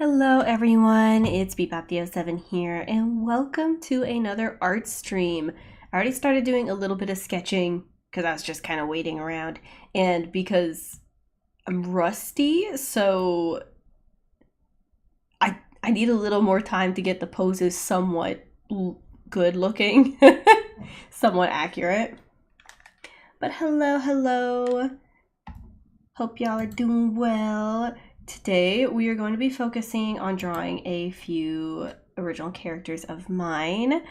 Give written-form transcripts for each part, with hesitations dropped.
Hello everyone, it's BeepBopThe07 here, and welcome to another art stream. I already started doing a little bit of sketching because I was just kind of waiting around, and because I'm rusty, so I need a little more time to get the poses somewhat good looking, somewhat accurate. But hello. Hope y'all are doing well. Today we are going to be focusing on drawing a few original characters of mine,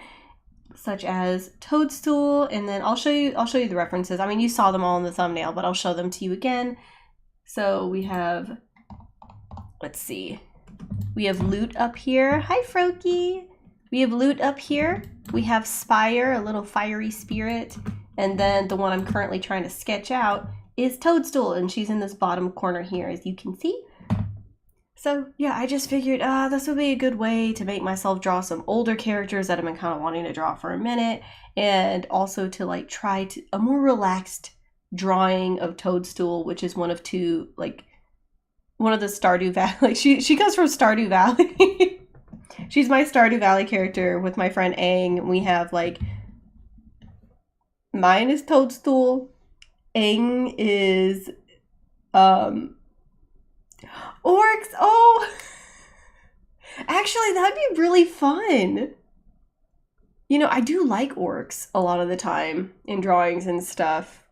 such as Toadstool, and then I'll show you the references. I mean, you saw them all in the thumbnail, but I'll show them to you again. So we have, let's see, we have Loot up here. Hi Froakie. We have Loot up here. We have Spire, a little fiery spirit, and then the one I'm currently trying to sketch out is Toadstool, and she's in this bottom corner here, as you can see. So yeah, I just figured this would be a good way to make myself draw some older characters that I've been kind of wanting to draw for a minute, and also to like try to a more relaxed drawing of Toadstool, which is one of two, like one of the Stardew Valley. She comes from Stardew Valley. She's my Stardew Valley character with my friend Aang. We have like, mine is Toadstool. Aang is orcs. Oh, actually that'd be really fun. You know, I do like orcs a lot of the time in drawings and stuff.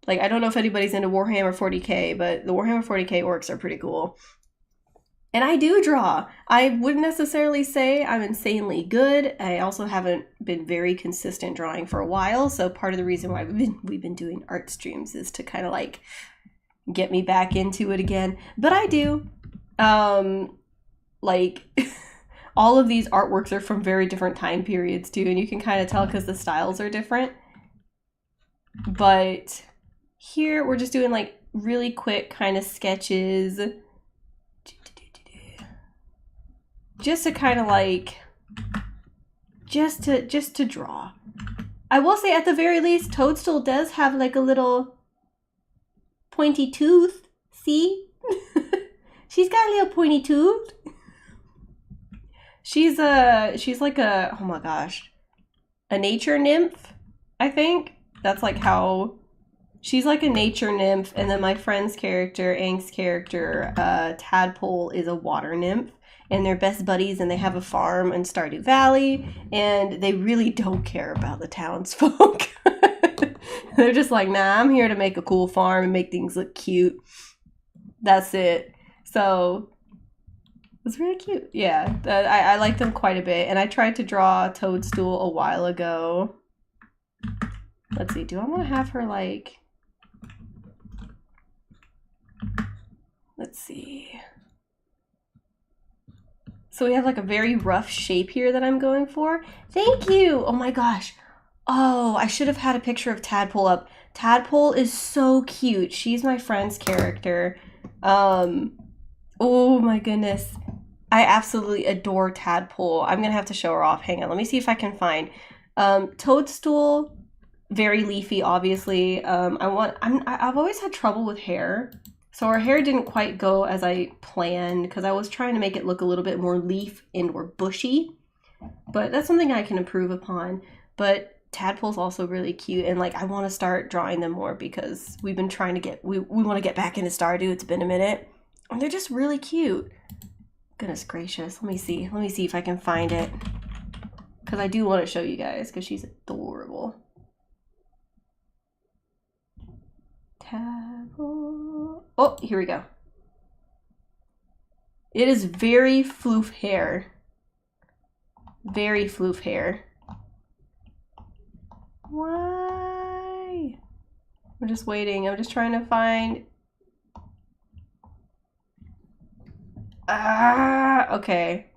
Like, I don't know if anybody's into Warhammer 40k, but the Warhammer 40k orcs are pretty cool. And I do draw. I wouldn't necessarily say I'm insanely good. I also haven't been very consistent drawing for a while, so part of the reason why we've been doing art streams is to kind of like get me back into it again. But I do. Like all of these artworks are from very different time periods too, and you can kind of tell because the styles are different. But here we're just doing like really quick kind of sketches. Just to kind of like, just to draw. I will say at the very least, Toadstool does have like a little pointy tooth. See? She's got a little pointy tooth. She's like a, oh my gosh, a nature nymph, I think. That's like how, she's like a nature nymph, and then my friend's character, Aang's character, Tadpole, is a water nymph. And they're best buddies, and they have a farm in Stardew Valley, and they really don't care about the townsfolk. They're just like, nah, I'm here to make a cool farm and make things look cute. That's it. So it's really cute. Yeah, I like them quite a bit, and I tried to draw Toadstool a while ago. Let's see, do I want to have her like, let's see. So we have like a very rough shape here that I'm going for. Thank you! Oh my gosh. Oh, I should have had a picture of Tadpole up. Tadpole is so cute. She's my friend's character. Oh my goodness. I absolutely adore Tadpole. I'm gonna have to show her off. Hang on, let me see if I can find. Toadstool, very leafy, obviously. I've always had trouble with hair. So her hair didn't quite go as I planned because I was trying to make it look a little bit more leaf and or bushy. But that's something I can improve upon. But Tadpole's also really cute, and like I want to start drawing them more because we've been trying to get, we want to get back into Stardew. It's been a minute. And they're just really cute. Goodness gracious. Let me see if I can find it. Because I do want to show you guys because she's adorable. Tadpole. Oh, here we go. It is very floof hair. Very floof hair. Why? I'm just waiting. I'm just trying to find. Okay.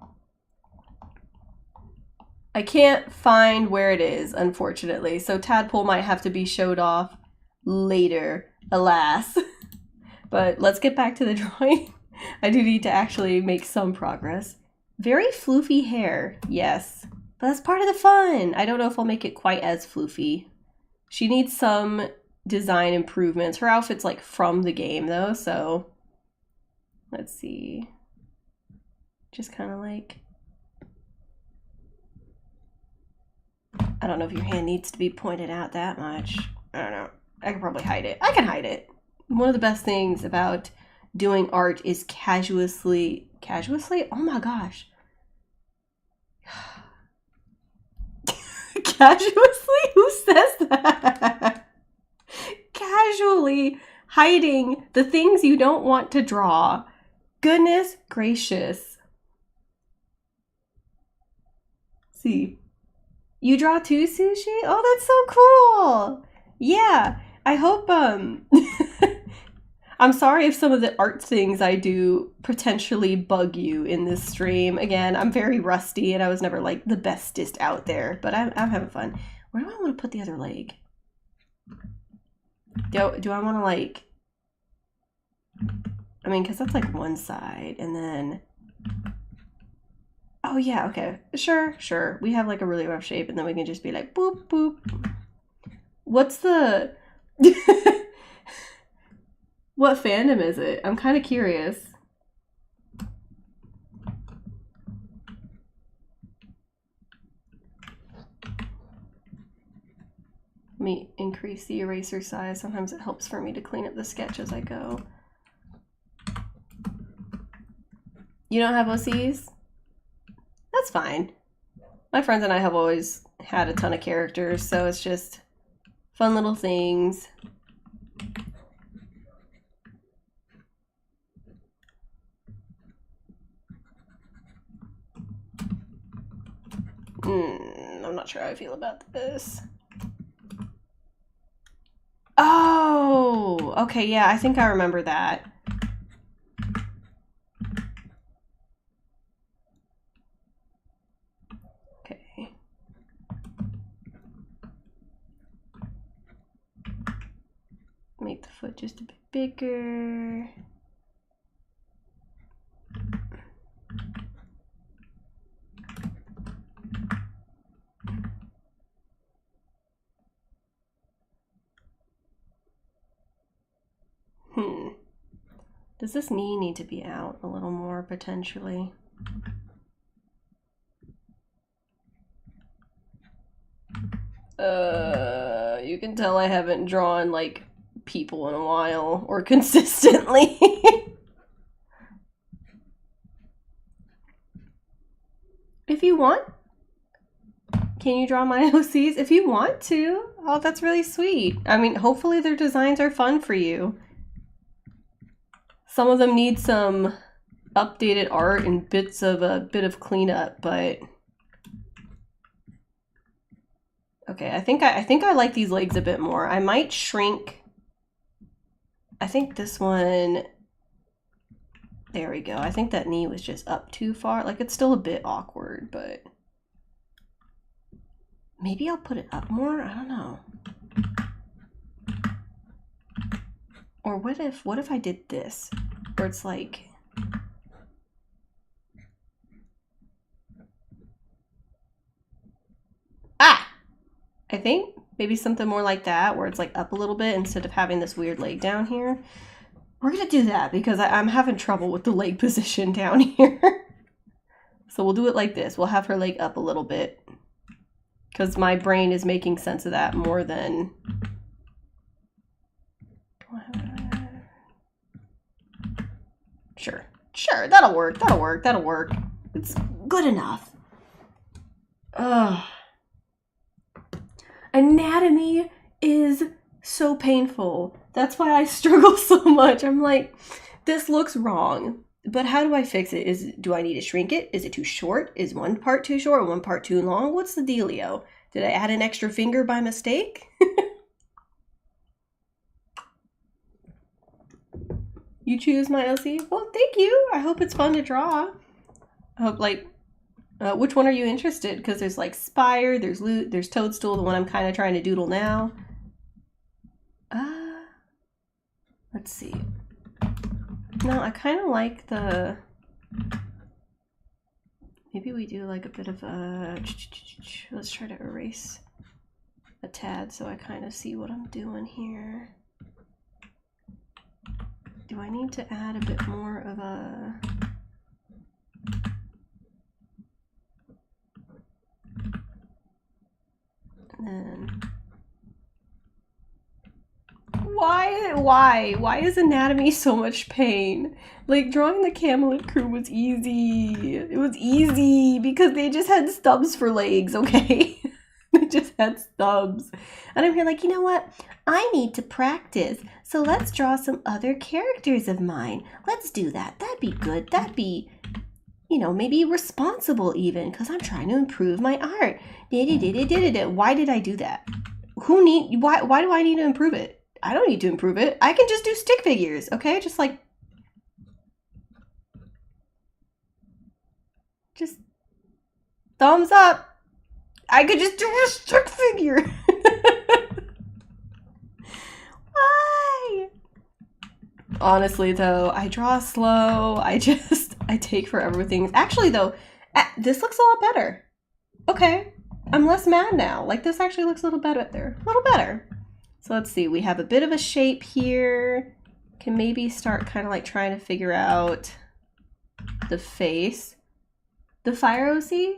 I can't find where it is, unfortunately. So Tadpole might have to be showed off later, alas. But let's get back to the drawing. I do need to actually make some progress. Very floofy hair, yes. But that's part of the fun. I don't know if I'll make it quite as floofy. She needs some design improvements. Her outfit's like from the game though, so let's see. Just kind of like, I don't know if your hand needs to be pointed out that much. I don't know. I can probably hide it. I can hide it. One of the best things about doing art is casuously, oh my gosh. Casuously? Who says that? Casually hiding the things you don't want to draw. Goodness gracious. See. You draw too, Sushi? Oh, that's so cool. Yeah, I hope, I'm sorry if some of the art things I do potentially bug you in this stream. Again, I'm very rusty and I was never like the bestest out there, but I'm having fun. Where do I want to put the other leg? Do I want to like, I mean, because that's like one side and then, oh yeah, okay, sure. We have like a really rough shape and then we can just be like, boop, boop. What's the, what fandom is it? I'm kind of curious. Let me increase the eraser size. Sometimes it helps for me to clean up the sketch as I go. You don't have OCs? That's fine. My friends and I have always had a ton of characters, so it's just fun little things. I'm not sure how I feel about this. Oh, okay, yeah, I think I remember that. Okay. Make the foot just a bit bigger. Does this knee need to be out a little more potentially? You can tell I haven't drawn like people in a while or consistently. If you want, can you draw my OCs? If you want to. Oh, that's really sweet. I mean, hopefully their designs are fun for you. Some of them need some updated art and bits of a bit of cleanup, but okay, I think I like these legs a bit more. I might shrink. I think this one, there we go. I think that knee was just up too far. Like, it's still a bit awkward, but maybe I'll put it up more. I don't know. Or what if I did this, where it's like, I think maybe something more like that, where it's like up a little bit instead of having this weird leg down here. We're gonna do that because I'm having trouble with the leg position down here. So we'll do it like this. We'll have her leg up a little bit because my brain is making sense of that more than... Sure, that'll work. It's good enough. Ugh. Anatomy is so painful. That's why I struggle so much. I'm like, this looks wrong, but how do I fix it? Do I need to shrink it? Is it too short? Is one part too short or one part too long? What's the dealio? Did I add an extra finger by mistake? You choose my LC? Well, thank you. I hope it's fun to draw. I hope, like, which one are you interested? Because there's like Spire, there's Loot, there's Toadstool, the one I'm kind of trying to doodle now. Let's see. No, I kind of like the... Maybe we do like a bit of a... Let's try to erase a tad so I kind of see what I'm doing here. Do I need to add a bit more of a... Why is anatomy so much pain? Like, drawing the Camelot crew was easy. It was easy because they just had stubs for legs, okay? They just had stubs. And I'm here like, you know what? I need to practice. So let's draw some other characters of mine. Let's do that. That'd be good. That'd be, you know, maybe responsible even, because I'm trying to improve my art. Why did I do that? Why do I need to improve it? I don't need to improve it. I can just do stick figures, okay? Just thumbs up. I could just do a stick figure. Why? Honestly though, I draw slow. I take forever with things. Actually though, this looks a lot better. Okay, I'm less mad now. Like, this actually looks a little better. A little better. So let's see, we have a bit of a shape here. Can maybe start kind of like trying to figure out the face. The fire OC?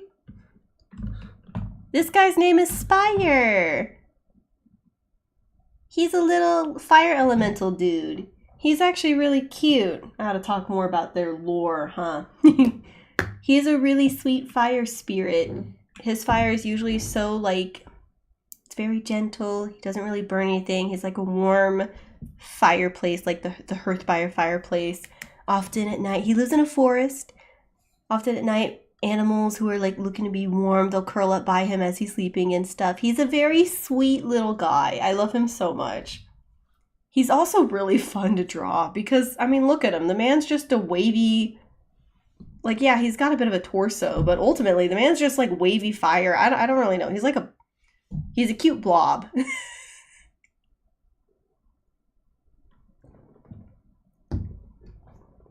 This guy's name is Spire. He's a little fire elemental dude. He's actually really cute. I ought to talk more about their lore, huh? He's a really sweet fire spirit. His fire is usually so, like, it's very gentle. He doesn't really burn anything. He's like a warm fireplace, like the Hearthfire fireplace. Often at night, he lives in a forest. Often at night, animals who are like looking to be warm, they'll curl up by him as he's sleeping and stuff. He's a very sweet little guy. I love him so much. He's also really fun to draw because, I mean, look at him. The man's just a wavy, like, yeah, he's got a bit of a torso, but ultimately the man's just like wavy fire. I don't really know. He's a cute blob.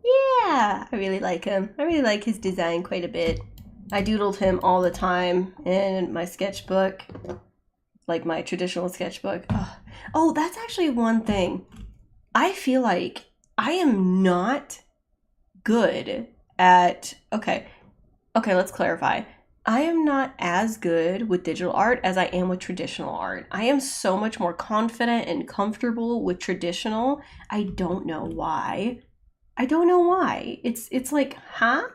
Yeah, I really like him. I really like his design quite a bit. I doodled him all the time in my sketchbook, like my traditional sketchbook. Oh, that's actually one thing. I feel like I am not good at, okay, let's clarify. I am not as good with digital art as I am with traditional art. I am so much more confident and comfortable with traditional. I don't know why. It's like, huh?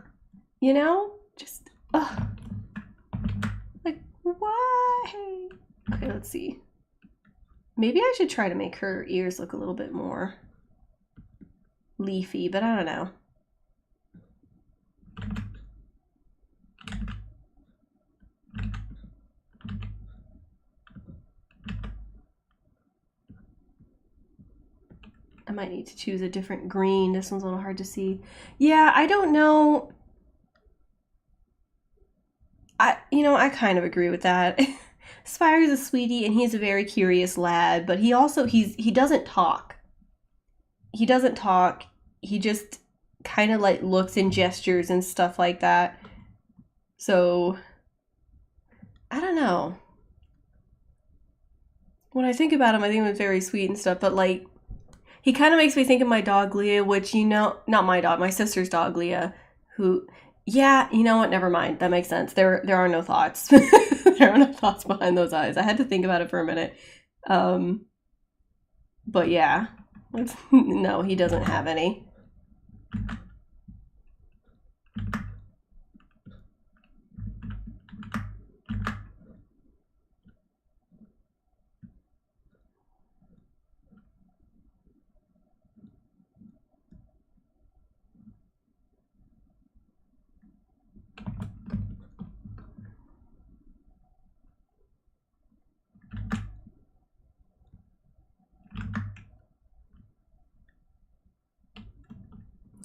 You know? Just, ugh. Like, why? Okay, let's see. Maybe I should try to make her ears look a little bit more leafy, but I don't know. I might need to choose a different green. This one's a little hard to see. Yeah, I don't know. I kind of agree with that. Spire's a sweetie and he's a very curious lad, but he doesn't talk. He doesn't talk. He just kind of like looks and gestures and stuff like that. So I don't know. When I think about him, I think he's very sweet and stuff, but like he kind of makes me think of my dog Leah, which, you know, not my dog, my sister's dog Leah, who, yeah, you know what, never mind. That makes sense. There are no thoughts. There are no thoughts behind those eyes. I had to think about it for a minute. But yeah, no, he doesn't have any.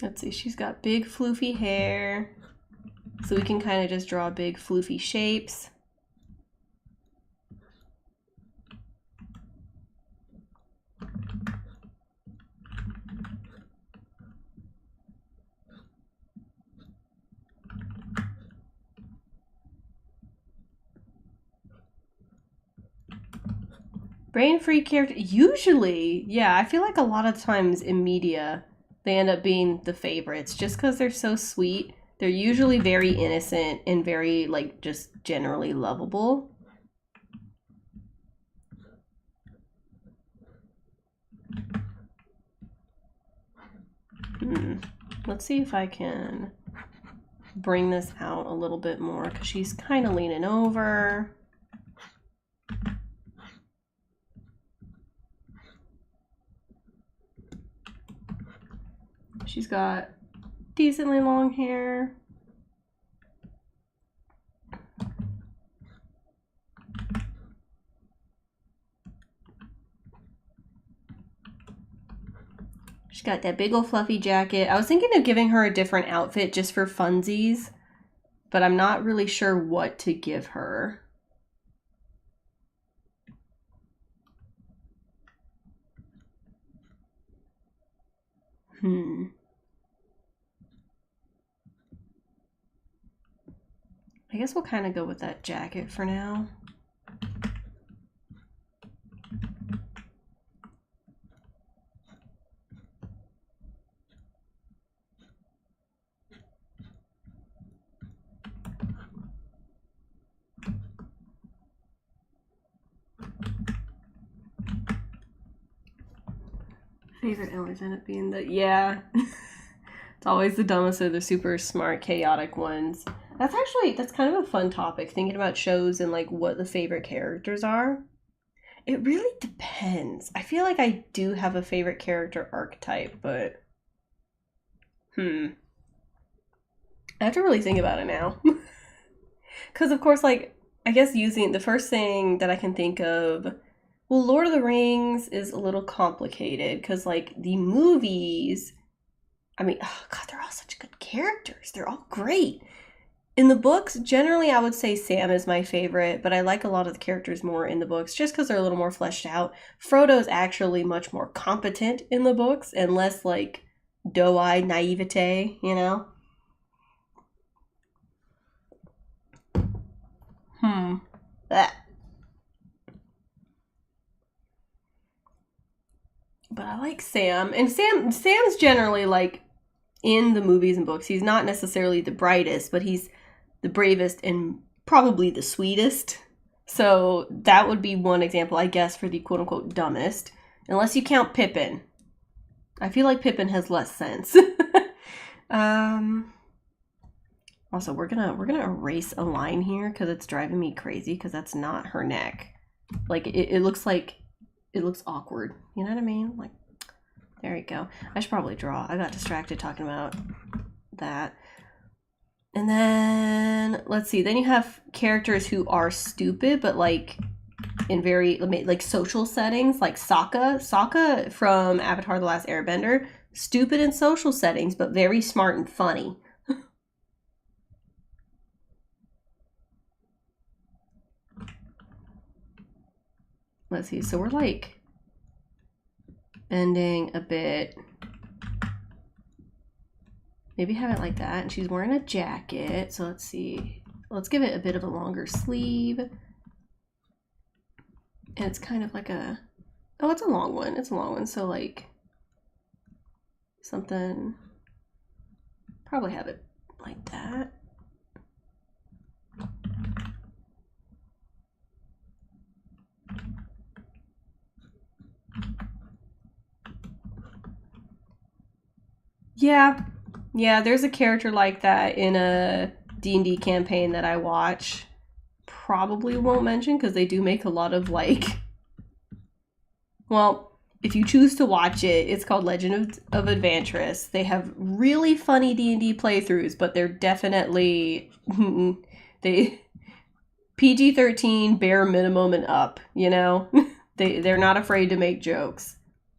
Let's see, she's got big floofy hair, so we can kind of just draw big floofy shapes. Brain-free character, usually, yeah, I feel like a lot of times in media, they end up being the favorites just because they're so sweet. They're usually very innocent and very, like, just generally lovable. Let's see if I can bring this out a little bit more, because she's kind of leaning over. She's got decently long hair. She's got that big old fluffy jacket. I was thinking of giving her a different outfit just for funsies, but I'm not really sure what to give her. I guess we'll kind of go with that jacket for now. Favorite always end up being the, yeah. It's always the dumbest or the super smart, chaotic ones. That's kind of a fun topic, thinking about shows and like what the favorite characters are. It really depends. I feel like I do have a favorite character archetype, but I have to really think about it now. Because of course, like, I guess using the first thing that I can think of, well, Lord of the Rings is a little complicated because like the movies, I mean, oh God, they're all such good characters. They're all great. In the books, generally I would say Sam is my favorite, but I like a lot of the characters more in the books just because they're a little more fleshed out. Frodo's actually much more competent in the books and less like doe-eyed naivete, you know? That. But I like Sam. And Sam's generally like in the movies and books, he's not necessarily the brightest, but he's the bravest and probably the sweetest. So that would be one example, I guess, for the quote-unquote dumbest. Unless you count Pippin. I feel like Pippin has less sense. Also, we're gonna erase a line here because it's driving me crazy because that's not her neck. Like, it looks awkward. You know what I mean? Like, there you go. I should probably draw. I got distracted talking about that. And then, let's see. Then you have characters who are stupid, but like in very, like social settings, like Sokka. Sokka from Avatar: The Last Airbender. Stupid in social settings, but very smart and funny. Let's see. So we're like bending a bit. Maybe have it like that. And she's wearing a jacket. So let's see. Let's give it a bit of a longer sleeve. And it's kind of like a... Oh, it's a long one. It's a long one. So like something... Probably have it like that. Yeah, there's a character like that in a D&D campaign that I watch. Probably won't mention because they do make a lot of like... Well, if you choose to watch it, it's called Legend of Adventurous. They have really funny D&D playthroughs, but they're definitely... they PG-13, bare minimum and up, you know? They're not afraid to make jokes.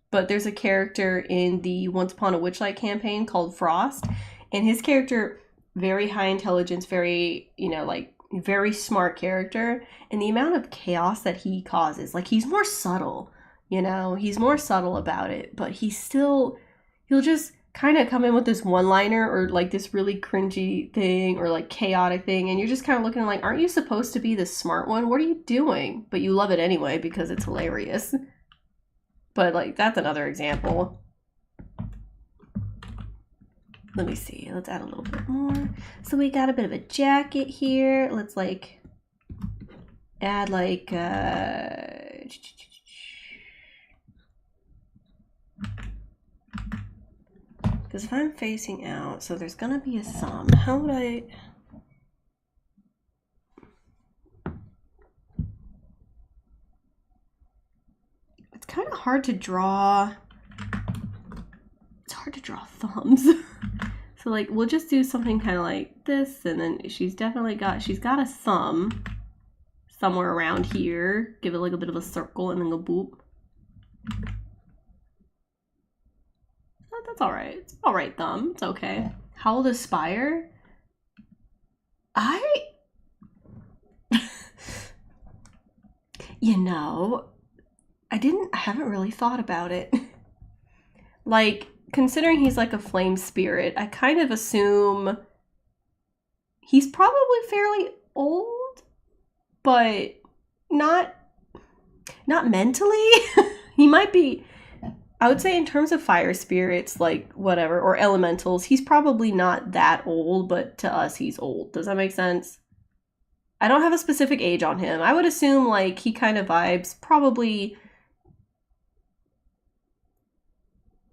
But there's a character in the Once Upon a Witchlight campaign called Frost, and his character, very high intelligence, very, like, very smart character, and the amount of chaos that he causes, like, he's more subtle, he's more subtle about it, but he'll just kind of come in with this one-liner or, like, this really cringy thing or, like, chaotic thing, and you're just kind of looking like, aren't you supposed to be the smart one? What are you doing? But you love it anyway because it's hilarious. But, like, that's another example. Let me see. Let's add a little bit more. So we got a bit of a jacket here. Let's, like, add, like, because Because if I'm facing out, so there's gonna be a thumb. How would I... It's kind of hard to draw. It's hard to draw thumbs. So like, we'll just do something kind of like this, and then she's got a thumb somewhere around here. Give it like a bit of a circle and then go boop. Oh, that's all right. It's all right, thumb. It's okay. How will this spire? You know, I haven't really thought about it. Like, considering he's like a flame spirit, I kind of assume he's probably fairly old, but not mentally. He might be, I would say in terms of fire spirits, like whatever, or elementals, he's probably not that old, but to us he's old. Does that make sense? I don't have a specific age on him. I would assume like he kind of vibes probably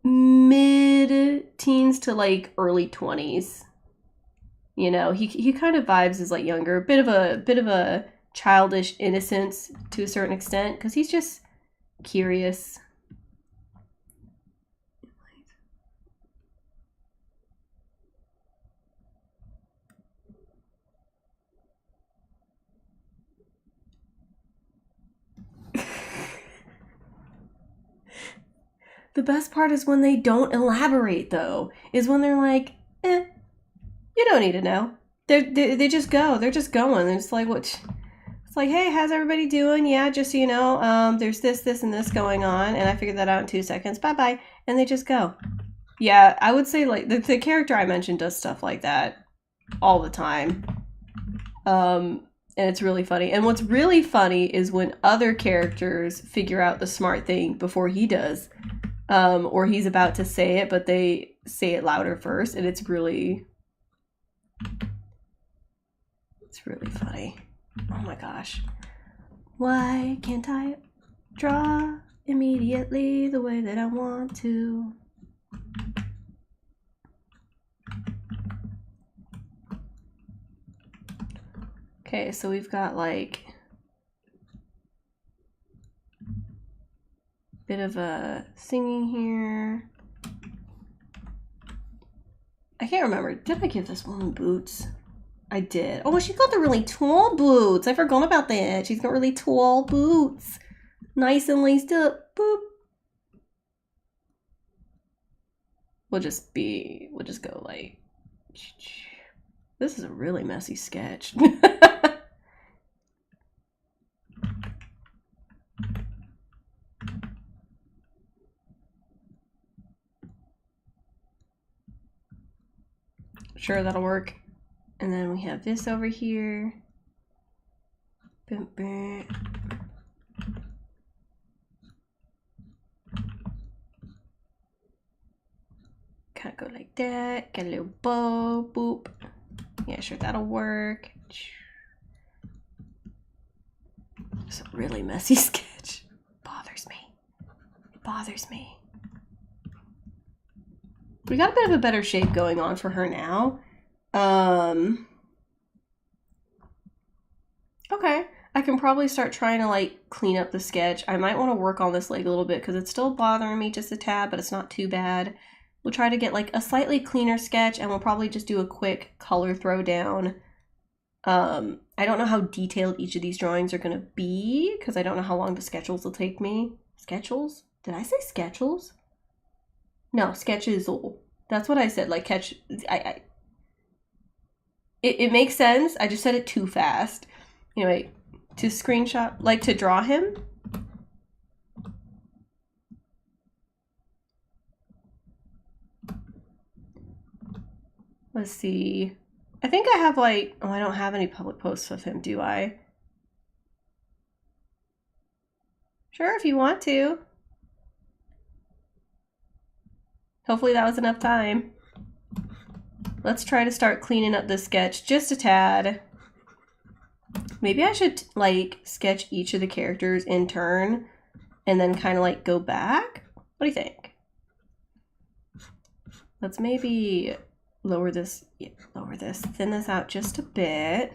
mid-teens to like early 20s. You know, he kind of vibes as like younger, bit of a childish innocence to a certain extent, because he's just curious. The best part is when they don't elaborate, though, is when they're like, you don't need to know. They just go. They're just going. It's like, what? It's like, hey, how's everybody doing? Yeah, just so you know, there's this, and this going on, and I figured that out in 2 seconds. Bye-bye. And they just go. Yeah, I would say, like, the character I mentioned does stuff like that all the time. And it's really funny. And what's really funny is when other characters figure out the smart thing before he does. Or he's about to say it, but they say it louder first, and it's really funny. Oh my gosh. Why can't I draw immediately the way that I want to? Okay, so we've got like bit of a singing here. I can't remember. Did I give this woman boots? I did. Oh, she's got the really tall boots. I forgot about that. She's got really tall boots. Nice and laced up. Boop. We'll just go like... This is a really messy sketch. Sure, that'll work. And then we have this over here. Kind of go like that. Get a little bow. Boop. Yeah, sure, that'll work. It's a really messy sketch. Bothers me. It bothers me. We got a bit of a better shape going on for her now. Okay, I can probably start trying to like clean up the sketch. I might want to work on this leg a little bit because it's still bothering me just a tad, but it's not too bad. We'll try to get like a slightly cleaner sketch, and we'll probably just do a quick color throw down. I don't know how detailed each of these drawings are going to be because I don't know how long the sketchels will take me. Sketchels? Did I say sketchels? No, sketches. That's what I said. Like catch. It makes sense. I just said it too fast. Anyway, to screenshot, like to draw him. Let's see. I think I have like, oh, I don't have any public posts of him, do I? Sure, if you want to. Hopefully that was enough time. Let's try to start cleaning up this sketch just a tad. Maybe I should like sketch each of the characters in turn and then kind of like go back. What do you think? Let's maybe lower this, thin this out just a bit.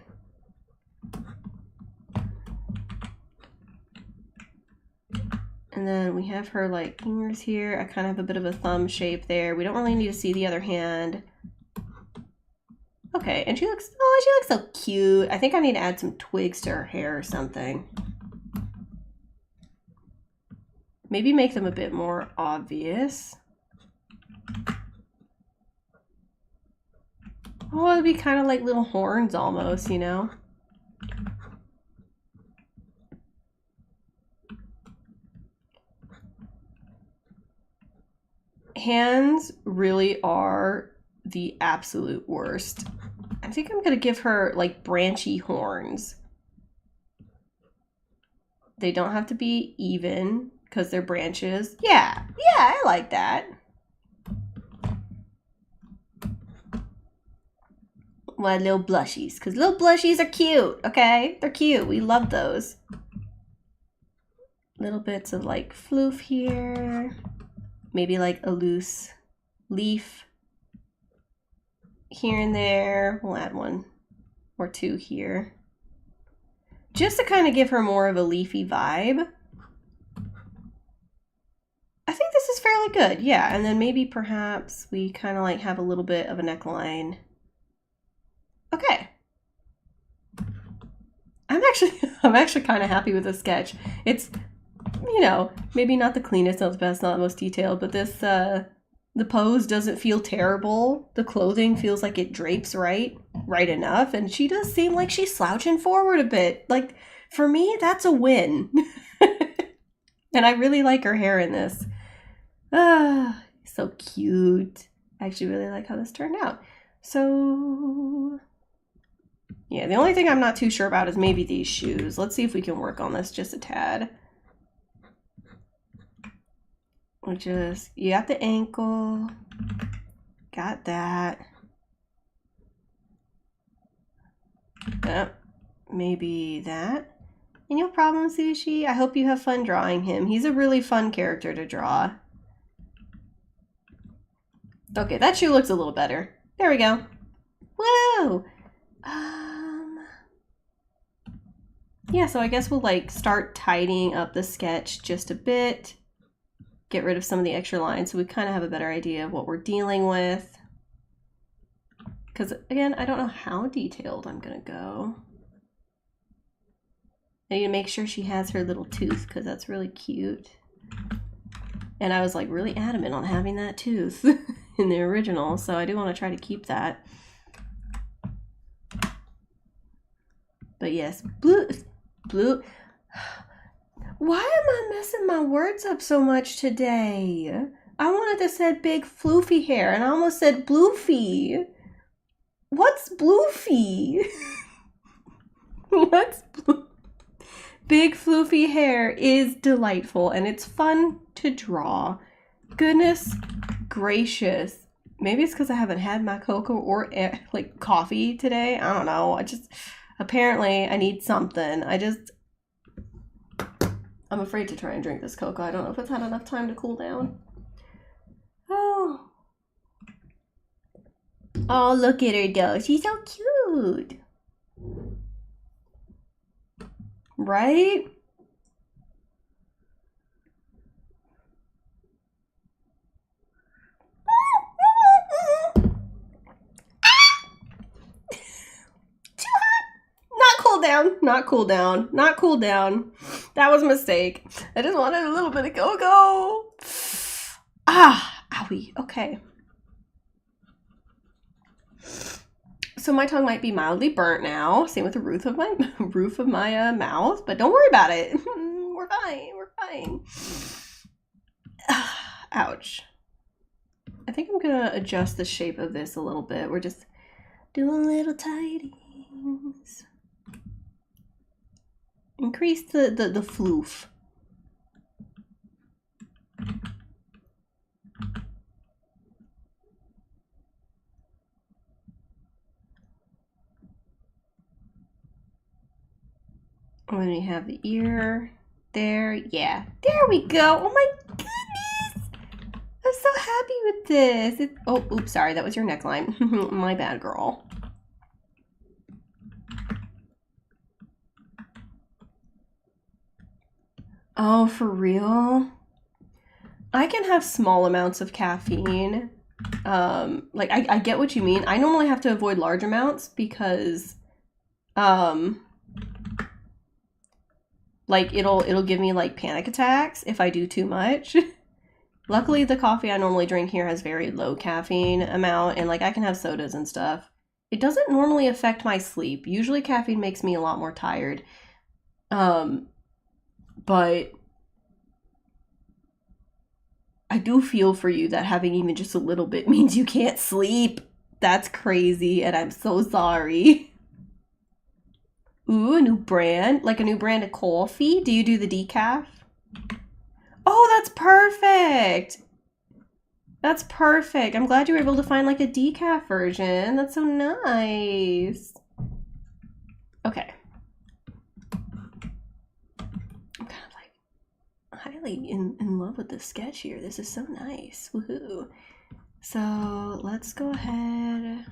And then we have her like fingers here. I kind of have a bit of a thumb shape there. We don't really need to see the other hand. Okay, and she looks so cute. I think I need to add some twigs to her hair or something. Maybe make them a bit more obvious. Oh, it'd be kind of like little horns almost, you know? Hands really are the absolute worst. I think I'm gonna give her like branchy horns. They don't have to be even because they're branches. Yeah, I like that. Well, little blushies, because little blushies are cute, okay? They're cute. We love those. Little bits of like floof here. Maybe like a loose leaf here and there. We'll add one or two here. Just to kind of give her more of a leafy vibe. I think this is fairly good, yeah. And then maybe perhaps we kind of like have a little bit of a neckline. Okay. I'm actually kind of happy with this sketch. It's, you know, maybe not the cleanest, not the best, not the most detailed, but this, the pose doesn't feel terrible. The clothing feels like it drapes right enough. And she does seem like she's slouching forward a bit. Like, for me, that's a win. And I really like her hair in this. Ah, so cute. I actually really like how this turned out. So, yeah, the only thing I'm not too sure about is maybe these shoes. Let's see if we can work on this just a tad. We'll just, you got the ankle. Got that. Maybe that. Any problem, Sushi? I hope you have fun drawing him. He's a really fun character to draw. Okay, that shoe looks a little better. There we go. Woo! Yeah, so I guess we'll like start tidying up the sketch just a bit. Get rid of some of the extra lines so we kind of have a better idea of what we're dealing with. Because again, I don't know how detailed I'm gonna go. I need to make sure she has her little tooth because that's really cute. And I was like really adamant on having that tooth in the original, so I do want to try to keep that. But yes, blue. Why am I messing my words up so much today? I wanted to say big floofy hair and I almost said bloofy. What's bloofy? What's blue? Big floofy hair is delightful and it's fun to draw. Goodness gracious. Maybe it's because I haven't had my cocoa or like coffee today. I don't know. Apparently I need something. I'm afraid to try and drink this cocoa. I don't know if it's had enough time to cool down. Oh, look at her go. She's so cute. Right? Not cool down. That was a mistake. I just wanted a little bit of cocoa. Ah, owie. Okay. So my tongue might be mildly burnt now. Same with the roof of my mouth, but don't worry about it. We're fine. Ouch. I think I'm gonna adjust the shape of this a little bit. We're just doing little tidies. Increase the floof. And then we have the ear there. Yeah, there we go. Oh my goodness. I'm so happy with this. Oh, oops, sorry, that was your neckline. My bad, girl. Oh, for real? I can have small amounts of caffeine. Like I get what you mean. I normally have to avoid large amounts because like it'll give me like panic attacks if I do too much. Luckily the coffee I normally drink here has very low caffeine amount, and like I can have sodas and stuff. It doesn't normally affect my sleep. Usually caffeine makes me a lot more tired. But I do feel for you that having even just a little bit means you can't sleep. That's crazy, and I'm so sorry. Ooh, a new brand? Like a new brand of coffee? Do you do the decaf? Oh, that's perfect! That's perfect. I'm glad you were able to find like a decaf version. That's so nice. Okay. I'm kind of like highly in love with the sketch here. This is so nice. Woohoo. So let's go ahead.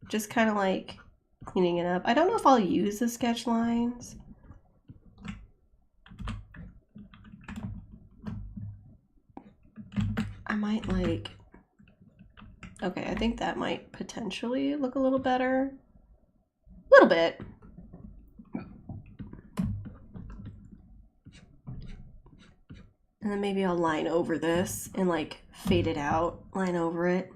Just kind of like cleaning it up. I don't know if I'll use the sketch lines. I might like, okay, I think that might potentially look a little better. A little bit. And then maybe I'll line over this and like fade it out, line over it.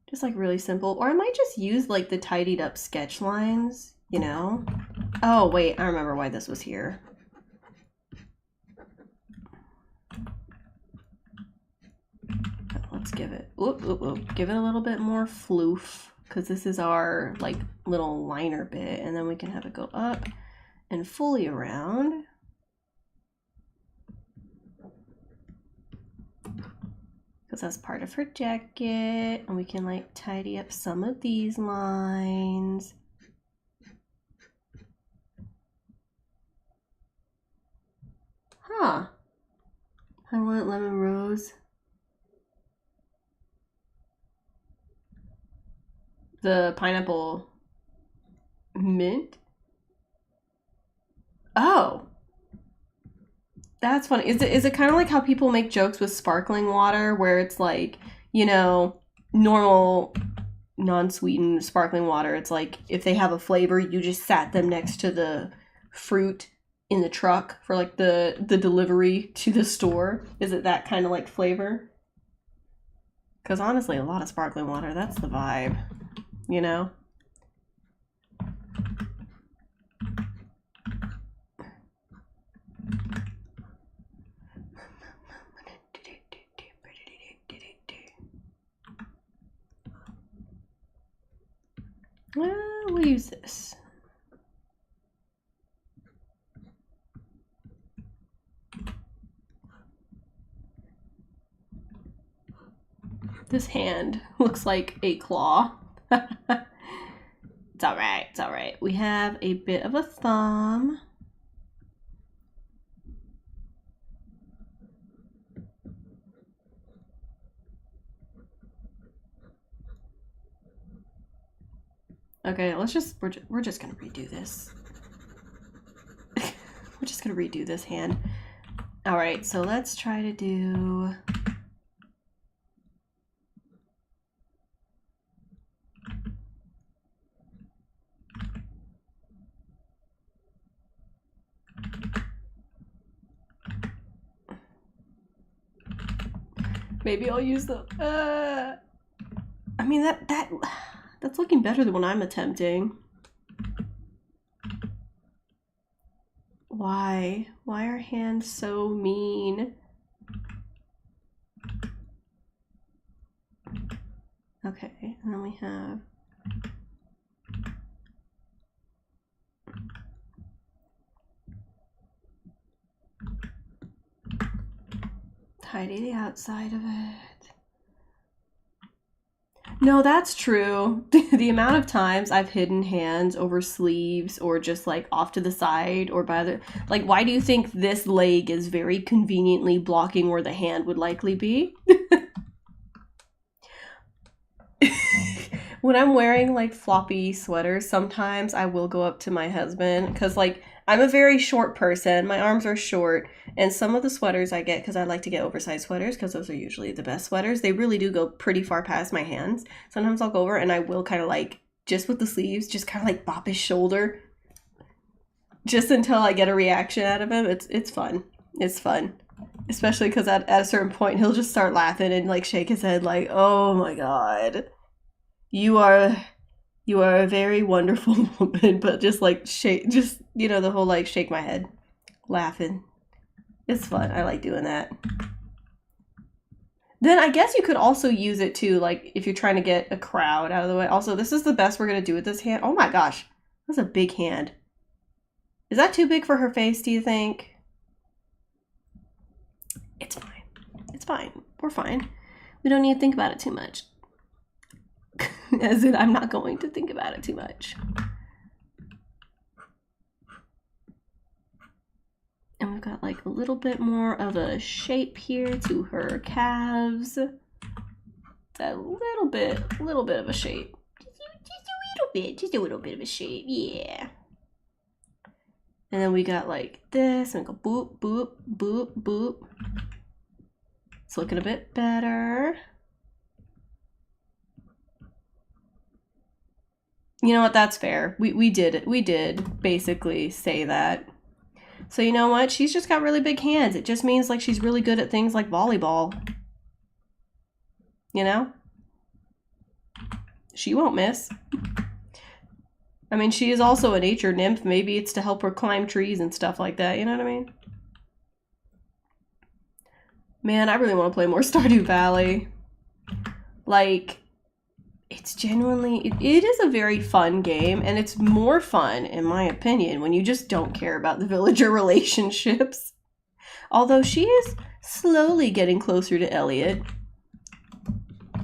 Just like really simple. Or I might just use like the tidied up sketch lines, you know? Oh, wait, I remember why this was here. Let's give it, give it a little bit more floof, because this is our like little liner bit, and then we can have it go up and fully around. Because that's part of her jacket, and we can like tidy up some of these lines. Huh. I want lemon rose. The pineapple mint? Oh. That's funny. Is it kind of like how people make jokes with sparkling water, where it's like, you know, normal non-sweetened sparkling water, it's like if they have a flavor, you just sat them next to the fruit in the truck for like the delivery to the store. Is it that kind of like flavor? Because honestly, a lot of sparkling water, that's the vibe, you know? We'll use this. This hand looks like a claw. It's all right, it's all right. We have a bit of a thumb. Okay, we're just gonna redo this. We're just gonna redo this hand. All right, so let's try to do. Maybe I'll use the. I mean that's looking better than what I'm attempting. Why? Why are hands so mean? Okay, and then we have. Tidy the outside of it. No, that's true. The amount of times I've hidden hands over sleeves or just like off to the side or by the, like, why do you think this leg is very conveniently blocking where the hand would likely be? When I'm wearing like floppy sweaters, sometimes I will go up to my husband because like I'm a very short person. My arms are short, and some of the sweaters I get, because I like to get oversized sweaters because those are usually the best sweaters, they really do go pretty far past my hands. Sometimes I'll go over and I will kind of like, just with the sleeves, just kind of like bop his shoulder just until I get a reaction out of him. It's fun. It's fun. Especially because at a certain point, he'll just start laughing and like shake his head like, oh my God, you are a very wonderful woman, but just like shake, just, you know, the whole like shake my head, laughing. It's fun. I like doing that. Then I guess you could also use it too, like if you're trying to get a crowd out of the way. Also, this is the best we're going to do with this hand. Oh my gosh, that's a big hand. Is that too big for her face, do you think? It's fine. It's fine. We're fine. We don't need to think about it too much. As in, I'm not going to think about it too much. And we've got like a little bit more of a shape here to her calves. A little bit of a shape. Just a little bit of a shape, yeah. And then we got like this, and we go boop, boop, boop, boop. It's looking a bit better. You know what, that's fair. We did basically say that. So you know what, she's just got really big hands. It just means like she's really good at things like volleyball. You know? She won't miss. I mean, she is also a nature nymph. Maybe it's to help her climb trees and stuff like that. You know what I mean? Man, I really want to play more Stardew Valley. Like, it's genuinely, it is a very fun game, and it's more fun, in my opinion, when you just don't care about the villager relationships. Although she is slowly getting closer to Elliot.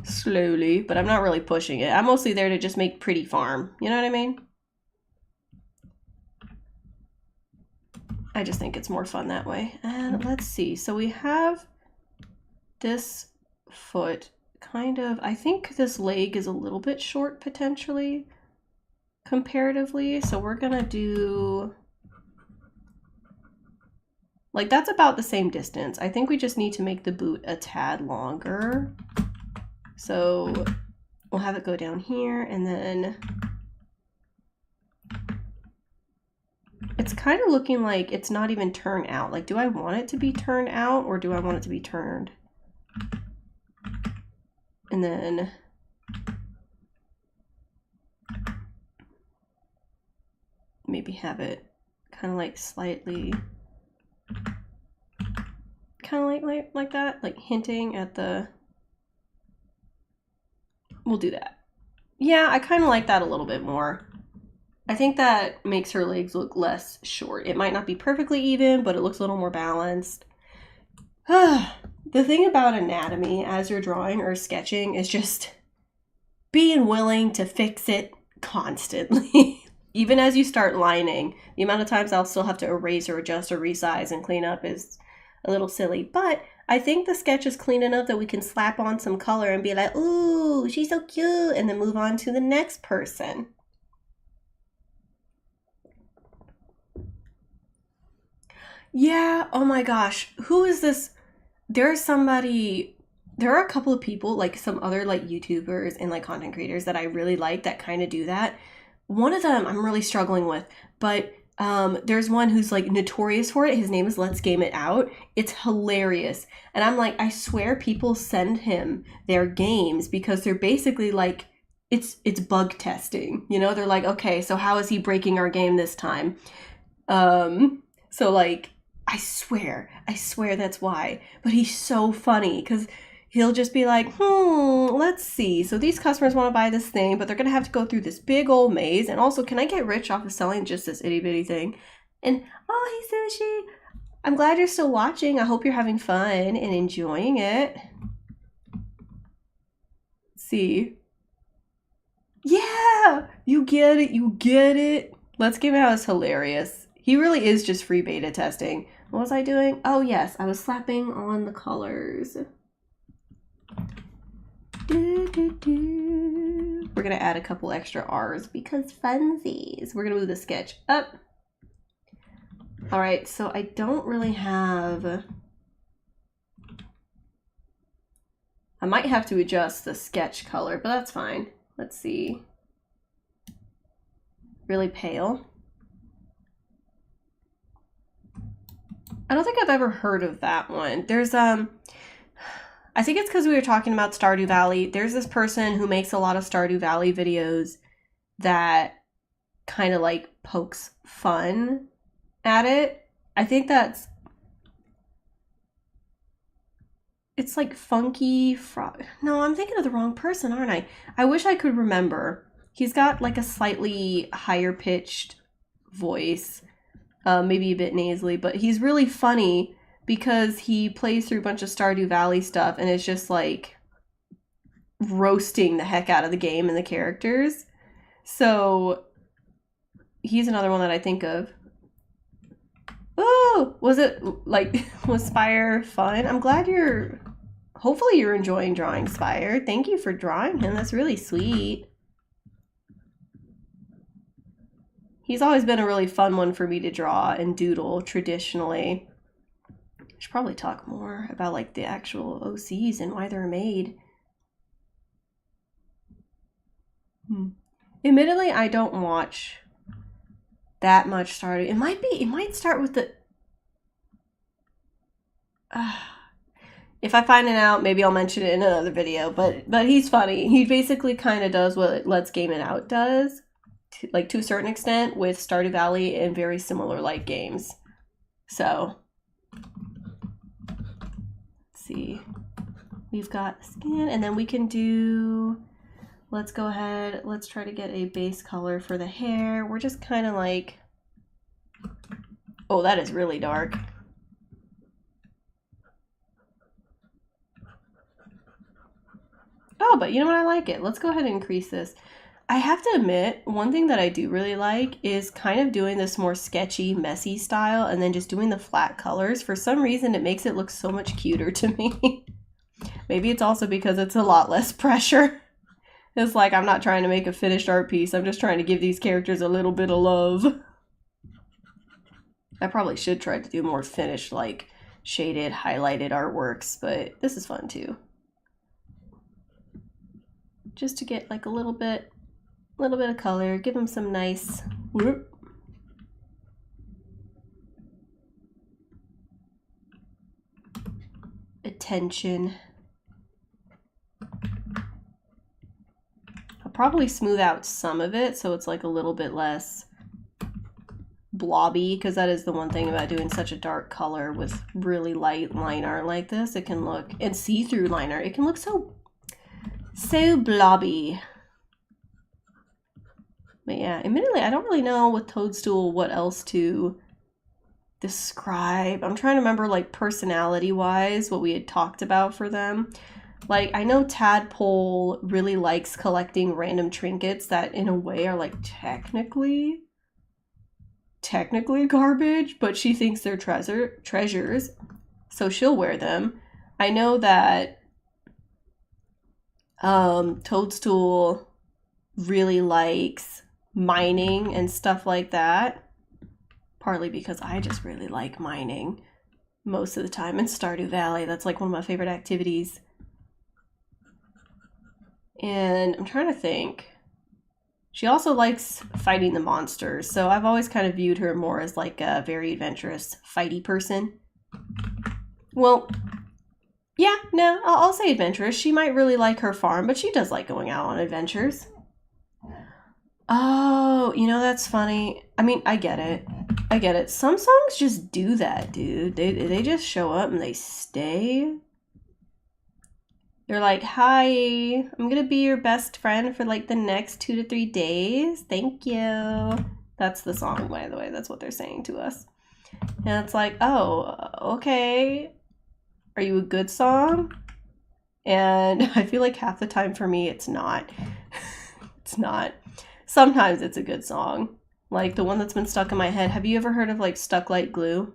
Slowly, but I'm not really pushing it. I'm mostly there to just make pretty farm. You know what I mean? I just think it's more fun that way. And let's see. So we have this foot kind of, I think this leg is a little bit short potentially, comparatively. So we're gonna do, like, that's about the same distance. I think we just need to make the boot a tad longer. So we'll have it go down here, and then it's kind of looking like it's not even turned out. Like, do I want it to be turned out, or do I want it to be turned? And then maybe have it kind of like slightly, kind of like that, like hinting at the, we'll do that. Yeah, I kind of like that a little bit more. I think that makes her legs look less short. It might not be perfectly even, but it looks a little more balanced. The thing about anatomy as you're drawing or sketching is just being willing to fix it constantly. Even as you start lining, the amount of times I'll still have to erase or adjust or resize and clean up is a little silly. But I think the sketch is clean enough that we can slap on some color and be like, ooh, she's so cute, and then move on to the next person. Yeah, oh my gosh, who is this? There's somebody, there are a couple of people, like some other like YouTubers and like content creators that I really like that kind of do that. One of them I'm really struggling with, but there's one who's like notorious for it. His name is Let's Game It Out. It's hilarious. And I'm like, I swear people send him their games because they're basically like, it's bug testing. You know, they're like, okay, so how is he breaking our game this time? So like, I swear that's why. But he's so funny because he'll just be like, let's see. So these customers want to buy this thing, but they're going to have to go through this big old maze. And also, can I get rich off of selling just this itty bitty thing? And, oh, hey, Sushi. I'm glad you're still watching. I hope you're having fun and enjoying it. Let's see. Yeah, you get it. You get it. Let's Game It Out is hilarious. He really is just free beta testing. What was I doing? Oh, yes. I was slapping on the colors. We're we're gonna add a couple extra R's because funsies. We're gonna move the sketch up. All right, so I don't really have, I might have to adjust the sketch color, but that's fine. Let's see. Really pale. I don't think I've ever heard of that one. There's, I think it's because we were talking about Stardew Valley. There's this person who makes a lot of Stardew Valley videos that kind of like pokes fun at it. I think that's, it's like Funky Frog. No, I'm thinking of the wrong person, aren't I? I wish I could remember. He's got like a slightly higher pitched voice, maybe a bit nasally, but he's really funny because he plays through a bunch of Stardew Valley stuff and it's just like roasting the heck out of the game and the characters. So he's another one that I think of. Oh, was it like, was Spire fun? I'm glad hopefully you're enjoying drawing Spire. Thank you for drawing him. That's really sweet. He's always been a really fun one for me to draw and doodle traditionally. I should probably talk more about like the actual OCs and why they're made. Admittedly, I don't watch that much Stardew. It might start with the, if I find it out, maybe I'll mention it in another video, but he's funny. He basically kind of does what Let's Game It Out does, like to a certain extent, with Stardew Valley and very similar like games. So let's see, we've got skin, and then we can do, let's go ahead, let's try to get a base color for the hair. We're just kind of like, oh, that is really dark. Oh, but you know what? I like it. Let's go ahead and increase this. I have to admit, one thing that I do really like is kind of doing this more sketchy, messy style and then just doing the flat colors. For some reason, it makes it look so much cuter to me. Maybe it's also because it's a lot less pressure. It's like I'm not trying to make a finished art piece. I'm just trying to give these characters a little bit of love. I probably should try to do more finished, like shaded, highlighted artworks, but this is fun too. Just to get like a little bit of color, give them some nice attention. I'll probably smooth out some of it so it's like a little bit less blobby, because that is the one thing about doing such a dark color with really light line art like this. It can look, and see-through line art, it can look so blobby. But yeah, admittedly, I don't really know with Toadstool what else to describe. I'm trying to remember, like, personality-wise, what we had talked about for them. Like, I know Tadpole really likes collecting random trinkets that, in a way, are, like, technically garbage, but she thinks they're treasures, so she'll wear them. I know that Toadstool really likes mining and stuff like that, partly because I just really like mining most of the time in Stardew Valley. That's like one of my favorite activities. And I'm trying to think. She also likes fighting the monsters, so I've always kind of viewed her more as like a very adventurous, fighty person. Well, yeah, no, I'll say adventurous. She might really like her farm, but she does like going out on adventures. Oh, you know, that's funny. I mean, I get it. Some songs just do that, dude. They just show up and they stay. They're like, hi, I'm gonna be your best friend for like the next 2 to 3 days. Thank you. That's the song, by the way. That's what they're saying to us. And it's like, oh, okay. Are you a good song? And I feel like half the time for me, it's not. It's not. Sometimes it's a good song. Like the one that's been stuck in my head. Have you ever heard of like Stuck Like Glue?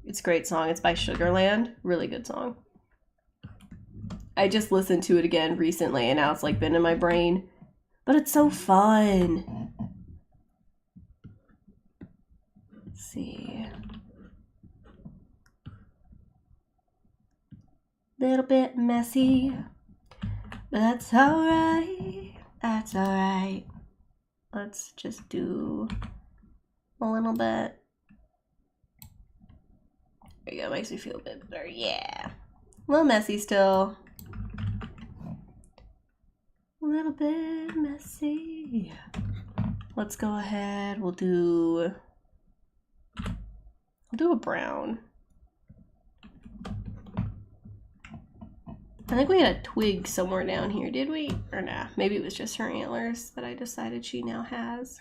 It's a great song. It's by Sugarland. Really good song. I just listened to it again recently, and now it's like been in my brain. But it's so fun. Let's see. Little bit messy, but that's alright. That's alright. Let's just do a little bit. There you go, makes me feel a bit better. Yeah. A little messy still. A little bit messy. Let's go ahead. We'll do a brown. I think we had a twig somewhere down here, did we? Or nah, maybe it was just her antlers that I decided she now has.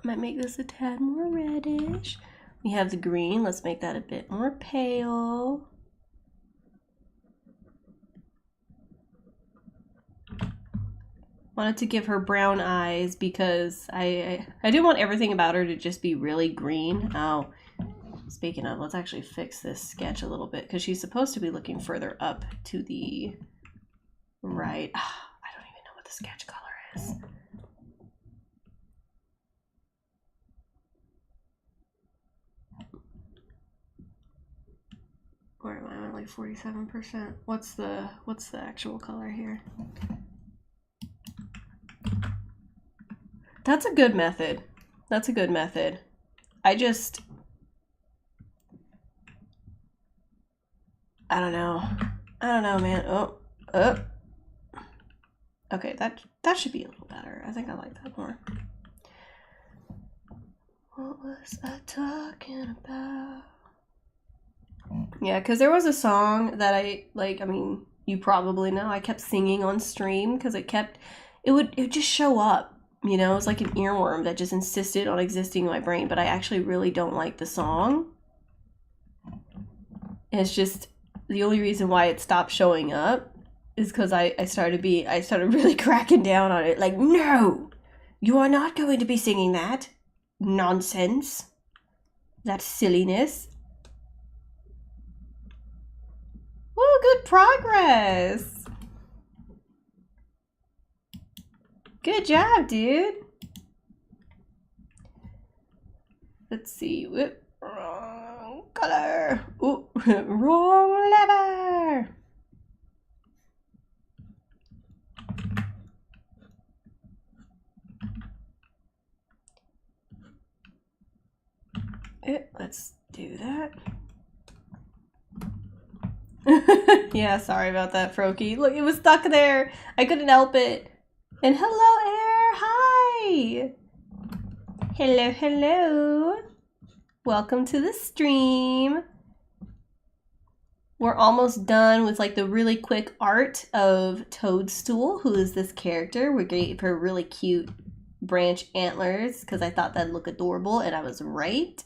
Might make this a tad more reddish. We have the green. Let's make that a bit more pale. Wanted to give her brown eyes because I didn't want everything about her to just be really green. Oh, speaking of, let's actually fix this sketch a little bit because she's supposed to be looking further up to the right. I don't even know what the sketch color is. Where am I? I'm at like 47%. What's the actual color here? That's a good method. That's a good method. I don't know. I don't know, man. Oh. Okay, that should be a little better. I think I like that more. What was I talking about? Yeah, because there was a song that I mean, you probably know, I kept singing on stream because it would just show up, you know. It's like an earworm that just insisted on existing in my brain, but I actually really don't like the song. And it's just the only reason why it stopped showing up is because I started really cracking down on it. Like, no, you are not going to be singing that nonsense, that silliness. Woo, good progress. Good job, dude. Let's see. Whoop. Wrong color. Ooh, wrong lever. Let's do that. Yeah, sorry about that, Froky. Look, it was stuck there. I couldn't help it. And hello, Air. Hi. Hello, hello. Welcome to the stream. We're almost done with like the really quick art of Toadstool, who is this character. We gave her really cute branch antlers because I thought that'd look adorable, and I was right.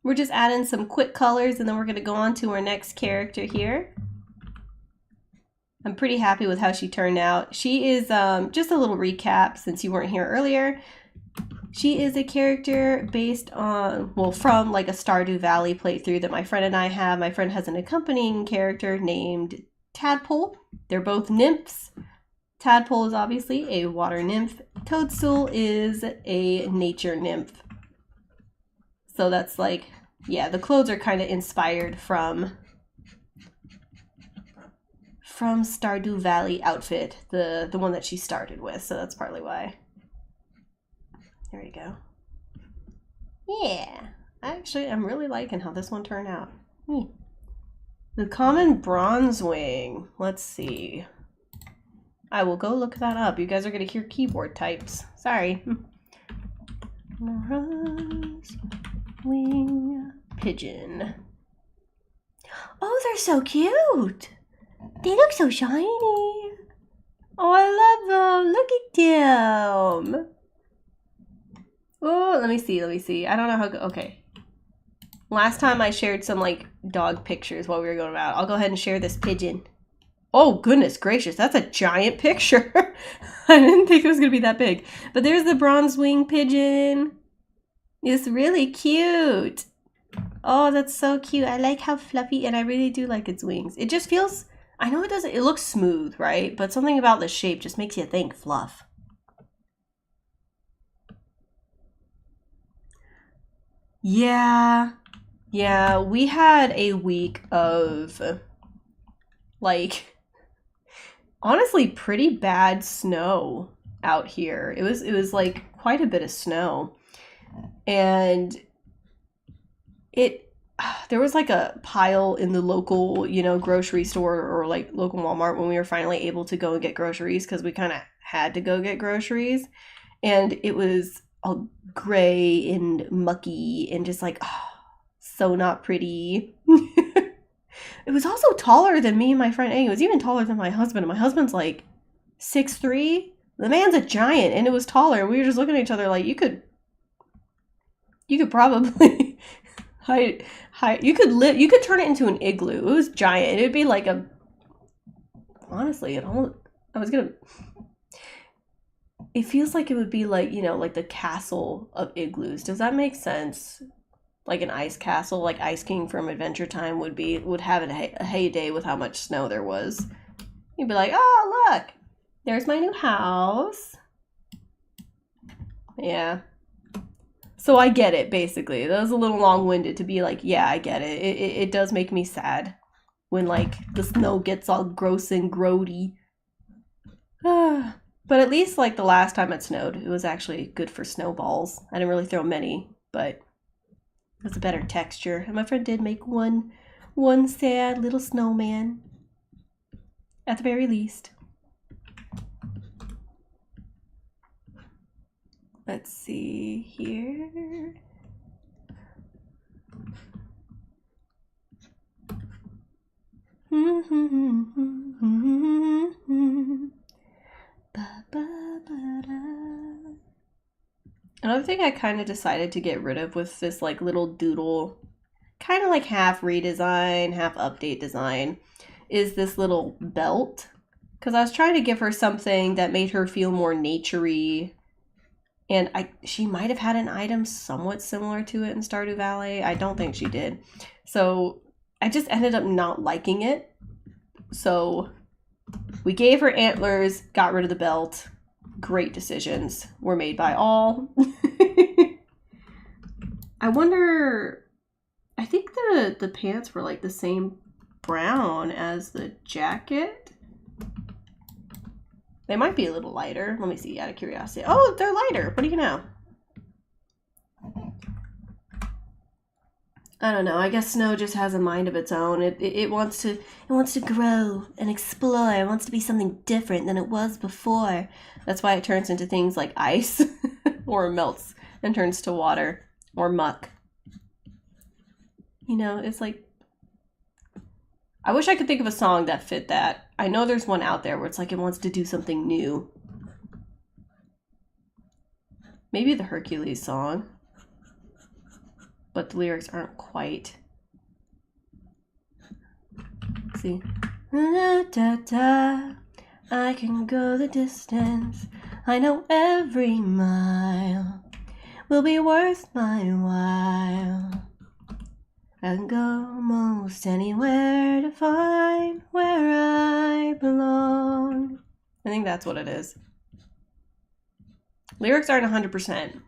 We're just adding some quick colors, and then we're going to go on to our next character here. I'm pretty happy with how she turned out. She is, just a little recap since you weren't here earlier. She is a character based on, well, from like a Stardew Valley playthrough that my friend and I have. My friend has an accompanying character named Tadpole. They're both nymphs. Tadpole is obviously a water nymph. Toadstool is a nature nymph. So that's like, yeah, the clothes are kind of inspired from Stardew Valley outfit, the one that she started with. So that's partly why. There you go. Yeah, actually, I'm really liking how this one turned out. The common bronze wing. Let's see. I will go look that up. You guys are going to hear keyboard types. Sorry. Bronze wing pigeon. Oh, they're so cute. They look so shiny. Oh, I love them. Look at them. Oh, let me see. I don't know how. Okay. Last time I shared some like dog pictures while we were going out. I'll go ahead and share this pigeon. Oh, goodness gracious. That's a giant picture. I didn't think it was going to be that big. But there's the bronze wing pigeon. It's really cute. Oh, that's so cute. I like how fluffy, and I really do like its wings. It just feels, I know it doesn't, it looks smooth, right? But something about the shape just makes you think fluff. Yeah. Yeah, we had a week of like honestly pretty bad snow out here. It was like quite a bit of snow. And it there was like a pile in the local, grocery store or like local Walmart when we were finally able to go and get groceries because we kind of had to go get groceries. And it was all gray and mucky and just like, so not pretty. It was also taller than me and my friend A. It was even taller than my husband. And my husband's like 6'3". The man's a giant, and it was taller. We were just looking at each other like, you could probably you could turn it into an igloo. It was giant. It'd be like a, honestly, it feels like it would be like, like the castle of igloos. Does that make sense? Like an ice castle, like Ice King from Adventure Time would have a heyday with how much snow there was. You'd be like, oh, look, there's my new house. Yeah. So I get it, basically. That was a little long-winded to be like, yeah, I get it. It does make me sad when, like, the snow gets all gross and grody. But at least, like, the last time it snowed, it was actually good for snowballs. I didn't really throw many, but it was a better texture. And my friend did make one sad little snowman, at the very least. Let's see here. Another thing I kind of decided to get rid of with this like little doodle, kind of like half redesign, half update design, is this little belt. Because I was trying to give her something that made her feel more naturey. And she might have had an item somewhat similar to it in Stardew Valley. I don't think she did. So I just ended up not liking it. So we gave her antlers, got rid of the belt. Great decisions were made by all. I wonder, I think the pants were like the same brown as the jacket. They might be a little lighter. Let me see, out of curiosity. Oh, they're lighter. What do you know? I don't know. I guess snow just has a mind of its own. It wants to grow and explore. It wants to be something different than it was before. That's why it turns into things like ice or melts and turns to water or muck. It's like, I wish I could think of a song that fit that. I know there's one out there where it's like it wants to do something new. Maybe the Hercules song. But the lyrics aren't quite. Let's see. Da, da, da. I can go the distance. I know every mile will be worth my while. I can go most anywhere to find where I belong. I think that's what it is. Lyrics aren't 100%.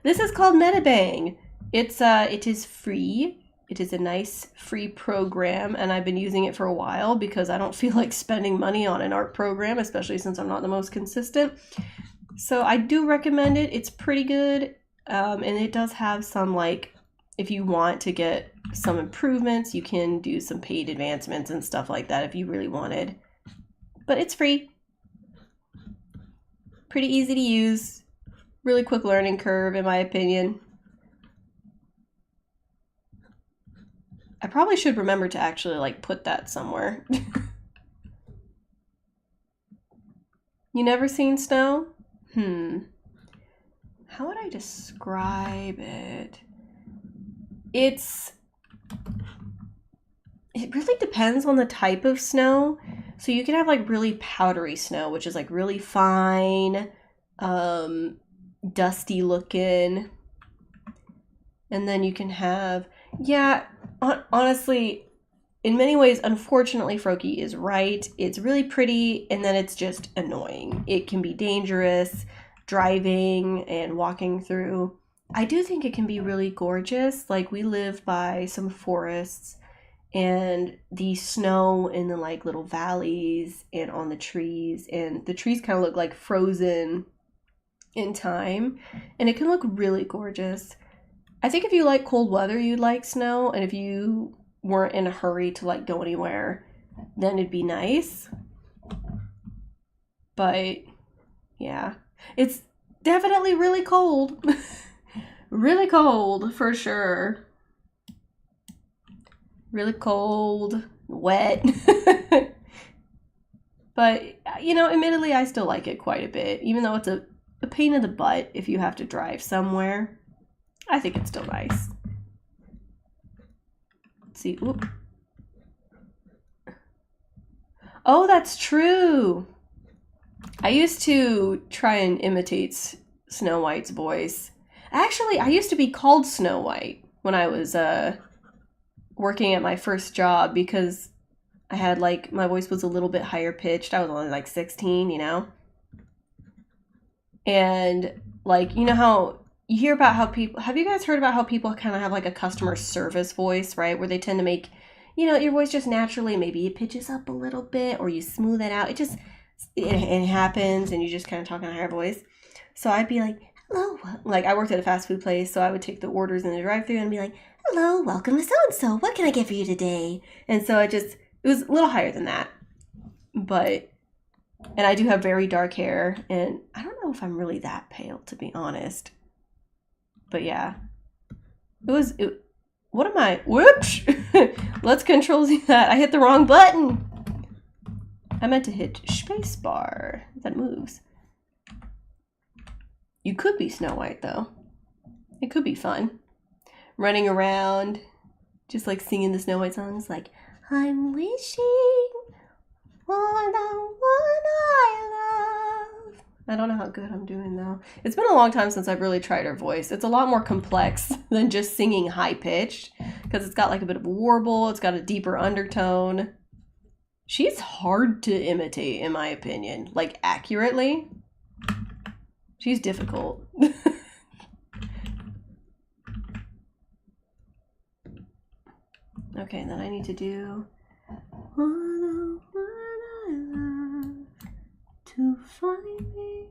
This is called Metabang. It is free. It is a nice free program, and I've been using it for a while because I don't feel like spending money on an art program, especially since I'm not the most consistent. So I do recommend it. It's pretty good, and it does have some, like, if you want to get some improvements, you can do some paid advancements and stuff like that if you really wanted. But it's free. Pretty easy to use. Really quick learning curve, in my opinion. I probably should remember to actually, like, put that somewhere. You never seen snow? How would I describe it? It really depends on the type of snow. So you can have like really powdery snow, which is like really fine, dusty looking. And then you can have, yeah, honestly, in many ways, unfortunately, Froki is right. It's really pretty, and then it's just annoying. It can be dangerous driving and walking through. I do think it can be really gorgeous. Like, we live by some forests, and the snow in the like little valleys and on the trees, and the trees kind of look like frozen in time, and it can look really gorgeous. I think if you like cold weather, you'd like snow, and if you weren't in a hurry to like go anywhere, then it'd be nice. But yeah, it's definitely really cold. Really cold for sure. Really cold, wet. But you know, admittedly, I still like it quite a bit, even though it's a pain in the butt if you have to drive somewhere. I think it's still nice. Let's see. Oop. Oh, that's true. I used to try and imitate Snow White's voice. Actually, I used to be called Snow White when I was working at my first job because I had like, my voice was a little bit higher pitched. I was only like 16, you know? And like, you know how you hear about how people, have you guys heard about how people kind of have like a customer service voice, right? Where they tend to make, you know, your voice just naturally, maybe it pitches up a little bit or you smooth it out. It happens and you just kind of talk in a higher voice. So I'd be like, hello. Like, I worked at a fast food place, so I would take the orders in the drive-thru and be like, hello, welcome to so-and-so. What can I get for you today? And so it was a little higher than that. But, and I do have very dark hair, and I don't know if I'm really that pale, to be honest. But yeah, what am I? Whoops! Let's control that. I hit the wrong button. I meant to hit spacebar. That moves. You could be Snow White, though. It could be fun. Running around, just like singing the Snow White songs, like, I'm wishing for the one I love. I don't know how good I'm doing, though. It's been a long time since I've really tried her voice. It's a lot more complex than just singing high-pitched, because it's got like a bit of a warble, it's got a deeper undertone. She's hard to imitate, in my opinion. Like, accurately. She's difficult. Okay, then I need to do one I love to find me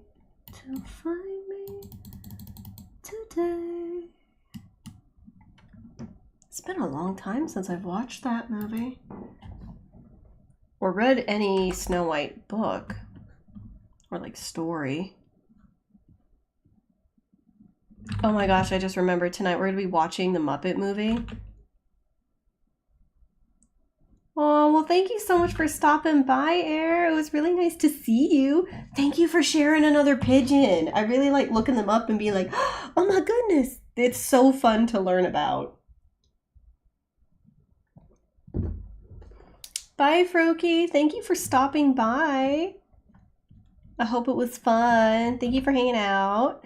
today. It's been a long time since I've watched that movie. Or read any Snow White book. Or like story. Oh my gosh, I just remembered tonight we're going to be watching the Muppet movie. Oh, well, thank you so much for stopping by, Air. It was really nice to see you. Thank you for sharing another pigeon. I really like looking them up and being like, oh my goodness. It's so fun to learn about. Bye, Froki. Thank you for stopping by. I hope it was fun. Thank you for hanging out.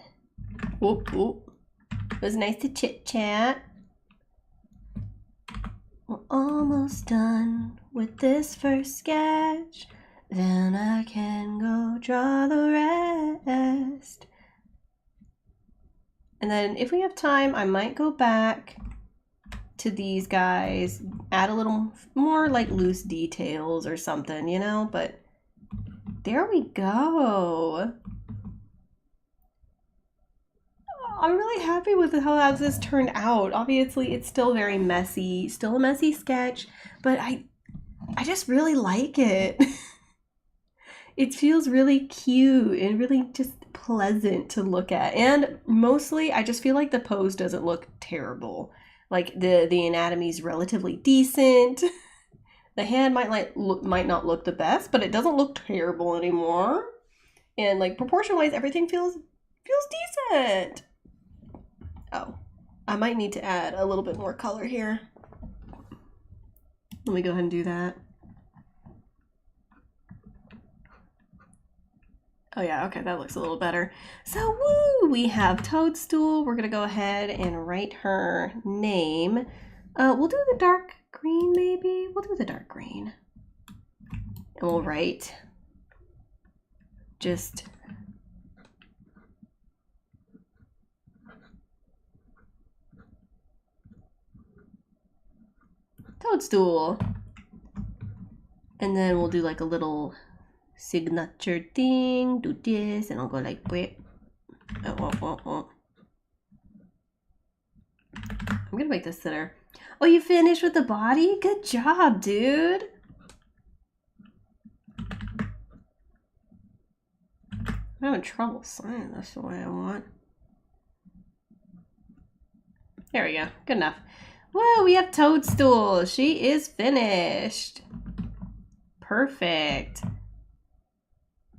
Whoop, whoop. It was nice to chit-chat. We're almost done with this first sketch. Then I can go draw the rest. And then if we have time, I might go back to these guys, add a little more like loose details or something, you know? But there we go. I'm really happy with how this turned out. Obviously, it's still very messy, still a messy sketch, but I just really like it. It feels really cute and really just pleasant to look at. And mostly, I just feel like the pose doesn't look terrible. Like the anatomy's relatively decent. The hand might not look the best, but it doesn't look terrible anymore. And like proportion-wise, everything feels decent. Oh, I might need to add a little bit more color here. Let me go ahead and do that. Oh yeah, okay, that looks a little better. So woo, we have Toadstool. We're gonna go ahead and write her name. We'll do the dark green maybe. We'll do the dark green. And we'll write just Toadstool. And then we'll do like a little signature thing. Do this, and I'll go like, wait. I'm gonna make this thinner. Oh, you finished with the body? Good job, dude. I'm having trouble signing this the way I want. There we go. Good enough. Whoa, we have Toadstool. She is finished. Perfect.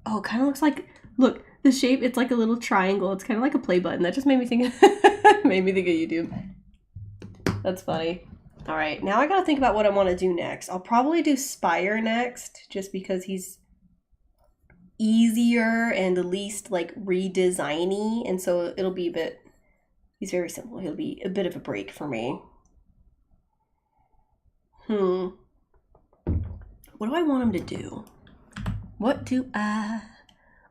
Oh, kind of looks like, look, the shape, it's like a little triangle. It's kind of like a play button. That just made me think of, YouTube. That's funny. All right, now I gotta think about what I want to do next. I'll probably do Spire next, just because he's easier and the least like redesigny, and so it'll be a bit, he's very simple. He'll be a bit of a break for me. What do I want him to do? What do I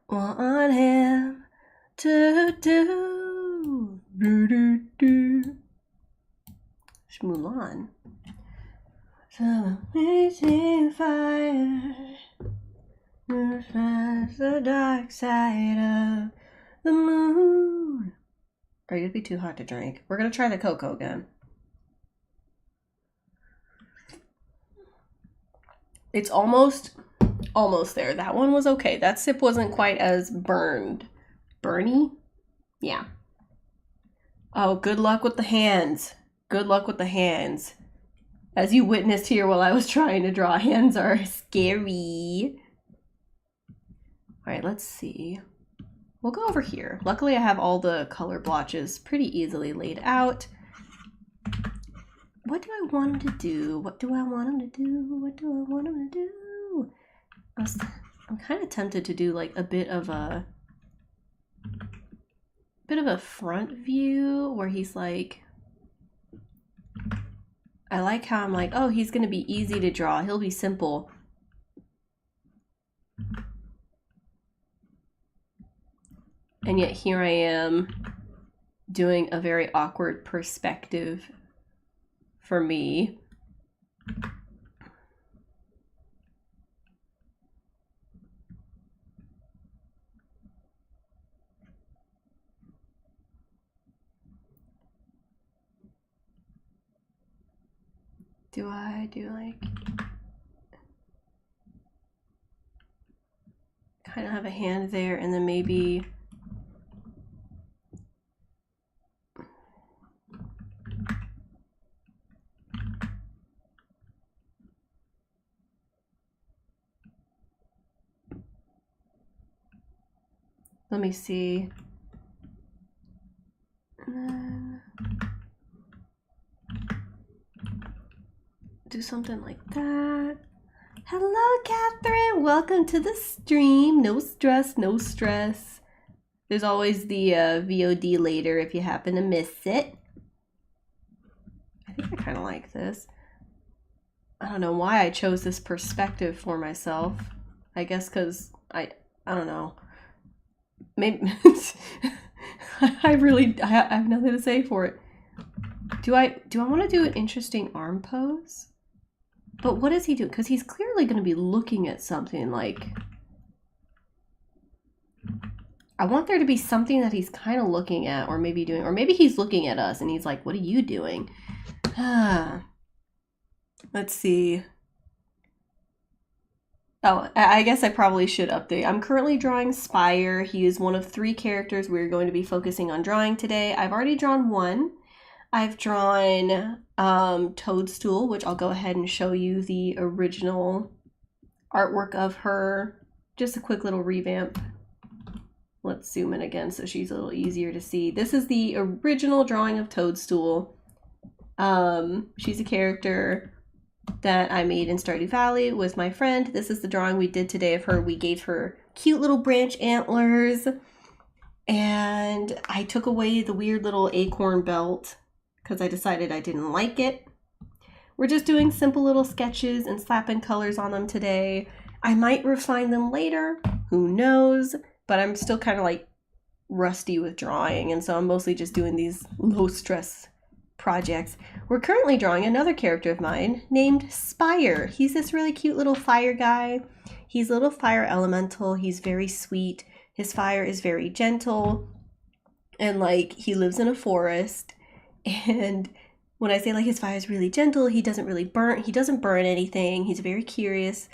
want him to do? It's Mulan. So amazing fire, the dark side of the moon. Are you gonna be too hot to drink? We're gonna try the cocoa again. It's almost there. That one was okay. That sip wasn't quite as burned. Burny? Yeah. Oh, good luck with the hands. Good luck with the hands. As you witnessed here while I was trying to draw, hands are scary. All right, let's see. We'll go over here. Luckily, I have all the color blotches pretty easily laid out. What do I want him to do? What do I want him to do? What do I want him to do? I'm kind of tempted to do like a bit of a front view where he's like, I like how I'm like, oh, he's gonna be easy to draw. He'll be simple. And yet here I am doing a very awkward perspective for me. Do I do like kind of have a hand there and then maybe let me see. And then do something like that. Hello, Catherine. Welcome to the stream. No stress, no stress. There's always the VOD later if you happen to miss it. I think I kind of like this. I don't know why I chose this perspective for myself. I guess because I don't know. Maybe I have nothing to say for it. Do I want to do an interesting arm pose? But what is he doing? Because he's clearly going to be looking at something like... I want there to be something that he's kind of looking at or maybe doing, or maybe he's looking at us and he's like, what are you doing? Let's see. Oh, I guess I probably should update. I'm currently drawing Spire. He is one of 3 characters we're going to be focusing on drawing today. I've already drawn one. I've drawn Toadstool, which I'll go ahead and show you the original artwork of her. Just a quick little revamp. Let's zoom in again so she's a little easier to see. This is the original drawing of Toadstool. She's a character that I made in Stardew Valley with my friend. This is the drawing we did today of her. We gave her cute little branch antlers, and I took away the weird little acorn belt because I decided I didn't like it. We're just doing simple little sketches and slapping colors on them today. I might refine them later, who knows, but I'm still kind of like rusty with drawing, and so I'm mostly just doing these low stress projects. We're currently drawing another character of mine named Spire. He's this really cute little fire guy. He's a little fire elemental. He's very sweet. His fire is very gentle, and like he lives in a forest. And when I say like his fire is really gentle, he doesn't burn anything. He's a very curious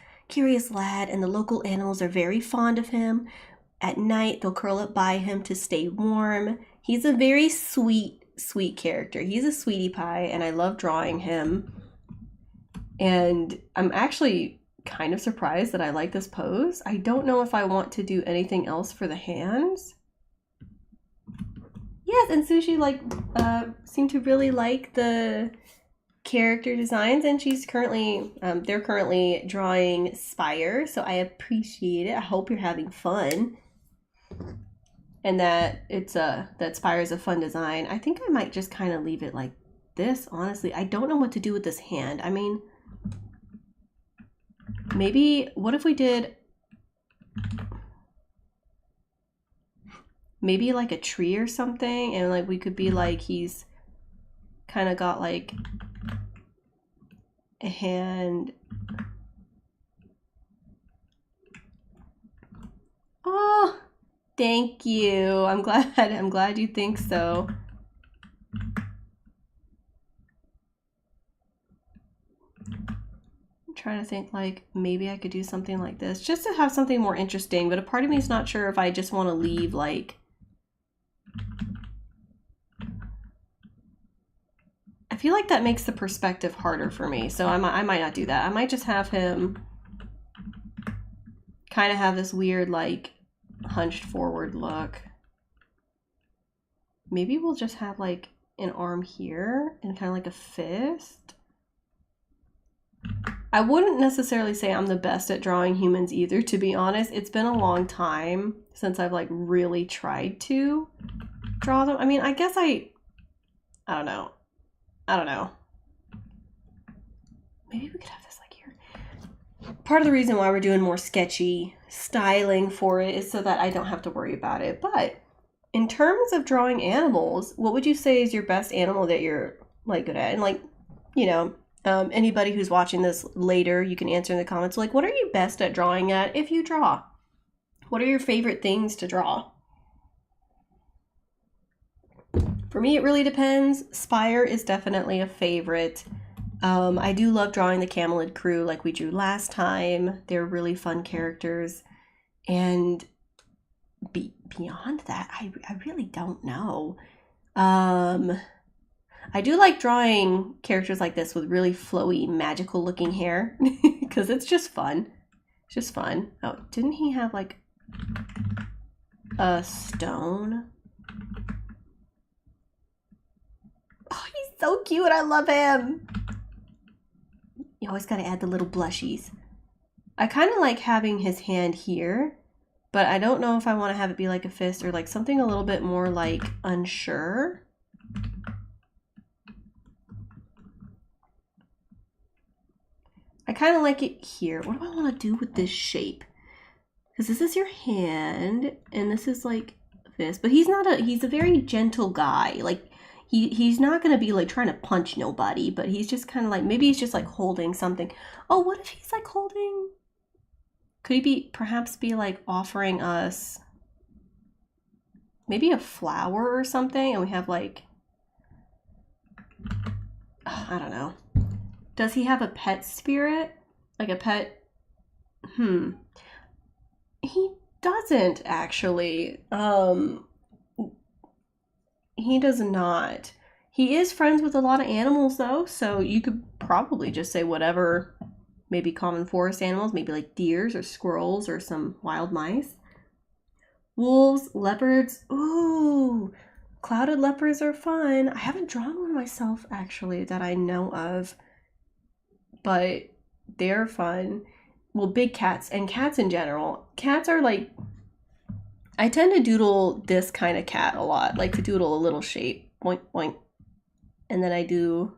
lad, and the local animals are very fond of him. At night, they'll curl up by him to stay warm. He's a very sweet character. He's a sweetie pie, and I love drawing him. And I'm actually kind of surprised that I like this pose. I don't know if I want to do anything else for the hands. Yes, and Sushi seemed to really like the character designs, and she's currently they're currently drawing Spire, so I appreciate it. I hope you're having fun, and that that Spire is a fun design. I think I might just kind of leave it like this, honestly. I don't know what to do with this hand. I mean, maybe what if we did maybe like a tree or something, and like we could be like he's kind of got like a hand. Oh, thank you. I'm glad you think so. I'm trying to think like maybe I could do something like this just to have something more interesting, but a part of me is not sure if I just want to leave like I feel like that makes the perspective harder for me, so I might not do that. I might just have him kind of have this weird like hunched forward look. Maybe we'll just have like an arm here and kind of like a fist. I wouldn't necessarily say I'm the best at drawing humans either, to be honest. It's been a long time since I've like really tried to draw them. I mean, I guess I don't know. Maybe we could have this like here. Part of the reason why we're doing more sketchy styling for it is so that I don't have to worry about it. But in terms of drawing animals, what would you say is your best animal that you're like good at? And like, you know, anybody who's watching this later, you can answer in the comments, like, what are you best at drawing at if you draw? What are your favorite things to draw? For me, it really depends. Spire is definitely a favorite. I do love drawing the Camelid crew like we drew last time. They're really fun characters. And beyond that, I really don't know. I do like drawing characters like this with really flowy, magical looking hair because it's just fun. It's just fun. Oh, didn't he have like a stone? Oh, he's so cute. I love him. You always got to add the little blushies. I kind of like having his hand here, but I don't know if I want to have it be like a fist or like something a little bit more like unsure. I kind of like it here. What do I want to do with this shape? Because this is your hand and this is like this, but he's a very gentle guy. Like he's not going to be like trying to punch nobody, but he's just kind of like, maybe he's just like holding something. Oh, what if he's like holding, could he perhaps be like offering us maybe a flower or something? And we have like, I don't know. Does he have a pet spirit? Like a pet? He doesn't actually. He does not. He is friends with a lot of animals though, so you could probably just say whatever, maybe common forest animals, maybe like deers or squirrels or some wild mice. Wolves, leopards. Ooh, clouded leopards are fun. I haven't drawn one myself, actually, that I know of. But they're fun. Well, big cats and cats in general. Cats are like, I tend to doodle this kind of cat a lot, like to doodle a little shape, boink, boink. And then I do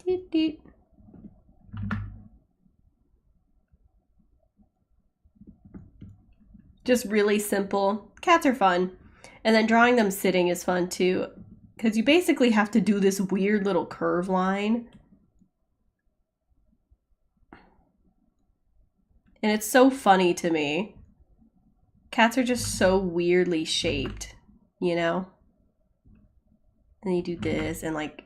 deet, deet. Just really simple. Cats are fun. And then drawing them sitting is fun too, because you basically have to do this weird little curve line. And it's so funny to me. Cats are just so weirdly shaped, you know? And you do this and like...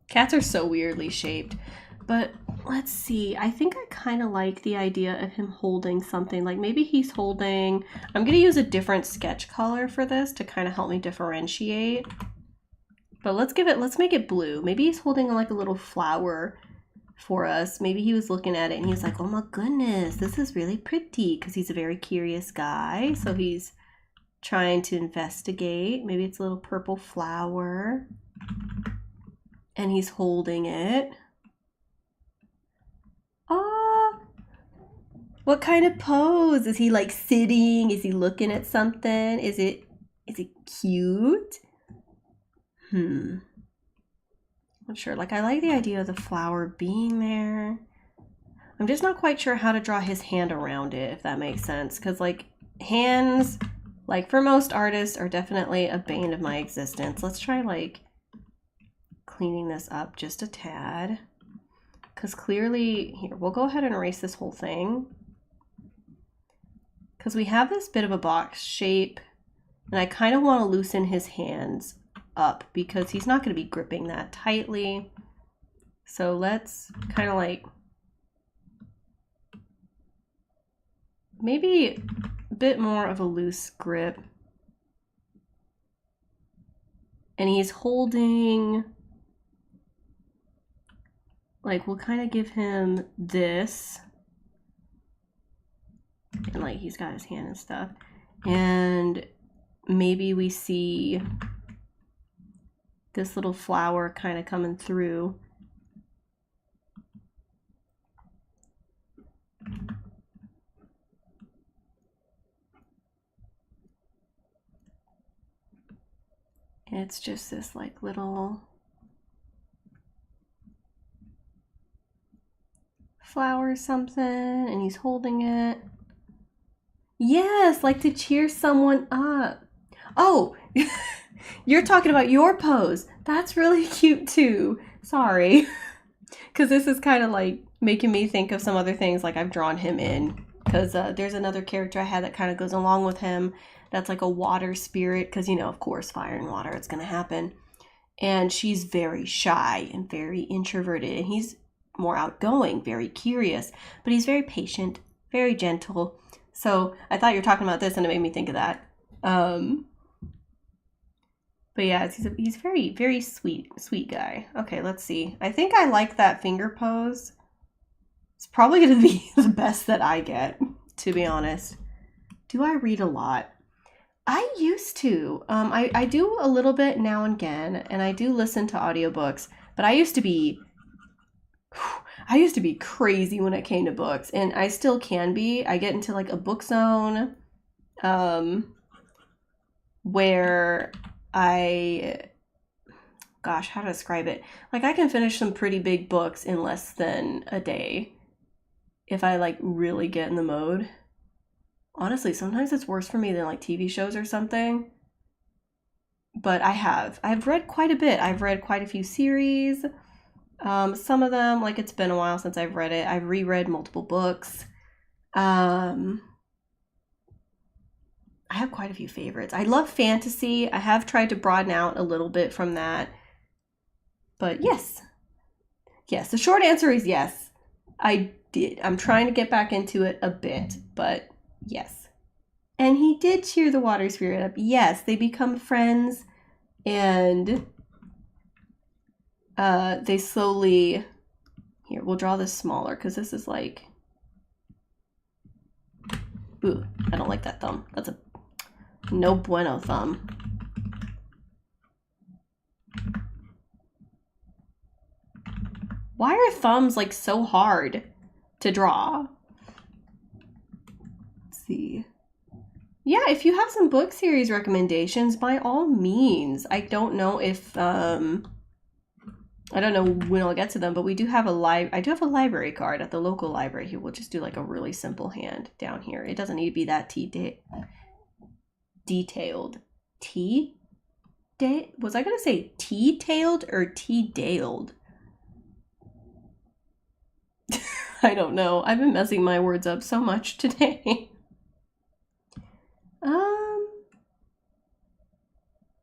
Cats are so weirdly shaped. But let's see. I think I kind of like the idea of him holding something. Like maybe he's holding... I'm going to use a different sketch color for this to kind of help me differentiate. But let's make it blue. Maybe he's holding like a little flower for us. Maybe he was looking at it and he was like, oh my goodness, this is really pretty, because he's a very curious guy. So he's trying to investigate. Maybe it's a little purple flower and he's holding it. Oh, what kind of pose? Is he like sitting? Is he looking at something? Is it cute? I'm not sure. Like, I like the idea of the flower being there. I'm just not quite sure how to draw his hand around it, if that makes sense. Because, like, hands, like, for most artists, are definitely a bane of my existence. Let's try, like, cleaning this up just a tad. Because clearly, here, we'll go ahead and erase this whole thing. Because we have this bit of a box shape, and I kind of want to loosen his hands up because he's not going to be gripping that tightly. So let's kind of like maybe a bit more of a loose grip. And he's holding, like, we'll kind of give him this, and like he's got his hand and stuff, and maybe we see this little flower kind of coming through. And it's just this like little flower or something, and he's holding it. Yes, like to cheer someone up. Oh, you're talking about your pose. That's really cute too. Sorry. Because this is kind of like making me think of some other things like I've drawn him in. Because there's another character I had that kind of goes along with him. That's like a water spirit. Because, you know, of course, fire and water, it's going to happen. And she's very shy and very introverted. And he's more outgoing, very curious. But he's very patient, very gentle. So I thought you were talking about this and it made me think of that. But yeah, he's very, very sweet guy. Okay, let's see. I think I like that finger pose. It's probably going to be the best that I get, to be honest. Do I read a lot? I used to. I do a little bit now and again, and I do listen to audiobooks, but I used to be crazy when it came to books, and I still can be. I get into like a book zone where gosh, how to describe it? Like I can finish some pretty big books in less than a day if I like really get in the mode. Honestly, sometimes it's worse for me than like TV shows or something. But I've read quite a bit. I've read quite a few series. Some of them, like it's been a while since I've read it. I've reread multiple books. I have quite a few favorites. I love fantasy. I have tried to broaden out a little bit from that. But yes. Yes, the short answer is yes. I did. I'm trying to get back into it a bit, but yes. And he did cheer the water spirit up. Yes, they become friends And they slowly, here, we'll draw this smaller because this is like, ooh, I don't like that thumb. That's a no bueno thumb. Why are thumbs like so hard to draw? Let's see. Yeah, if you have some book series recommendations, by all means. I don't know if I don't know when I'll get to them, but we do have I do have a library card at the local library here. We'll just do like a really simple hand down here. It doesn't need to be that detailed. Was I gonna say T-tailed or T-daled? I don't know. I've been messing my words up so much today.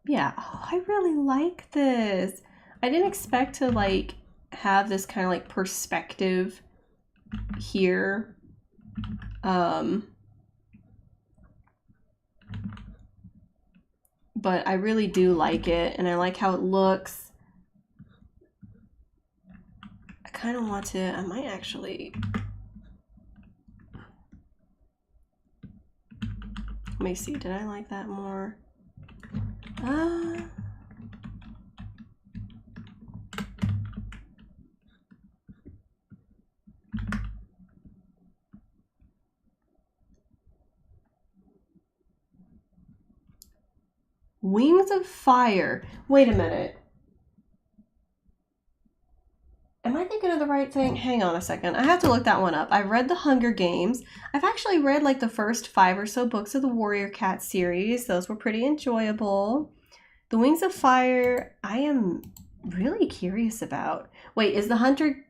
Yeah, oh, I really like this. I didn't expect to like have this kind of like perspective here. But I really do like it, and I like how it looks. I kind of want to, I might actually, let me see, did I like that more? Wings of Fire. Wait a minute. Am I thinking of the right thing? Hang on a second. I have to look that one up. I've read The Hunger Games. I've actually read like the first 5 or so books of the Warrior Cat series. Those were pretty enjoyable. The Wings of Fire, I am really curious about. Wait, is the Hunger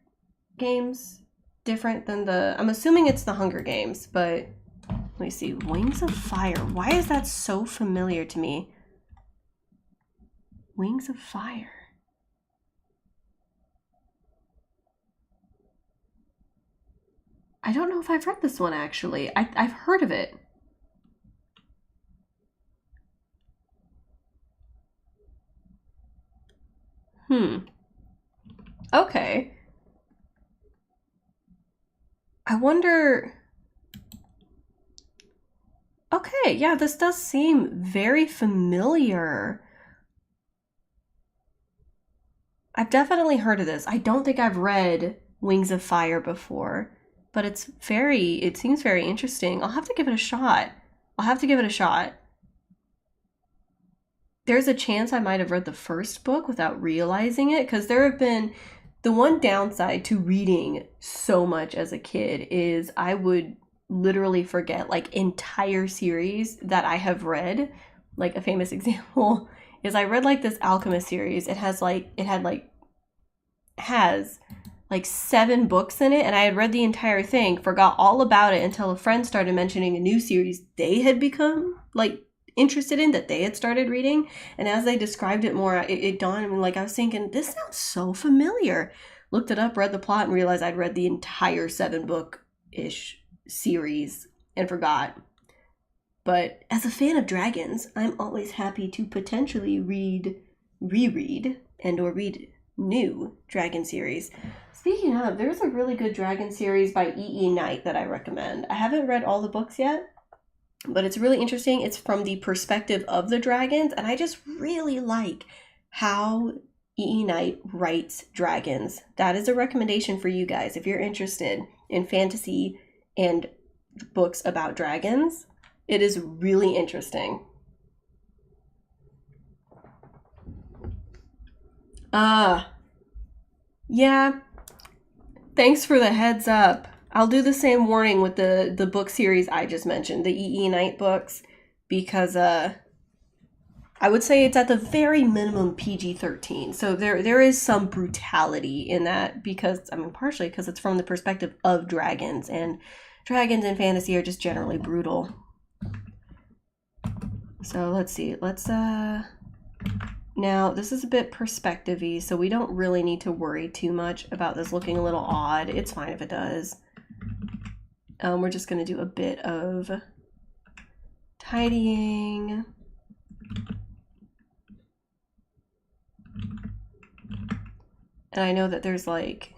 Games different than the... I'm assuming it's the Hunger Games, but let me see. Wings of Fire. Why is that so familiar to me? Wings of Fire. I don't know if I've read this one actually. I've heard of it. Okay. I wonder... Okay, yeah, this does seem very familiar. I've definitely heard of this. I don't think I've read Wings of Fire before, but it seems very interesting. I'll have to give it a shot. There's a chance I might have read the first book without realizing it, because there have been... The one downside to reading so much as a kid is I would literally forget like entire series that I have read. Like a famous example is I read like this Alchemist series. It has like 7 books in it, and I had read the entire thing, forgot all about it until a friend started mentioning a new series they had become like interested in, that they had started reading, and as they described it more, it dawned on me, like I was thinking, this sounds so familiar. Looked it up, read the plot, and realized I'd read the entire 7-book-ish series and forgot. But as a fan of dragons, I'm always happy to potentially reread and or read new dragon series. Speaking of, there's a really good dragon series by E.E. Knight that I recommend. I haven't read all the books yet, but it's really interesting. It's from the perspective of the dragons, and I just really like how E.E. Knight writes dragons. That is a recommendation for you guys if you're interested in fantasy and books about dragons. It is really interesting. Yeah. Thanks for the heads up. I'll do the same warning with the book series I just mentioned, the E.E. Knight books, because I would say it's at the very minimum PG-13. So there is some brutality in that, because, I mean, partially because it's from the perspective of dragons, and dragons in fantasy are just generally brutal. So let's see. Now, this is a bit perspective-y, so we don't really need to worry too much about this looking a little odd. It's fine if it does. We're just going to do a bit of tidying. And I know that there's like,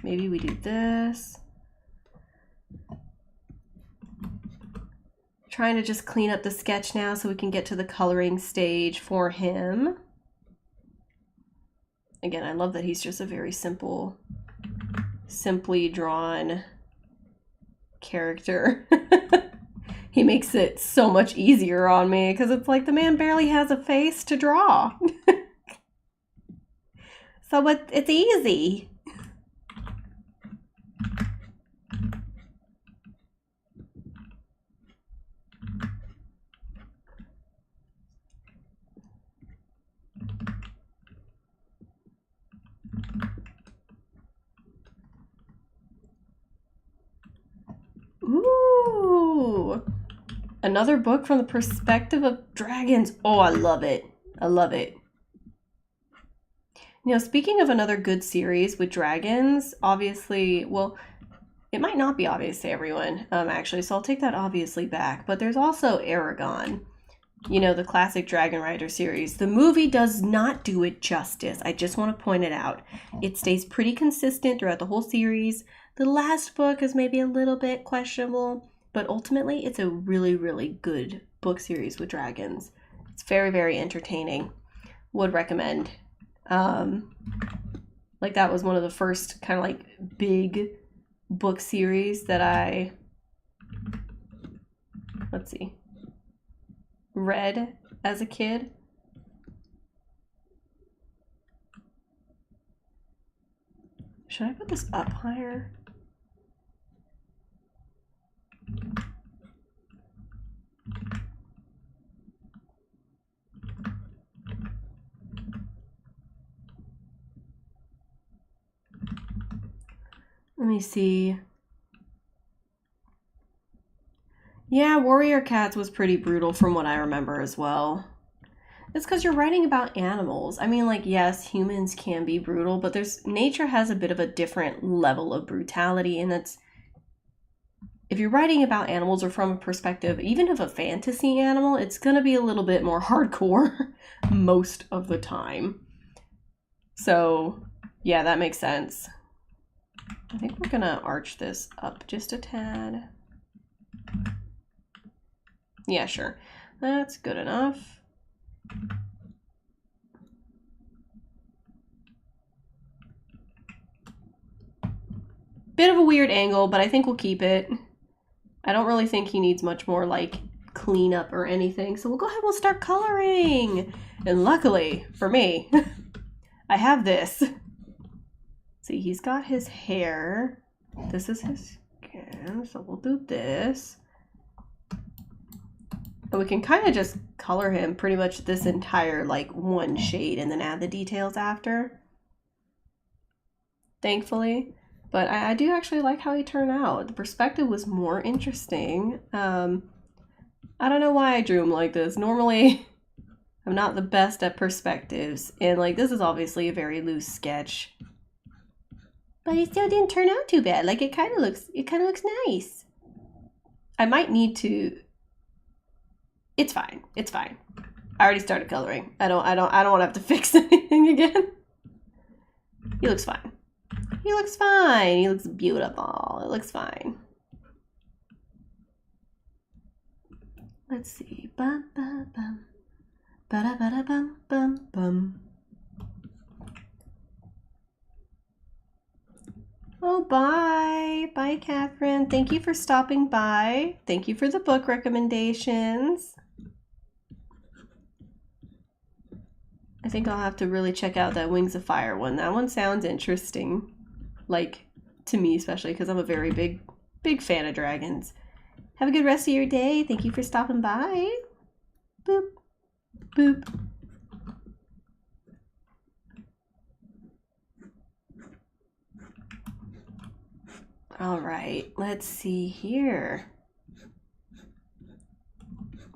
maybe we do this. Trying to just clean up the sketch now so we can get to the coloring stage for him. Again, I love that he's just a very simply drawn character. He makes it so much easier on me because it's like the man barely has a face to draw. So it's easy. Ooh, another book from the perspective of dragons. Oh, I love it. I love it. You know, speaking of another good series with dragons, obviously, well, it might not be obvious to everyone, actually, so I'll take that obviously back. But there's also Aragon, you know, the classic Dragon Rider series. The movie does not do it justice. I just want to point it out. It stays pretty consistent throughout the whole series. The last book is maybe a little bit questionable, but ultimately it's a really, really good book series with dragons. It's very, very entertaining. Would recommend. Like that was one of the first kind of like big book series that I, let's see, read as a kid. Should I put this up higher? Let me see. Yeah, Warrior Cats was pretty brutal from what I remember as well. It's because you're writing about animals. I mean, like, yes, humans can be brutal, but nature has a bit of a different level of brutality, and that's, if you're writing about animals or from a perspective, even of a fantasy animal, it's going to be a little bit more hardcore most of the time. So, yeah, that makes sense. I think we're going to arch this up just a tad. Yeah, sure. That's good enough. Bit of a weird angle, but I think we'll keep it. I don't really think he needs much more like cleanup or anything. So we'll go ahead and we'll start coloring. And luckily for me, I have this. See, he's got his hair. This is his skin, so we'll do this. And we can kind of just color him pretty much this entire like one shade and then add the details after. Thankfully. But I do actually like how he turned out. The perspective was more interesting. I don't know why I drew him like this. Normally, I'm not the best at perspectives. And like this is obviously a very loose sketch. But it still didn't turn out too bad. Like it kind of looks nice. I might need to. It's fine. It's fine. I already started coloring. I don't want to have to fix anything again. He looks fine. He looks fine. He looks beautiful. It looks fine. Let's see. Bum bum bum. Ba da ba bum bum bum. Oh, bye. Bye, Catherine. Thank you for stopping by. Thank you for the book recommendations. I think I'll have to really check out that Wings of Fire one. That one sounds interesting. Like, to me especially, because I'm a very big fan of dragons. Have a good rest of your day. Thank you for stopping by. Boop. Boop. All right, let's see here.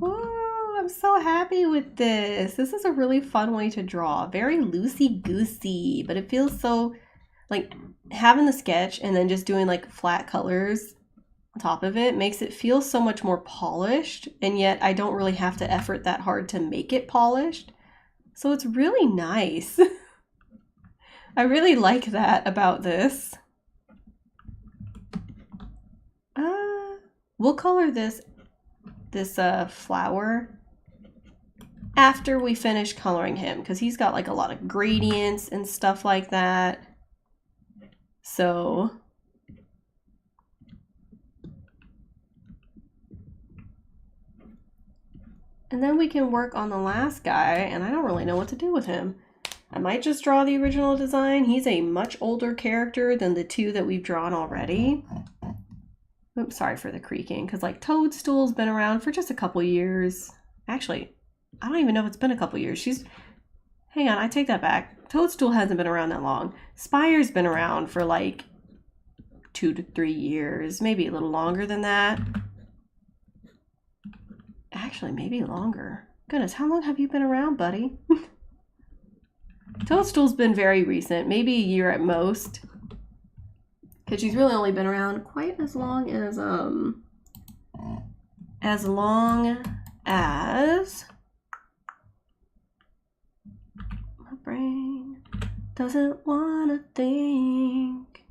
Ooh, I'm so happy with this. This is a really fun way to draw. Very loosey-goosey, but it feels so, like, having the sketch and then just doing, like, flat colors on top of it makes it feel so much more polished, and yet I don't really have to effort that hard to make it polished. So it's really nice. I really like that about this. We'll color this flower after we finish coloring him, because he's got like a lot of gradients and stuff like that. So and then we can work on the last guy, and I don't really know what to do with him. I might just draw the original design. He's a much older character than the two that we've drawn already. Oops, sorry for the creaking, because like Toadstool's been around for just a couple years. Actually, I don't even know if it's been a couple years. Hang on, I take that back. Toadstool hasn't been around that long. Spire's been around for like 2 to 3 years, maybe a little longer than that. Actually, maybe longer. Goodness, how long have you been around, buddy? Toadstool's been very recent, maybe a year at most. Because she's really only been around quite as long as my brain doesn't wanna think.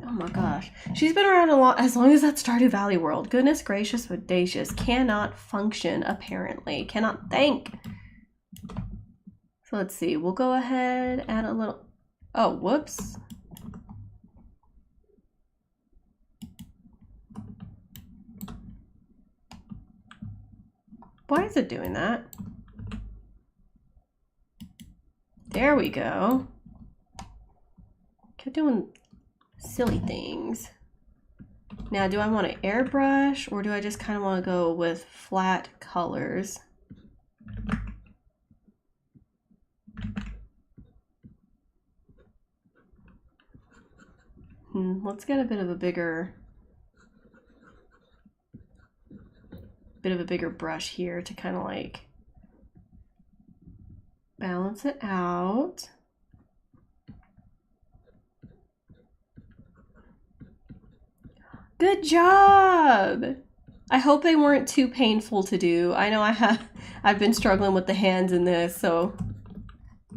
Oh my gosh. She's been around as long as that Stardew Valley world. Goodness gracious, audacious. Cannot function, apparently. Cannot think. So let's see. We'll go ahead, add a little... Oh, whoops. Why is it doing that? There we go. Kept doing silly things. Now, do I want to airbrush, or do I just kind of want to go with flat colors? Let's get a bit of a bigger brush here to kind of like balance it out. Good job! I hope they weren't too painful to do. I know I've been struggling with the hands in this, so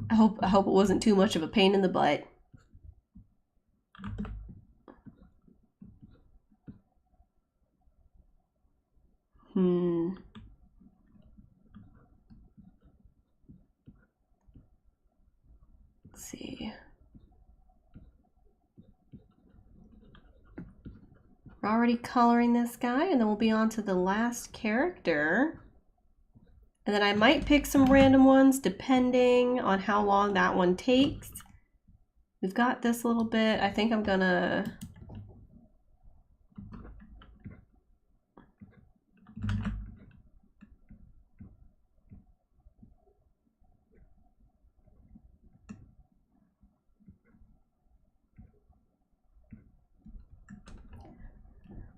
I hope it wasn't too much of a pain in the butt. Let's see. We're already coloring this guy, and then we'll be on to the last character. And then I might pick some random ones depending on how long that one takes. We've got this little bit. I think I'm gonna...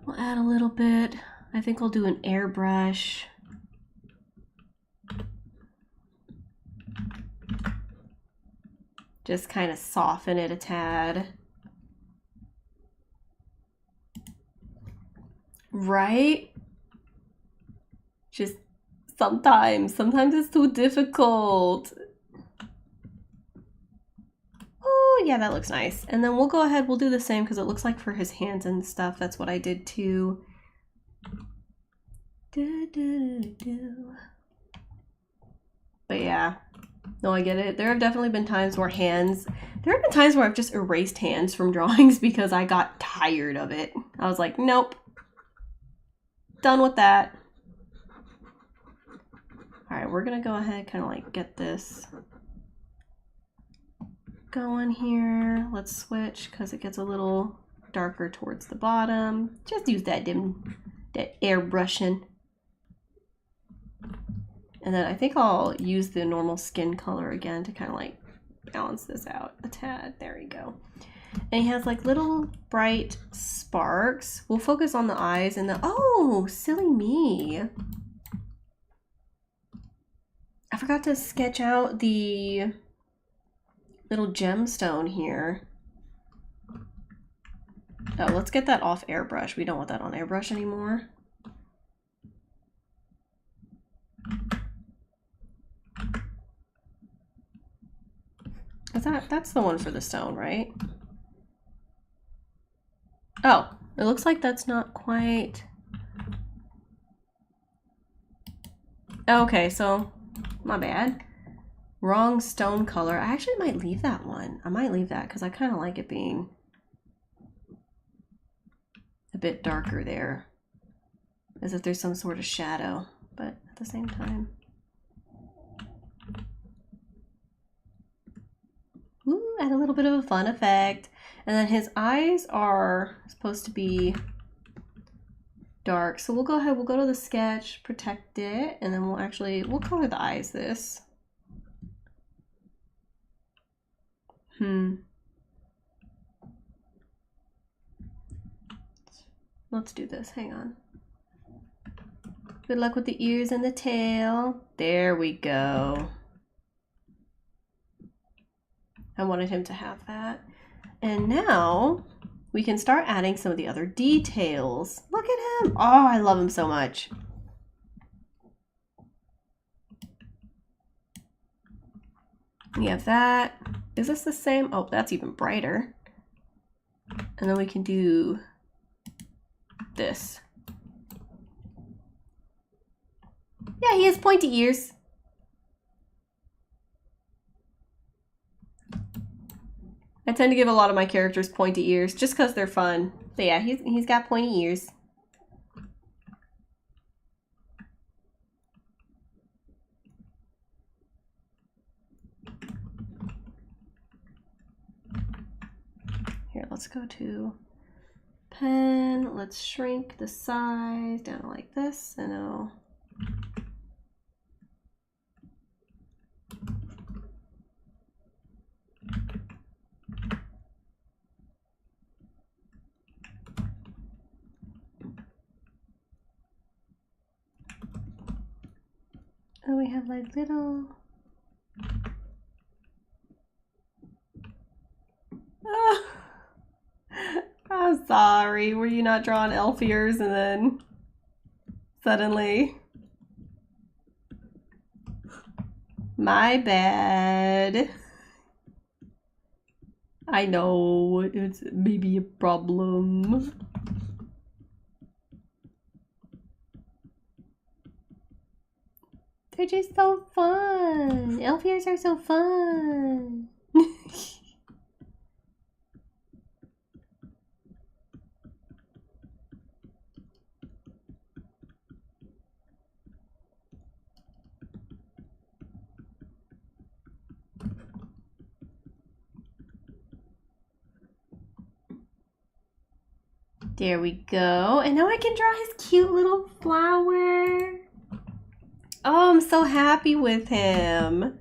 We'll add a little bit. I think I'll do an airbrush. Just kind of soften it a tad. Right? Just sometimes it's too difficult. Oh, yeah, that looks nice. And then we'll go ahead, we'll do the same because it looks like for his hands and stuff, that's what I did too. But yeah, no, I get it. There have definitely been times where I've just erased hands from drawings because I got tired of it. I was like, nope, done with that. All right, we're gonna go ahead, kind of like get this going here. Let's switch because it gets a little darker towards the bottom. Just use that airbrushing. And then I think I'll use the normal skin color again to kind of like balance this out a tad. There we go. And he has like little bright sparks. We'll focus on the eyes and the... Oh, silly me. I forgot to sketch out the little gemstone here. Oh, let's get that off airbrush. We don't want that on airbrush anymore. that's the one for the stone, right? Oh, it looks like that's not quite. Okay, so my bad. Wrong stone color. I actually might leave that one. I might leave that because I kind of like it being a bit darker there. As if there's some sort of shadow, but at the same time. Ooh, add a little bit of a fun effect. And then his eyes are supposed to be dark. So we'll go ahead, we'll go to the sketch, protect it, and then we'll color the eyes this. Let's do this, hang on. Good luck with the ears and the tail. There we go. I wanted him to have that. And now we can start adding some of the other details. Look at him. Oh, I love him so much. We have that. Is this the same? Oh, that's even brighter. And then we can do this. Yeah, he has pointy ears. I tend to give a lot of my characters pointy ears just because they're fun. But yeah, he's got pointy ears. Here, let's go to pen. Let's shrink the size down like this, and I'll... Oh, we have like little... Oh. I'm sorry, were you not drawing elf ears and then suddenly... My bad. I know, it's maybe a problem. They're just so fun. Elf ears are so fun. There we go. And now I can draw his cute little flower. Oh, I'm so happy with him.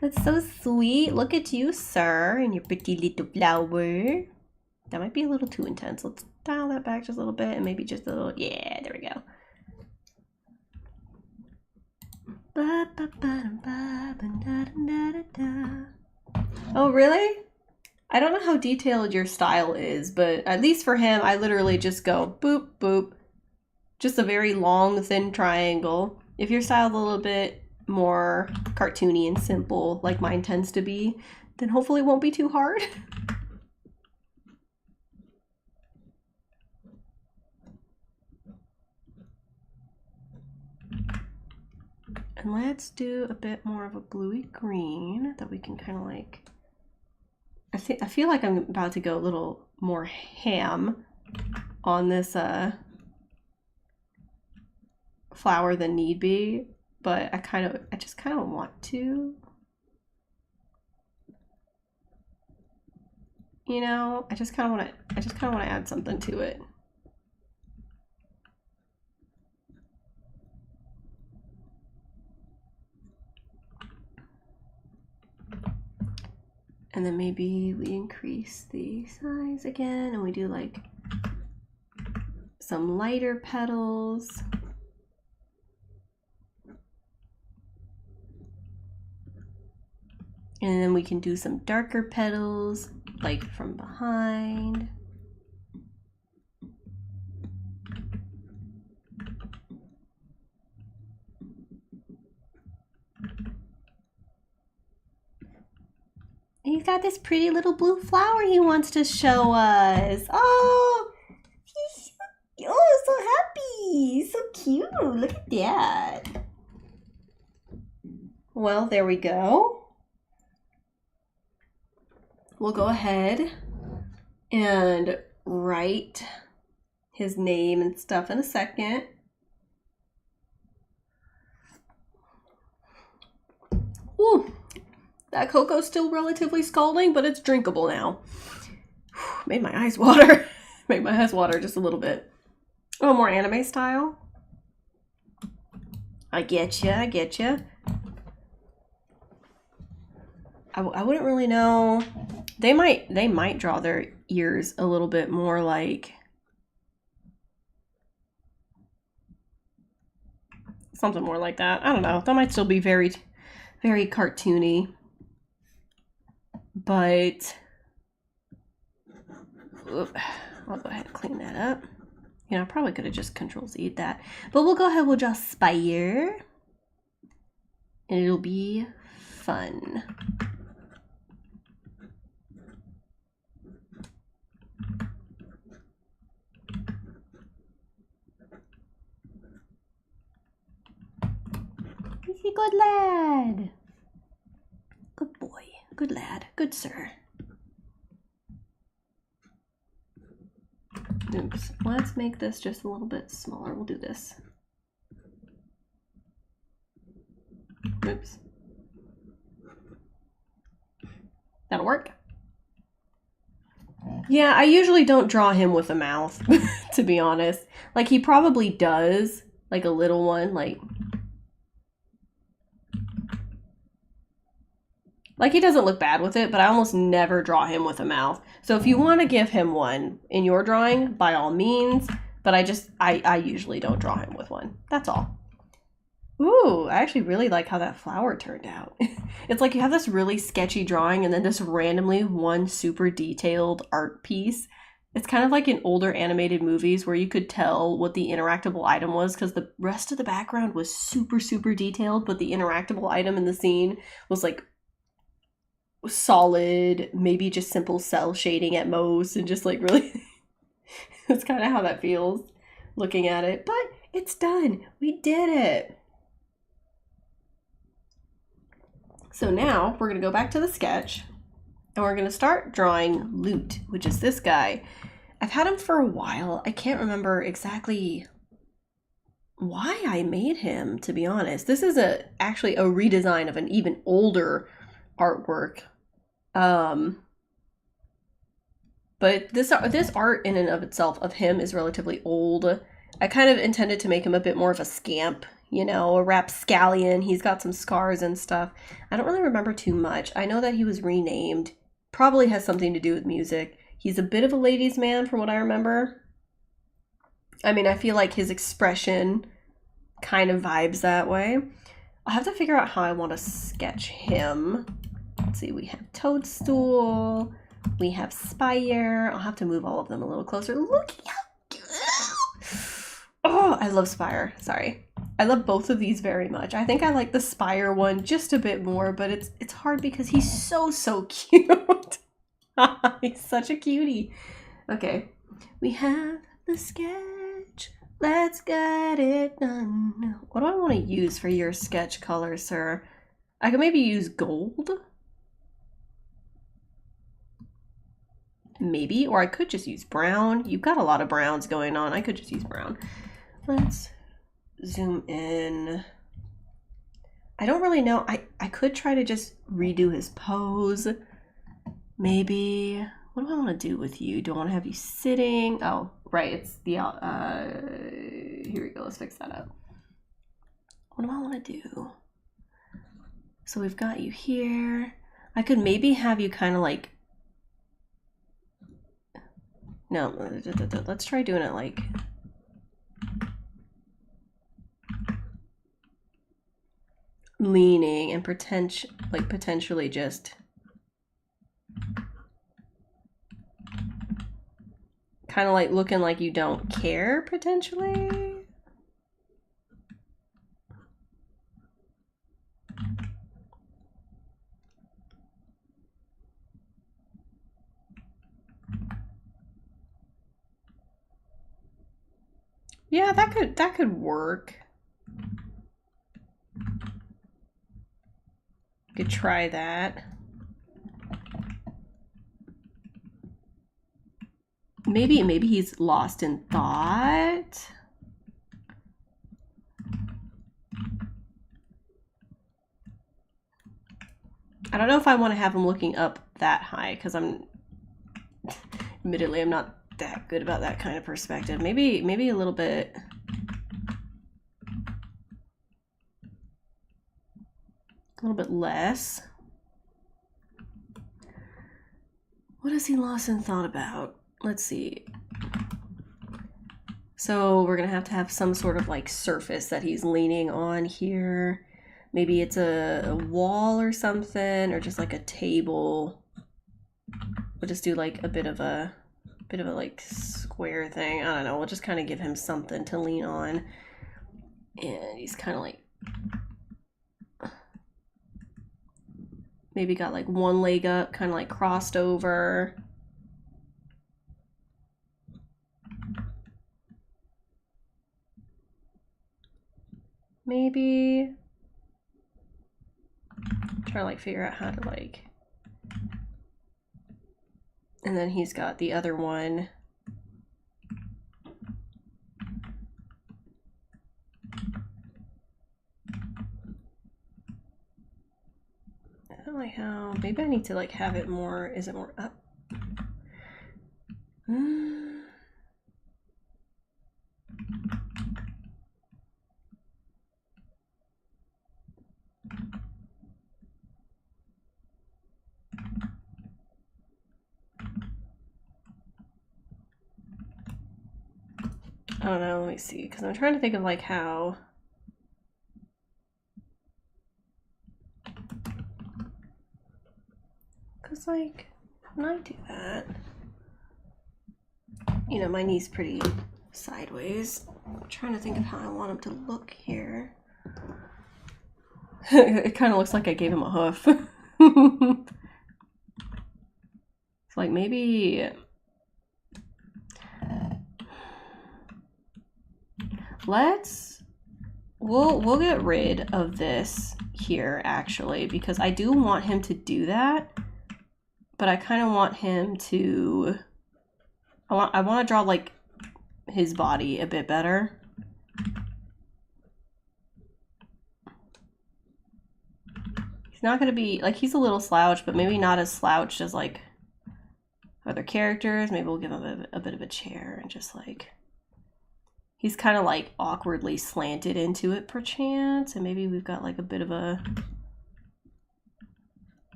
That's so sweet. Look at you, sir, and your pretty little flower. That might be a little too intense. Let's dial that back just a little bit and maybe just a little, yeah, there we go. Oh, really? I don't know how detailed your style is, but at least for him, I literally just go boop, boop. Just a very long, thin triangle. If your style's a little bit more cartoony and simple, like mine tends to be, then hopefully it won't be too hard. And let's do a bit more of a bluey green that we can kind of like... I feel like I'm about to go a little more ham on this flower than need be, but I just kind of want to. You know, I just kind of want to add something to it. And then maybe we increase the size again and we do like some lighter petals. And then we can do some darker petals, like from behind. He's got this pretty little blue flower he wants to show us. Oh, he's so happy. So cute. Look at that. Well, there we go. We'll go ahead and write his name and stuff in a second. Ooh, that cocoa's still relatively scalding, but it's drinkable now. Made my eyes water. Made my eyes water just a little bit. Oh, more anime style. I get you. I get you. I wouldn't really know. They might draw their ears a little bit more like something more like that. I don't know. That might still be very, very cartoony. But I'll go ahead and clean that up. You know, I probably could have just Control-Z'd that. But we'll go ahead, we'll draw Spire. And it'll be fun. He's a good lad. Good boy. Good lad. Good sir. Oops. Let's make this just a little bit smaller. We'll do this. Oops. That'll work. Yeah, I usually don't draw him with a mouth, to be honest. Like, he probably does, like a little one, like he doesn't look bad with it, but I almost never draw him with a mouth. So if you want to give him one in your drawing, by all means, but I usually don't draw him with one. That's all. Ooh, I actually really like how that flower turned out. It's like you have this really sketchy drawing and then this randomly one super detailed art piece. It's kind of like in older animated movies where you could tell what the interactable item was because the rest of the background was super, super detailed, but the interactable item in the scene was like solid, maybe just simple cell shading at most, and just like really that's kind of how that feels looking at it. But it's done. We did it. So now we're going to go back to the sketch and we're going to start drawing Loot, which is this guy. I've had him for a while. I can't remember exactly why I made him, to be honest. This is actually a redesign of an even older artwork. But this art in and of itself of him is relatively old. I kind of intended to make him a bit more of a scamp, you know, a rapscallion. He's got some scars and stuff. I don't really remember too much. I know that he was renamed. Probably has something to do with music. He's a bit of a ladies' man from what I remember. I mean, I feel like his expression kind of vibes that way. I'll have to figure out how I want to sketch him. Let's see, we have Toadstool, we have Spire. I'll have to move all of them a little closer. Look how cute. Oh, I love Spire. Sorry. I love both of these very much. I think I like the Spire one just a bit more, but it's hard because he's so cute. He's such a cutie. Okay, we have the sketch. Let's get it done. What do I want to use for your sketch color, sir? I could maybe use gold. Maybe, or I could just use brown. You've got a lot of browns going on. I could just use brown. Let's zoom in. I don't really know. I could try to just redo his pose. Maybe. What do I want to do with you? Do I want to have you sitting? Oh, right. It's the, here we go. Let's fix that up. What do I want to do? So we've got you here. I could maybe have you kind of like, no, let's try doing it like, leaning and potentially just kind of like looking like you don't care, potentially. Yeah, that could work. Could try that. Maybe he's lost in thought. I don't know if I want to have him looking up that high, because admittedly, I'm not that good about that kind of perspective. Maybe a little bit. A little bit less. What has he lost in thought about? Let's see. So we're gonna have to have some sort of like surface that he's leaning on here. Maybe it's a wall or something, or just like a table. We'll just do like a bit of a like square thing. I don't know. We'll just kind of give him something to lean on. And he's kind of like maybe got like one leg up, kind of like crossed over. Maybe try to like figure out how to like, and then he's got the other one. I don't like how, maybe I need to like have it more, is it more up? I don't know, let me see, because I'm trying to think of like how. Because like, when I do that, you know, my knee's pretty sideways. I'm trying to think of how I want him to look here. It kind of looks like I gave him a hoof. It's like maybe we'll get rid of this here actually, because I do want him to do that, but I kind of want him to, I want to draw like his body a bit better. He's not going to be like, he's a little slouched, but maybe not as slouched as like other characters. Maybe we'll give him a bit of a chair and just like, he's kind of like awkwardly slanted into it perchance, and maybe we've got like a bit of a,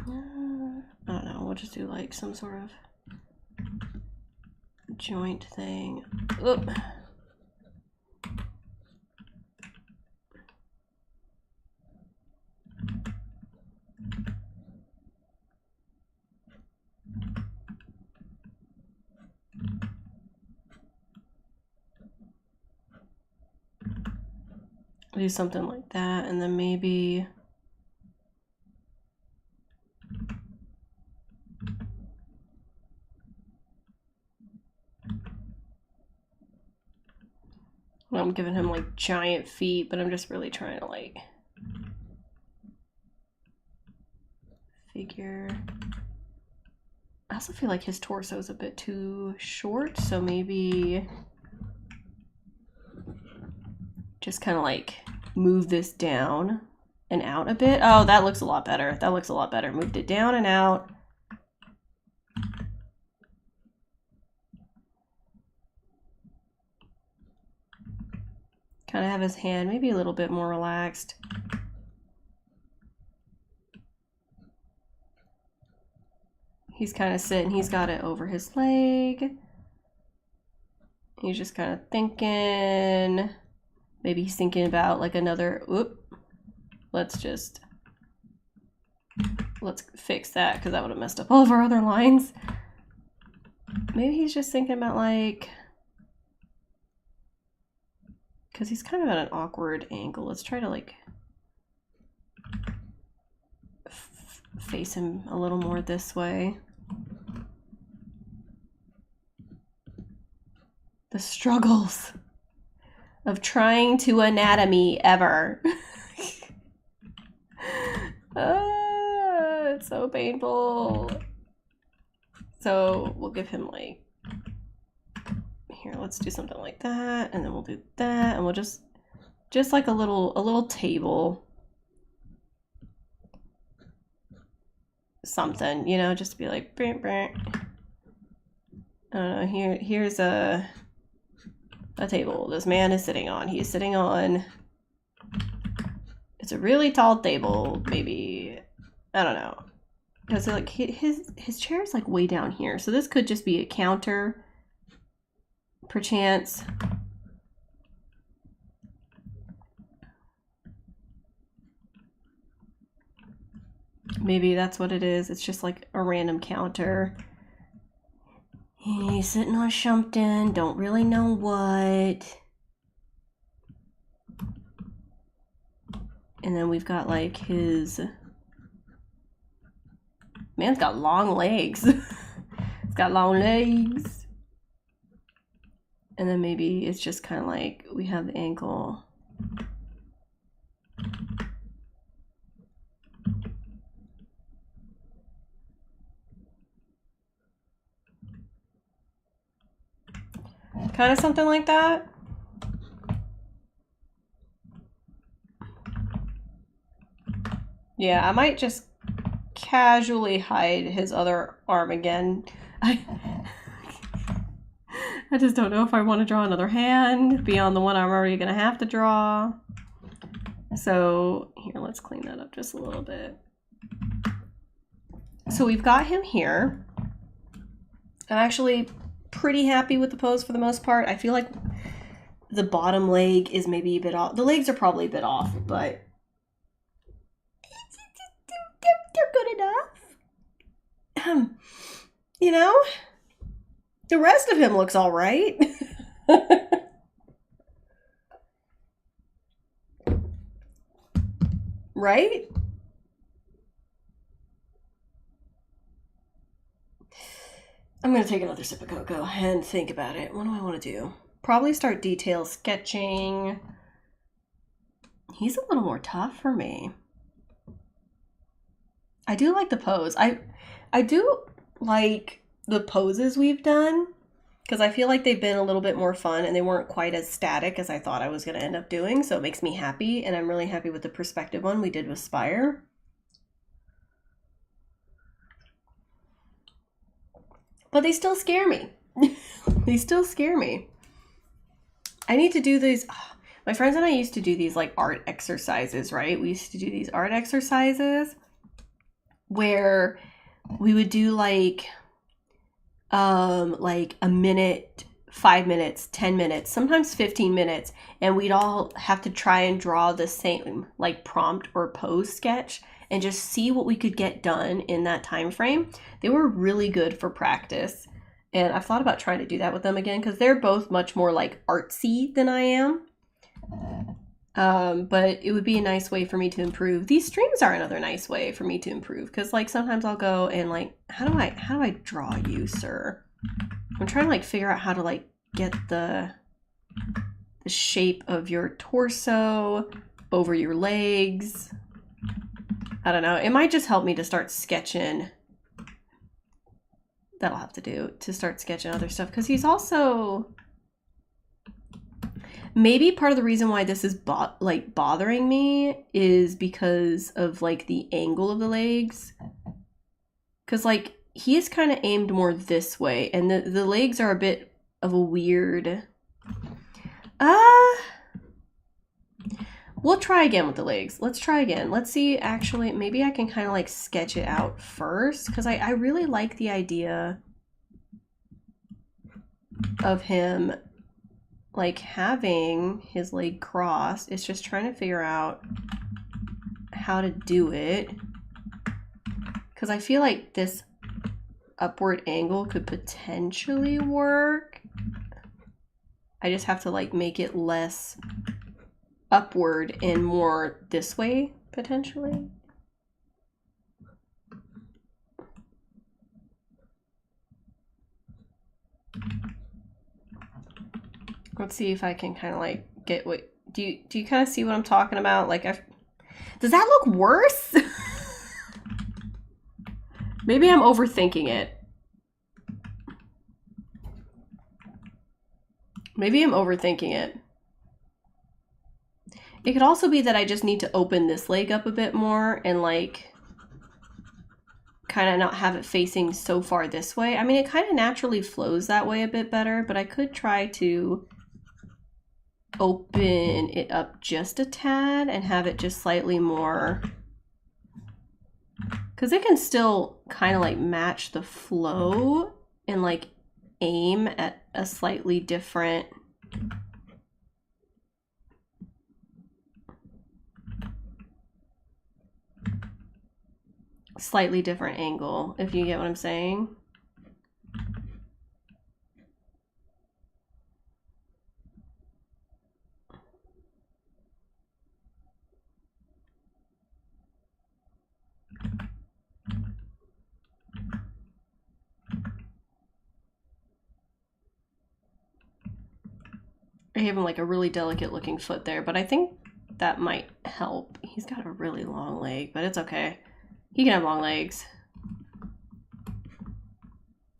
I don't know, we'll just do like some sort of joint thing. Oop. Do something like that, and then maybe I'm giving him like giant feet, but I'm just really trying to like figure. I also feel like his torso is a bit too short, so maybe just kind of like move this down and out a bit. Oh, that looks a lot better. That looks a lot better. Moved it down and out. Kind of have his hand maybe a little bit more relaxed. He's kind of sitting, he's got it over his leg. He's just kind of thinking. Maybe he's thinking about like another, let's fix that, because that would have messed up all of our other lines. Maybe he's just thinking about like, because he's kind of at an awkward angle. Let's try to like face him a little more this way. The struggles of trying to anatomy ever. It's so painful. So we'll give him like, here, let's do something like that, and then we'll do that, and we'll just like a little table. Something, you know, just to be like, I don't know, here's a table this man is sitting on. He's sitting on, it's a really tall table, maybe, I don't know, because like his chair is like way down here, so this could just be a counter, perchance. Maybe that's what it is. It's just like a random counter. He's sitting on something, don't really know what. And then we've got like his, man's got long legs. He's got long legs. And then maybe it's just kind of like we have the ankle. Kind of something like that. Yeah, I might just casually hide his other arm again. I just don't know if I want to draw another hand beyond the one I'm already going to have to draw. So here, let's clean that up just a little bit. So we've got him here. I'm actually pretty happy with the pose for the most part. I feel like the bottom leg is maybe a bit off. The legs are probably a bit off, but they're good enough. You know, the rest of him looks all right. Right? I'm going to take another sip of cocoa and think about it. What do I want to do? Probably start detail sketching. He's a little more tough for me. I do like the pose. I do like the poses we've done because I feel like they've been a little bit more fun and they weren't quite as static as I thought I was going to end up doing. So it makes me happy, and I'm really happy with the perspective one we did with Spire. But they still scare me. They still scare me. I need to do these. My friends and I used to do these like art exercises, right? We used to do these art exercises where we would do like a minute, 5 minutes, 10 minutes, sometimes 15 minutes, and we'd all have to try and draw the same like prompt or pose sketch and just see what we could get done in that time frame. They were really good for practice, and I've thought about trying to do that with them again because they're both much more like artsy than I am. But it would be a nice way for me to improve. These streams are another nice way for me to improve because like sometimes I'll go and like, how do I draw you, sir? I'm trying to like figure out how to like get the shape of your torso over your legs. I don't know. It might just help me to start sketching. That'll have to do to start sketching other stuff because he's also maybe part of the reason why this is bothering me is because of like the angle of the legs, because like he is kind of aimed more this way and the legs are a bit of a weird we'll try again with the legs. Let's try again. Let's see, actually, maybe I can kind of like sketch it out first because I really like the idea of him like having his leg crossed. It's just trying to figure out how to do it because I feel like this upward angle could potentially work. I just have to like make it less upward and more this way potentially. Let's see if I can kind of like get what, do you kind of see what I'm talking about? Like, does that look worse? Maybe I'm overthinking it. Maybe I'm overthinking it. It could also be that I just need to open this leg up a bit more and like kind of not have it facing so far this way. I mean, it kind of naturally flows that way a bit better, but I could try to open it up just a tad and have it just slightly more, because it can still kind of like match the flow and like aim at a slightly different angle, if you get what I'm saying. I have him like a really delicate looking foot there, but I think that might help. He's got a really long leg, but it's okay. He can have long legs.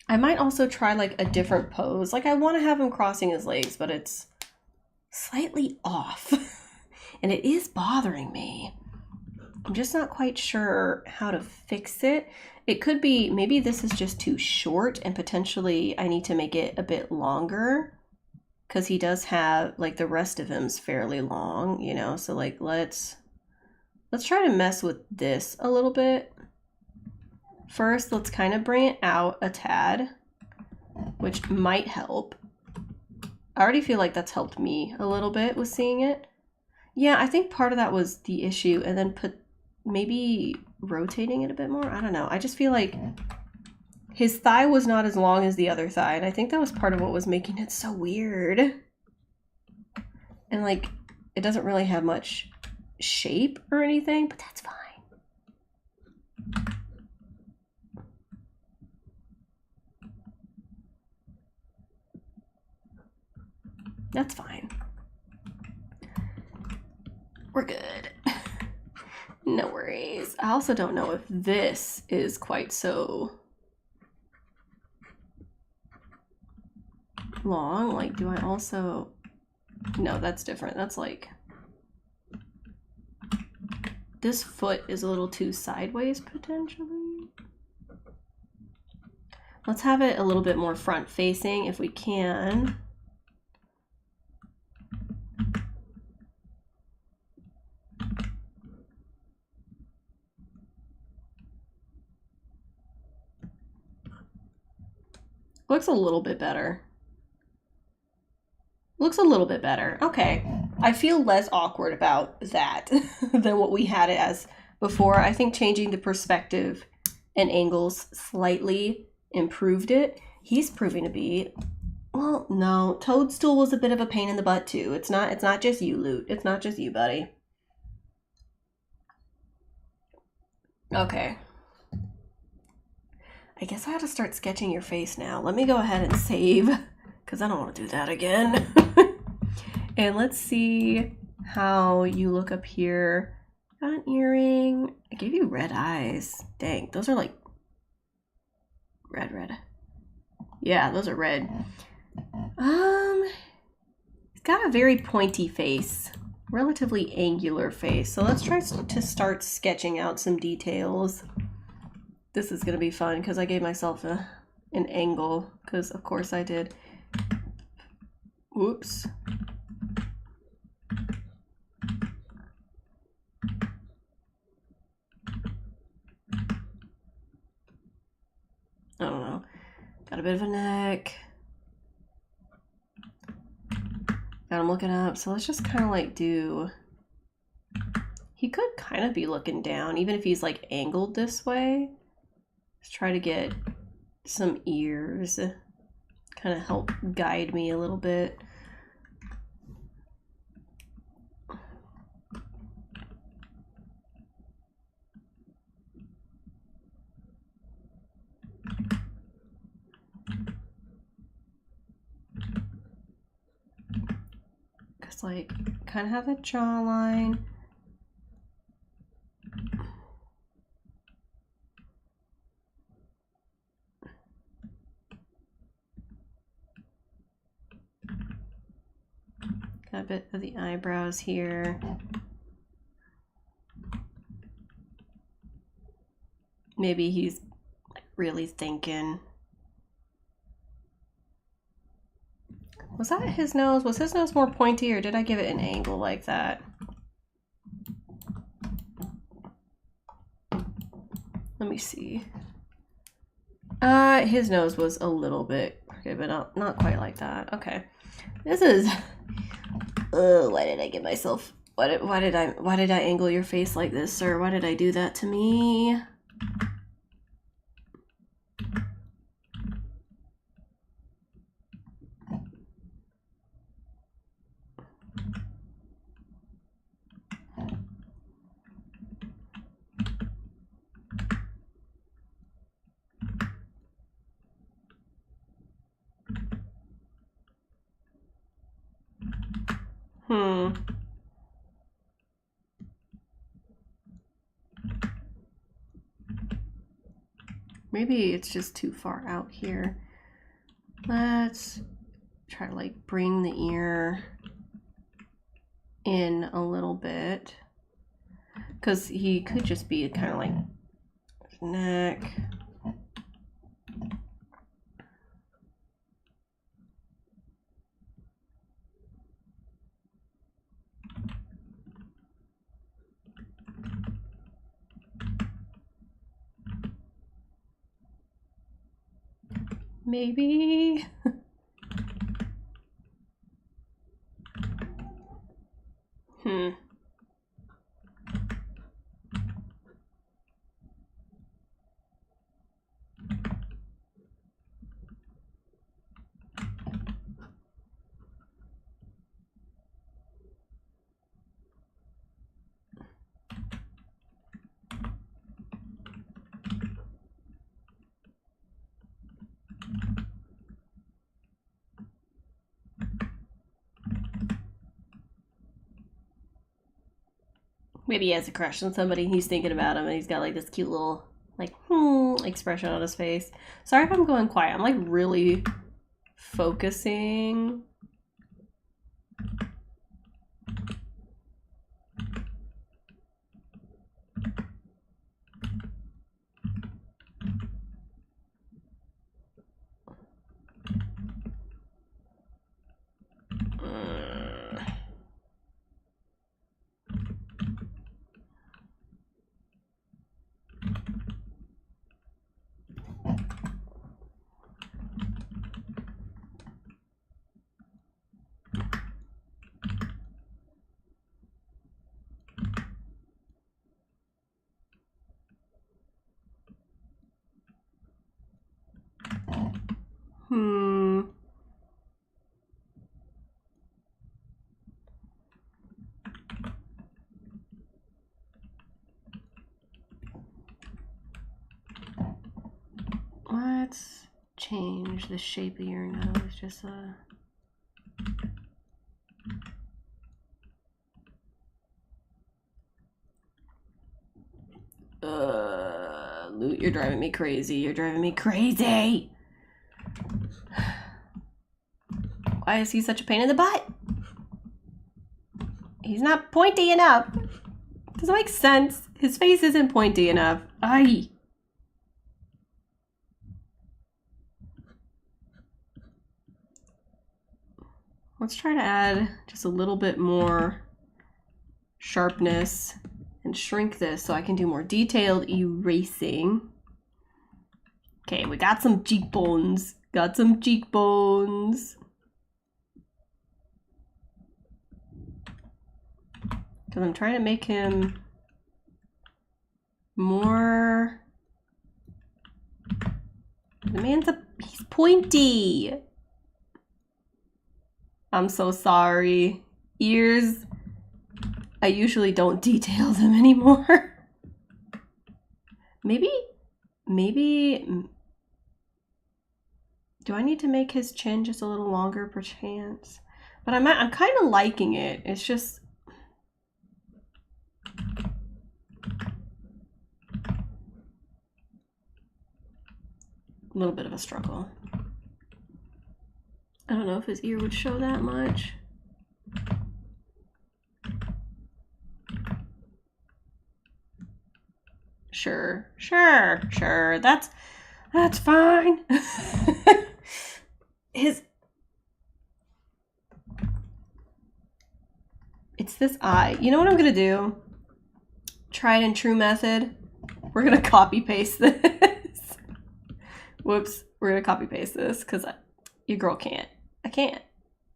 I might also try like a different pose. Like I want to have him crossing his legs, but it's slightly off and it is bothering me. I'm just not quite sure how to fix it. It could be, maybe this is just too short and potentially I need to make it a bit longer, because he does have, like, the rest of him's fairly long, you know? So like, let's try to mess with this a little bit. First, let's kind of bring it out a tad, which might help. I already feel like that's helped me a little bit with seeing it. Yeah, I think part of that was the issue, and then maybe rotating it a bit more. I don't know. I just feel like his thigh was not as long as the other thigh, and I think that was part of what was making it so weird. And like, it doesn't really have much shape or anything, but that's fine. That's fine. We're good. No worries. I also don't know if this is quite so long. Like, do I also... No, that's different. That's like... This foot is a little too sideways, potentially. Let's have it a little bit more front facing if we can. Looks a little bit better. Looks a little bit better. Okay. I feel less awkward about that than what we had it as before. I think changing the perspective and angles slightly improved it. He's proving to be, well, no, Toadstool was a bit of a pain in the butt too. It's not just you, Loot. It's not just you, buddy. Okay. I guess I have to start sketching your face now. Let me go ahead and save, because I don't want to do that again. And let's see how you look up here. Got an earring. I gave you red eyes. Dang, those are like red. Yeah, those are red. He's got a very pointy face, relatively angular face. So let's try to start sketching out some details. This is gonna be fun because I gave myself an angle, because of course I did. Whoops. I don't know. Got a bit of a neck. Got him looking up. So let's just kind of like do... He could kind of be looking down, even if he's like angled this way. Let's try to get some ears. Kind of help guide me a little bit. just like kind of have a jawline. Got a bit of the eyebrows here. Maybe he's like really thinking. Was that his nose? Was his nose more pointy, or did I give it an angle like that? Let me see. His nose was a little bit crooked, but not quite like that. Okay. This is... why did I give myself... Why did I angle your face like this, sir? Why did I do that to me? Maybe it's just too far out here. Let's try to like bring the ear in a little bit, because he could just be kind of like neck. Maybe. Maybe he has a crush on somebody, he's thinking about him, and he's got like this cute little like expression on his face. Sorry if I'm going quiet. I'm like really focusing. Let's change the shape of your nose just Loot, you're driving me crazy. You're driving me crazy. Why is he such a pain in the butt? He's not pointy enough. Doesn't make sense. His face isn't pointy enough. Aye. Let's try to add just a little bit more sharpness and shrink this so I can do more detailed erasing. Okay, we got some cheekbones. Got some cheekbones. Because I'm trying to make him more... The man's he's pointy. I'm so sorry. Ears, I usually don't detail them anymore. Maybe, do I need to make his chin just a little longer perchance? But I'm kind of liking it. It's just a little bit of a struggle. I don't know if his ear would show that much. Sure. That's fine. It's this eye. You know what I'm gonna do? Tried and true method. We're gonna copy paste this. Whoops. We're gonna copy paste this because your girl can't. I can't.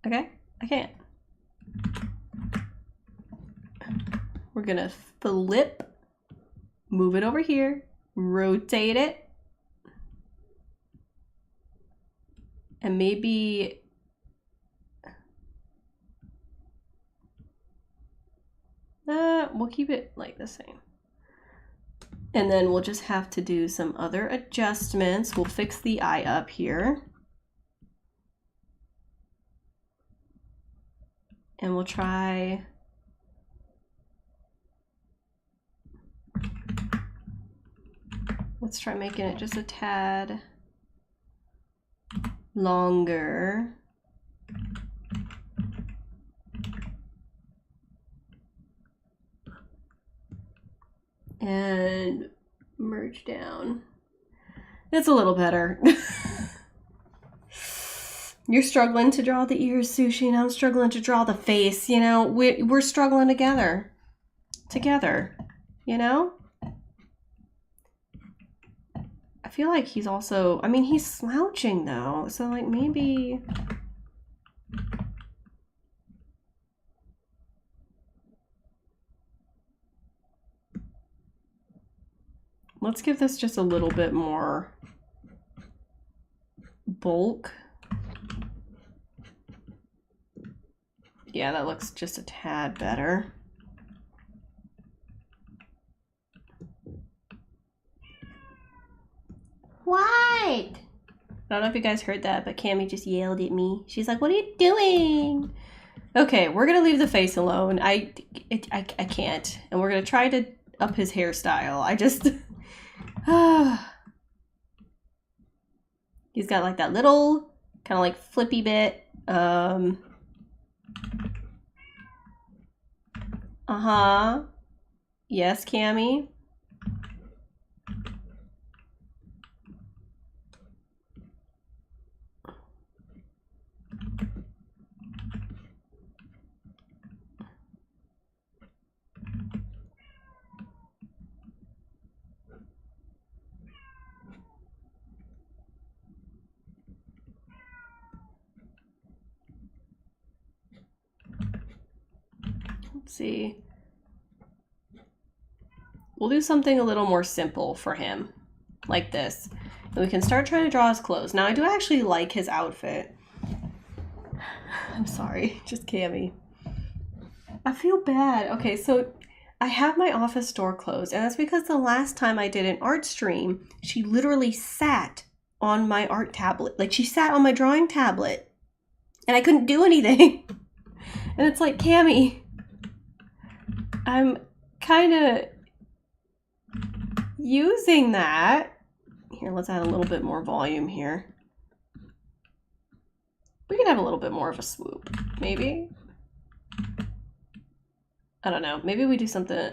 Okay? I can't. We're gonna flip, move it over here, rotate it, and maybe we'll keep it like the same. And then we'll just have to do some other adjustments. We'll fix the eye up here. And we'll try let's try making it just a tad longer. And merge down. It's a little better. You're struggling to draw the ears, Sushi, and I'm struggling to draw the face. You know, we're struggling together, you know? I feel like he's also, I mean, he's slouching though, so like maybe... Let's give this just a little bit more bulk. Yeah, that looks just a tad better. What? I don't know if you guys heard that, but Cammie just yelled at me. She's like, "What are you doing?" Okay, we're gonna leave the face alone. I can't, and we're gonna try to up his hairstyle. I just, he's got like that little kind of like flippy bit. Yes, Cammie. Let's see. We'll do something a little more simple for him, like this. And we can start trying to draw his clothes. Now, I do actually like his outfit. I'm sorry, just Cammie. I feel bad. Okay, so I have my office door closed, and that's because the last time I did an art stream, she literally sat on my art tablet. Like, she sat on my drawing tablet, and I couldn't do anything. And it's like, Cammie, I'm kind of using that. Here, let's add a little bit more volume here. We can have a little bit more of a swoop, maybe. I don't know. Maybe we do something.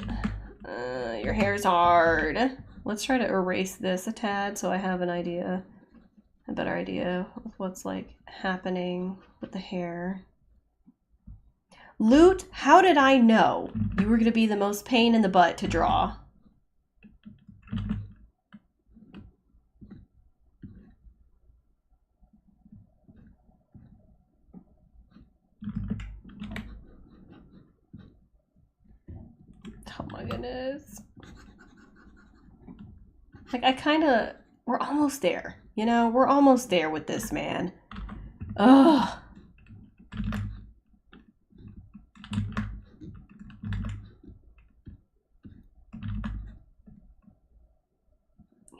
Your hair's hard. Let's try to erase this a tad so I have an idea, a better idea of what's like happening with the hair. Loot, how did I know you were going to be the most pain in the butt to draw? Oh my goodness. Like, we're almost there, you know? We're almost there with this, man. Ugh.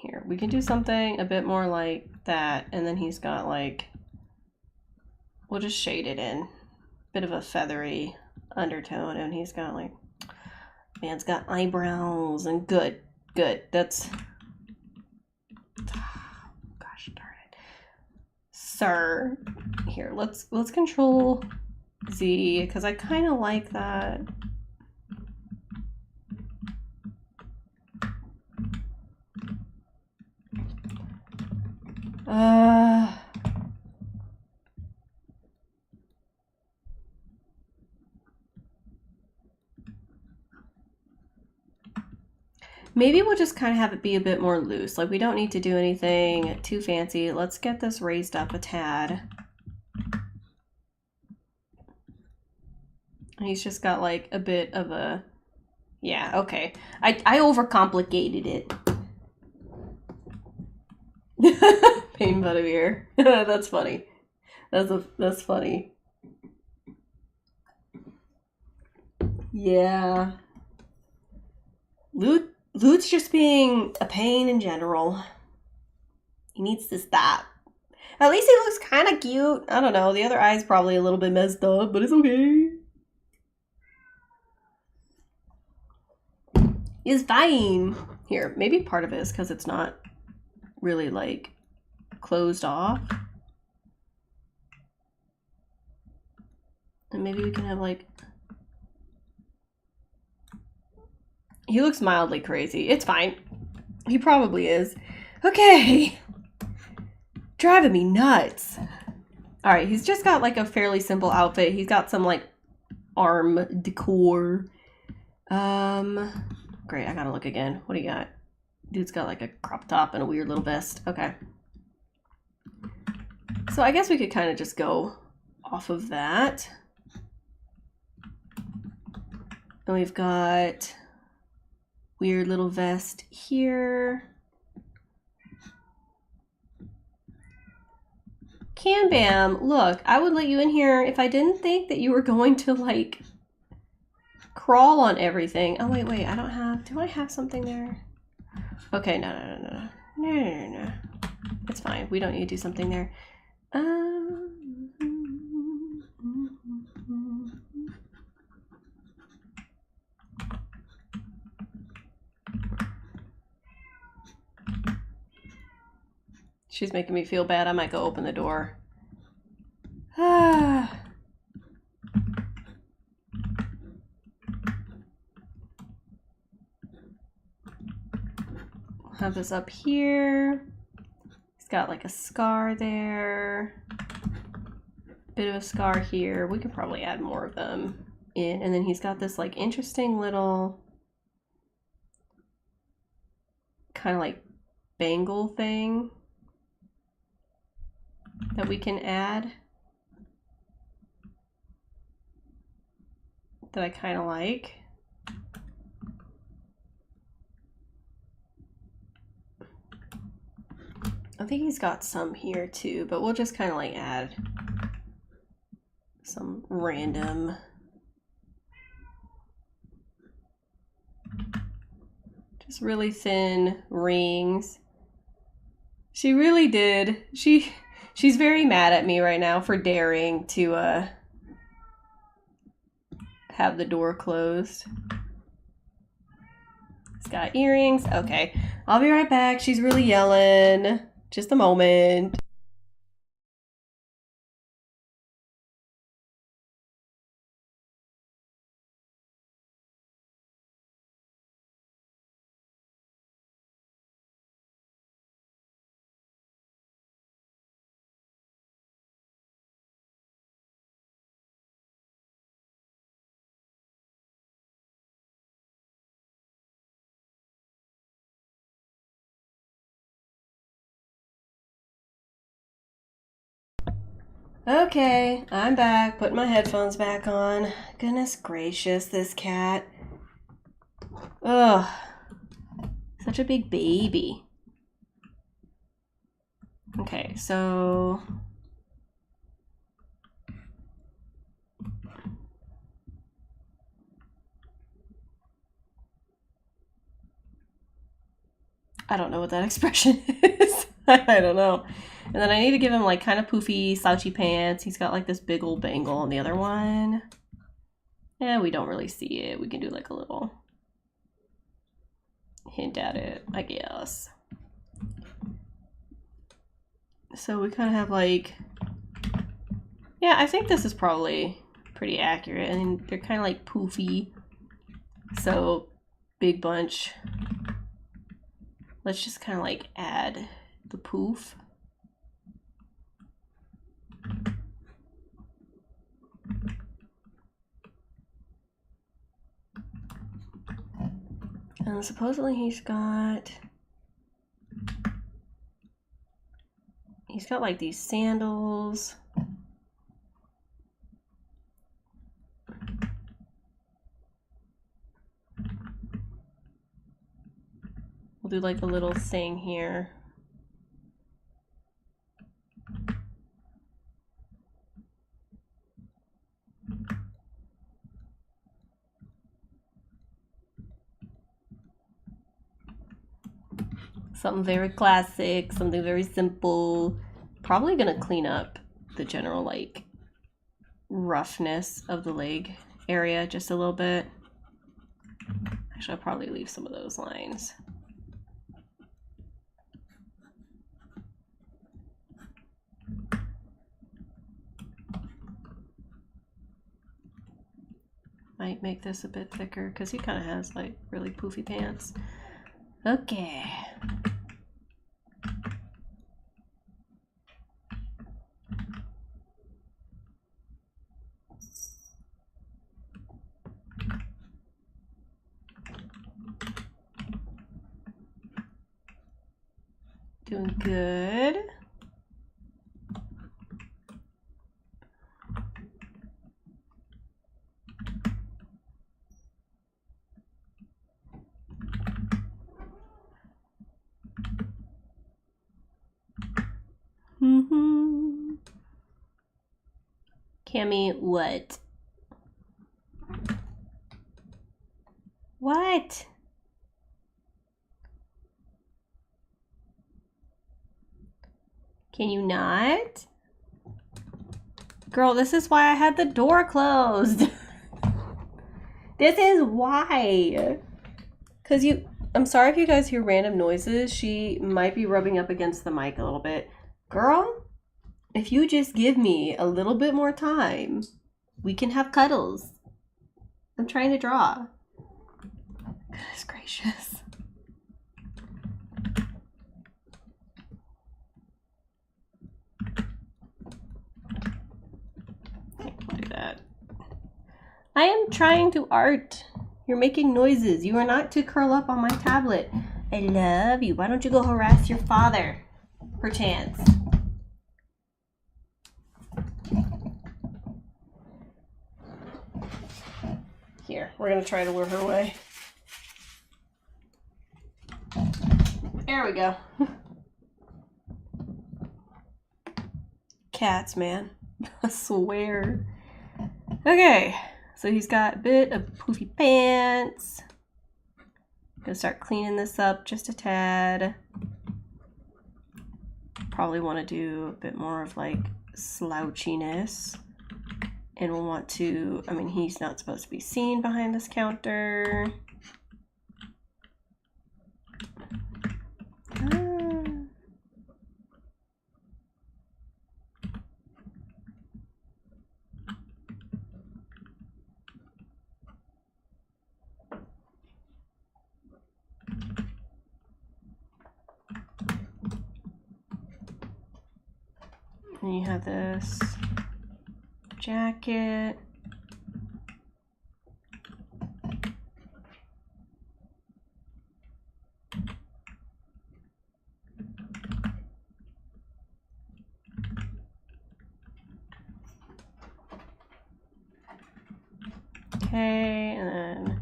Here, we can do something a bit more like that, and then he's got like, we'll just shade it in. bit of a feathery undertone, and he's got like, man's got eyebrows, and good. That's, gosh darn it, sir. Here, let's control Z, because I kind of like that. Maybe we'll just kind of have it be a bit more loose. Like, we don't need to do anything too fancy. Let's get this raised up a tad. He's just got like a bit of a, yeah, okay. I overcomplicated it. Pain butt of ear. That's funny. That's funny. Yeah. Lute's just being a pain in general. He needs to stop. At least he looks kind of cute. I don't know. The other eye's probably a little bit messed up, but it's okay. It's fine. Here, maybe part of it is because it's not really like closed off. And maybe we can have like, he looks mildly crazy. It's fine. He probably is. Okay. Driving me nuts. All right, he's just got like a fairly simple outfit. He's got some like arm decor. Great, I gotta look again. What do you got? Dude's got like a crop top and a weird little vest. Okay. So I guess we could kind of just go off of that. And we've got weird little vest here. Can Bam, look, I would let you in here if I didn't think that you were going to like crawl on everything. Oh wait, I don't have, do I have something there? Okay, no. It's fine. We don't need to do something there. She's making me feel bad. I might go open the door. We'll have this up here. He's got like a scar there. Bit of a scar here. We could probably add more of them in. And then he's got this like interesting little kind of like bangle thing that we can add that I kind of like. I think he's got some here too, but we'll just kind of like add some random just really thin rings. She really did. She's very mad at me right now for daring to have the door closed. He's got earrings. Okay, I'll be right back. She's really yelling. Just a moment. Okay, I'm back. Putting my headphones back on. Goodness gracious, this cat. Ugh. Such a big baby. Okay, so I don't know what that expression is. I don't know. And then I need to give him like kind of poofy, slouchy pants. He's got like this big old bangle on the other one. Yeah, we don't really see it. We can do like a little hint at it, I guess. So we kind of have like, yeah, I think this is probably pretty accurate. And they're kind of like poofy. So big bunch. Let's just kind of like add the poof. And supposedly he's got like these sandals. We'll do like a little thing here. Something very classic, something very simple. Probably gonna clean up the general like roughness of the leg area just a little bit. Actually, I'll probably leave some of those lines. Might make this a bit thicker because he kind of has like really poofy pants. Okay. Doing good. Cammy, what? What? Can you not? Girl, this is why I had the door closed. This is why. Cause I'm sorry if you guys hear random noises. She might be rubbing up against the mic a little bit. Girl, if you just give me a little bit more time, we can have cuddles. I'm trying to draw. Goodness gracious. Can't do that. I am trying to art. You're making noises. You are not to curl up on my tablet. I love you. Why don't you go harass your father, perchance? Here, we're gonna try to lure her away. There we go. Cats, man. I swear. Okay, so he's got a bit of poofy pants. Gonna start cleaning this up just a tad. Probably want to do a bit more of like slouchiness. And we'll want to, I mean, he's not supposed to be seen behind this counter. And you have this jacket. Okay, and then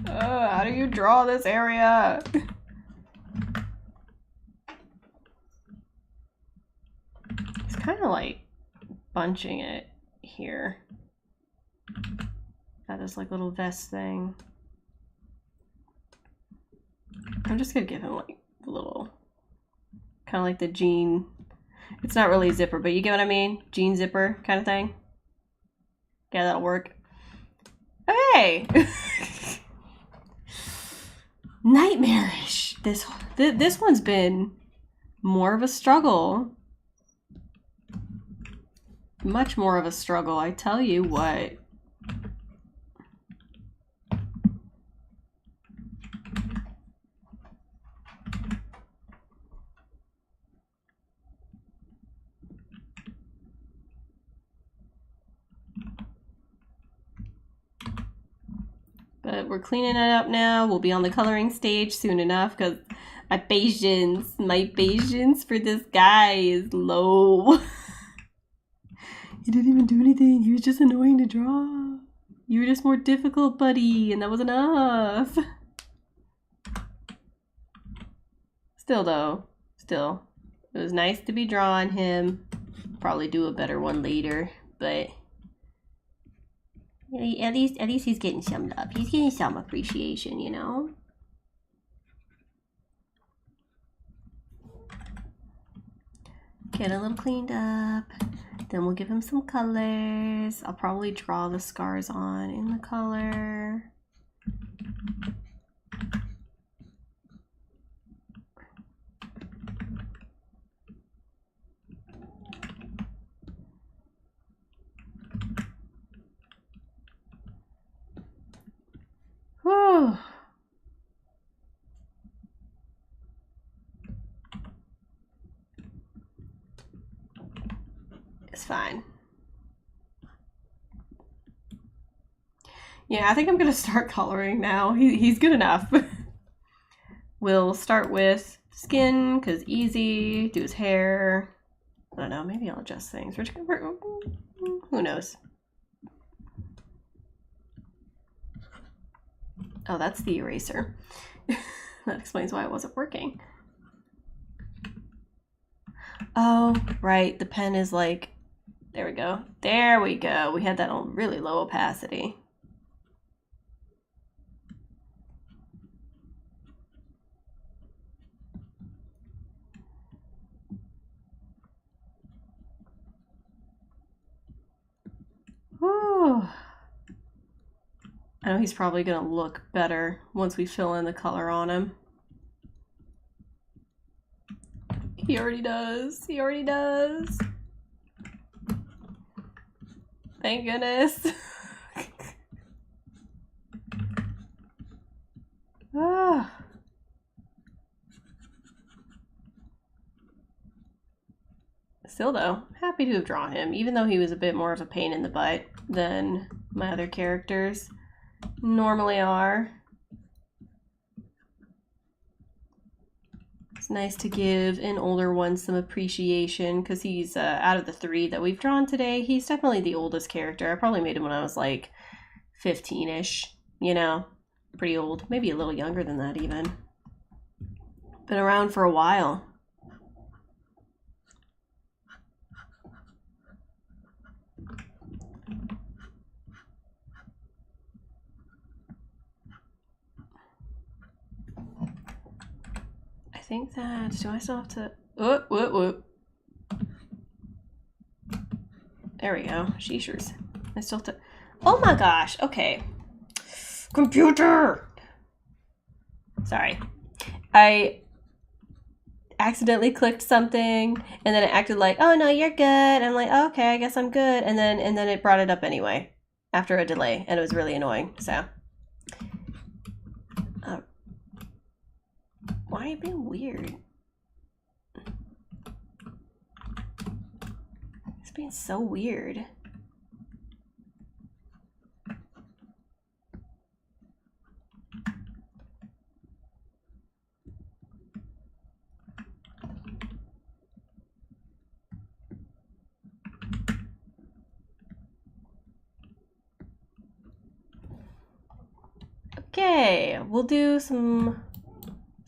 how do you draw this area? It's kind of like bunching it here. Got this like little vest thing. I'm just gonna give him like a little, kind of like the jean. It's not really a zipper, but you get what I mean? Jean zipper kind of thing. Yeah, that'll work. Okay. Nightmarish. This one's been more of a struggle. Much more of a struggle, I tell you what. But we're cleaning it up now. We'll be on the coloring stage soon enough because my patience for this guy is low. He didn't even do anything. He was just annoying to draw. You were just more difficult, buddy, and that was enough. Still though, it was nice to be drawing him. Probably do a better one later, but at least he's getting some love. He's getting some appreciation, you know? Get a little cleaned up. Then we'll give him some colors. I'll probably draw the scars on in the color. Whew. It's fine. Yeah, I think I'm gonna start coloring now. He's good enough. We'll start with skin, because easy. Do his hair. I don't know, maybe I'll adjust things. Who knows? Oh, that's the eraser. That explains why it wasn't working. Oh, right. The pen is like, there we go. There we go. We had that on really low opacity. Whew. I know he's probably gonna look better once we fill in the color on him. He already does. He already does. Thank goodness. Ah. Still though, happy to have drawn him, even though he was a bit more of a pain in the butt than my other characters normally are. It's nice to give an older one some appreciation because he's, out of the 3 that we've drawn today, he's definitely the oldest character. I probably made him when I was like 15-ish, you know, pretty old, maybe a little younger than that even. Been around for a while. I think that, do I still have to, whoop, whoop, whoop. There we go, sheeshers. I still have to, oh my gosh, okay. Computer! Sorry. I accidentally clicked something and then it acted like, oh no, you're good. And I'm like, oh, okay, I guess I'm good. And then it brought it up anyway after a delay and it was really annoying, so. Why are you being weird? It's being so weird. Okay, we'll do some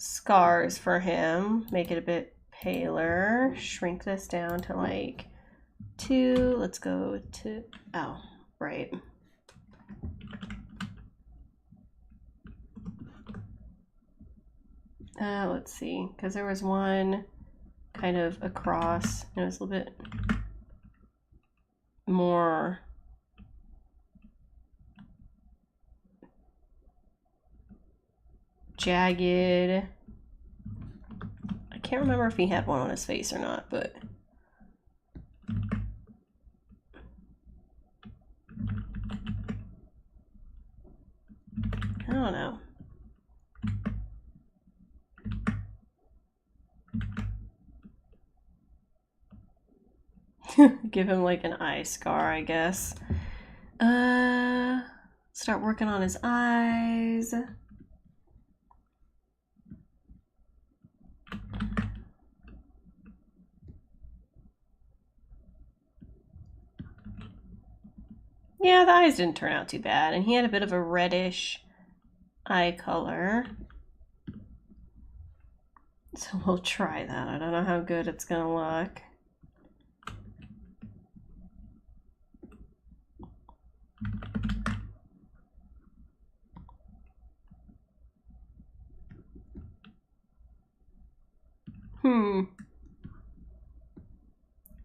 scars for him, make it a bit paler, shrink this down to like 2, let's go to, oh, right. Let's see, because there was one kind of across, and it was a little bit more jagged. I can't remember if he had one on his face or not, but I don't know. Give him like an eye scar, I guess. Start working on his eyes. Yeah, the eyes didn't turn out too bad, and he had a bit of a reddish eye color. So we'll try that. I don't know how good it's gonna look.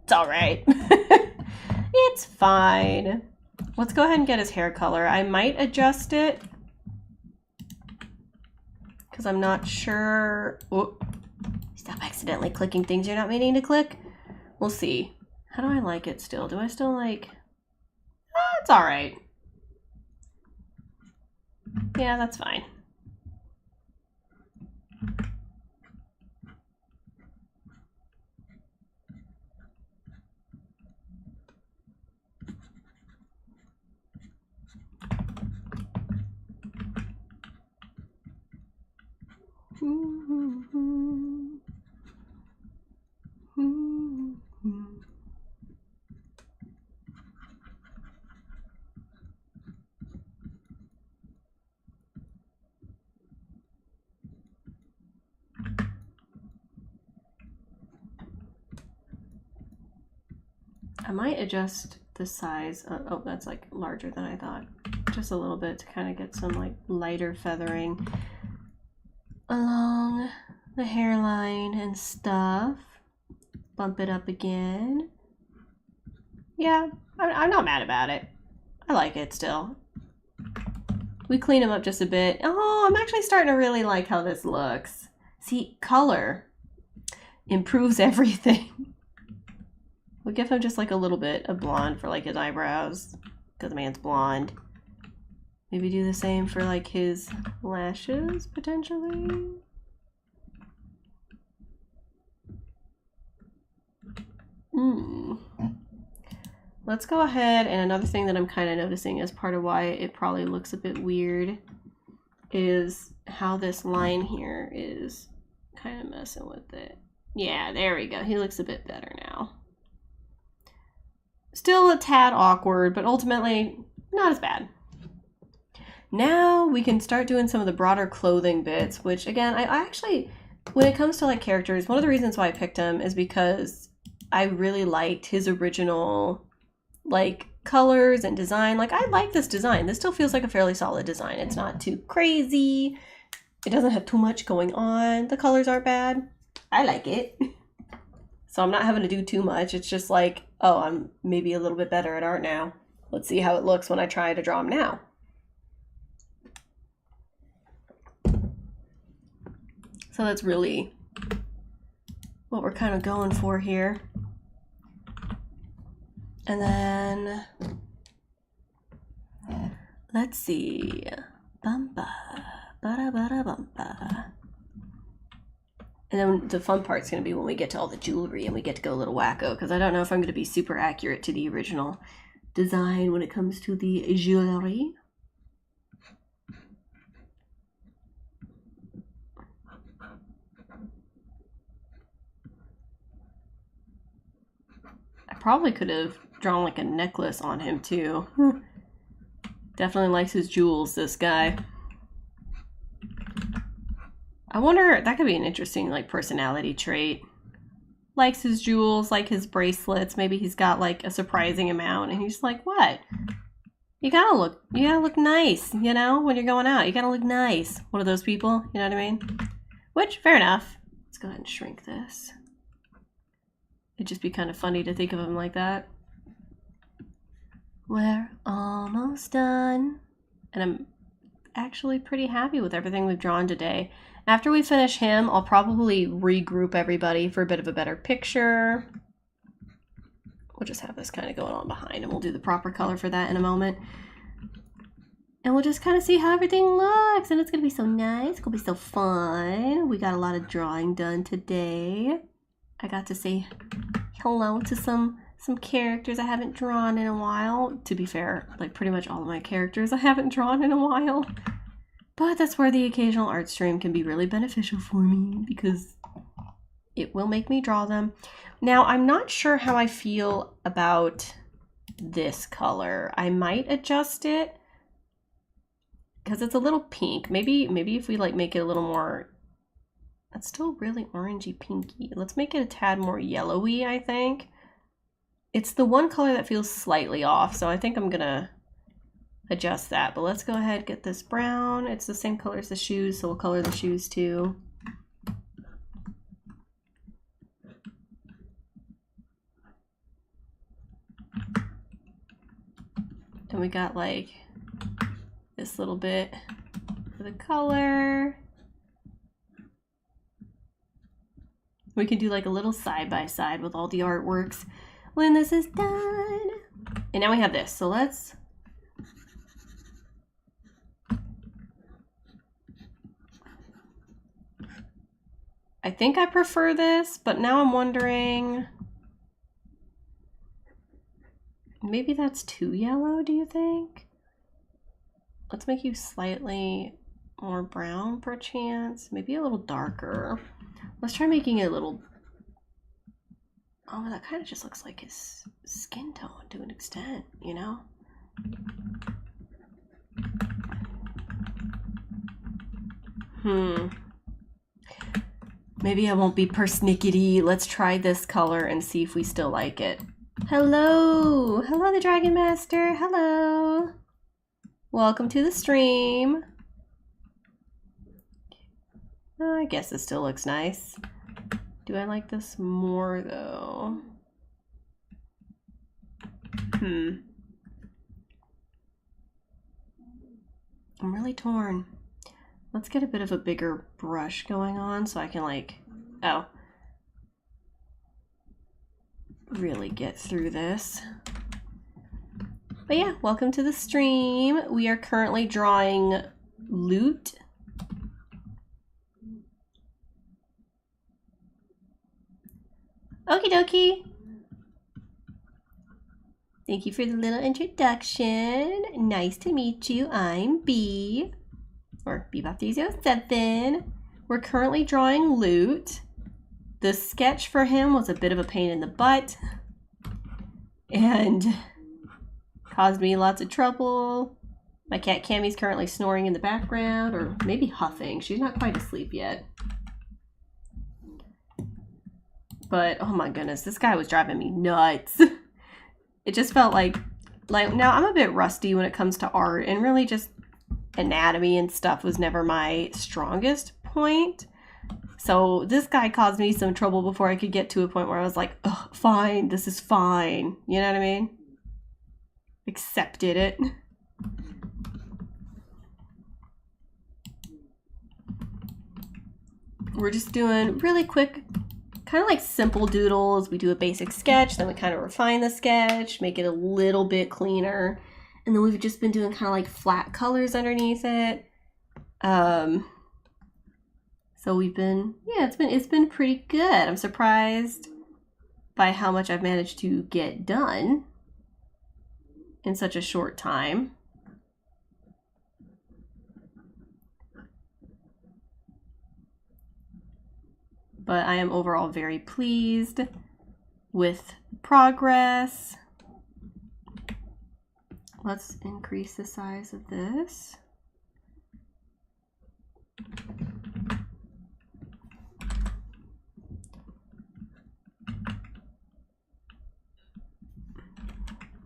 It's all right. It's fine. Let's go ahead and get his hair color. I might adjust it because I'm not sure. Oh, stop accidentally clicking things you're not meaning to click. We'll see. How do I like it still? Do I still like... it's all right. Yeah, that's fine. I might adjust the size. Oh, that's like larger than I thought. Just a little bit to kind of get some like lighter feathering along the hairline and stuff. Bump it up again. Yeah, I'm not mad about it. I like it still. We clean him up just a bit. Oh, I'm actually starting to really like how this looks. See, color improves everything. We'll give him just like a little bit of blonde for like his eyebrows, because the man's blonde. Maybe do the same for like his lashes, potentially. Let's go ahead, and another thing that I'm kind of noticing as part of why it probably looks a bit weird is how this line here is kind of messing with it. Yeah, there we go. He looks a bit better now. Still a tad awkward, but ultimately not as bad. Now we can start doing some of the broader clothing bits, which again, I actually, when it comes to like characters, one of the reasons why I picked him is because I really liked his original like colors and design. Like, I like this design. This still feels like a fairly solid design. It's not too crazy. It doesn't have too much going on. The colors aren't bad. I like it. So I'm not having to do too much. It's just like, oh, I'm maybe a little bit better at art now. Let's see how it looks when I try to draw him now. So that's really what we're kind of going for here. And then, let's see. Bumpa, bada bada bumpa. And then the fun part's going to be when we get to all the jewelry and we get to go a little wacko, because I don't know if I'm going to be super accurate to the original design when it comes to the jewelry. I probably could have drawn like a necklace on him too. Definitely likes his jewels, this guy. I wonder, that could be an interesting like personality trait. Likes his jewels, like his bracelets. Maybe he's got like a surprising amount and he's like, what? You gotta look nice, you know, when you're going out. You gotta look nice. One of those people, you know what I mean? Which, fair enough. Let's go ahead and shrink this. It'd just be kind of funny to think of him like that. We're almost done. And I'm actually pretty happy with everything we've drawn today. After we finish him, I'll probably regroup everybody for a bit of a better picture. We'll just have this kind of going on behind, and we'll do the proper color for that in a moment. And we'll just kind of see how everything looks, and it's gonna be so nice. It's gonna be so fun. We got a lot of drawing done today. I got to say hello to some characters I haven't drawn in a while. To be fair, like pretty much all of my characters I haven't drawn in a while. But that's where the occasional art stream can be really beneficial for me, because it will make me draw them. Now, I'm not sure how I feel about this color. I might adjust it because it's a little pink. Maybe if we like make it a little more, that's still really orangey pinky. Let's make it a tad more yellowy, I think. It's the one color that feels slightly off, so I think I'm gonna adjust that. But let's go ahead and get this brown. It's the same color as the shoes, so we'll color the shoes too. And we got like this little bit for the color. We can do like a little side by side with all the artworks when this is done. And now we have this, so let's I think I prefer this, but now I'm wondering, maybe that's too yellow, do you think? Let's make you slightly more brown, perchance. Maybe a little darker. Let's try making it a little... Oh, that kind of just looks like his skin tone to an extent, you know? Maybe I won't be persnickety. Let's try this color and see if we still like it. Hello! Hello, the Dragon Master! Hello! Welcome to the stream. I guess it still looks nice. Do I like this more, though? I'm really torn. Let's get a bit of a bigger brush going on so I can like, really get through this. But yeah, welcome to the stream. We are currently drawing loot. Okie dokie. Thank you for the little introduction. Nice to meet you. I'm B, or Bebop307. We're currently drawing Loot. The sketch for him was a bit of a pain in the butt and caused me lots of trouble. My cat Cammy's currently snoring in the background, or maybe huffing. She's not quite asleep yet. But oh my goodness, this guy was driving me nuts. It just felt like now I'm a bit rusty when it comes to art, and really just anatomy and stuff was never my strongest point. So this guy caused me some trouble before I could get to a point where I was like, oh, fine, this is fine. You know what I mean? Accepted it. We're just doing really quick, kind of like simple doodles. We do a basic sketch, then we kind of refine the sketch, make it a little bit cleaner. And then we've just been doing kind of like flat colors underneath it. So we've been, yeah, it's been pretty good. I'm surprised by how much I've managed to get done in such a short time. But I am overall very pleased with progress. Let's increase the size of this.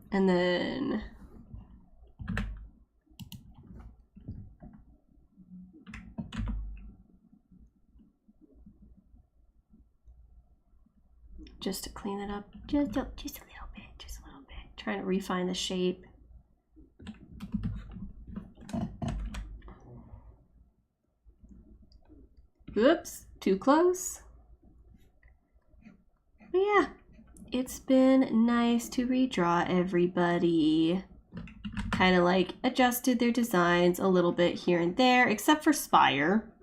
And then just to clean it up just a little bit, trying to refine the shape. Oops, too close. But yeah, it's been nice to redraw everybody. Kind of like adjusted their designs a little bit here and there, except for Spire,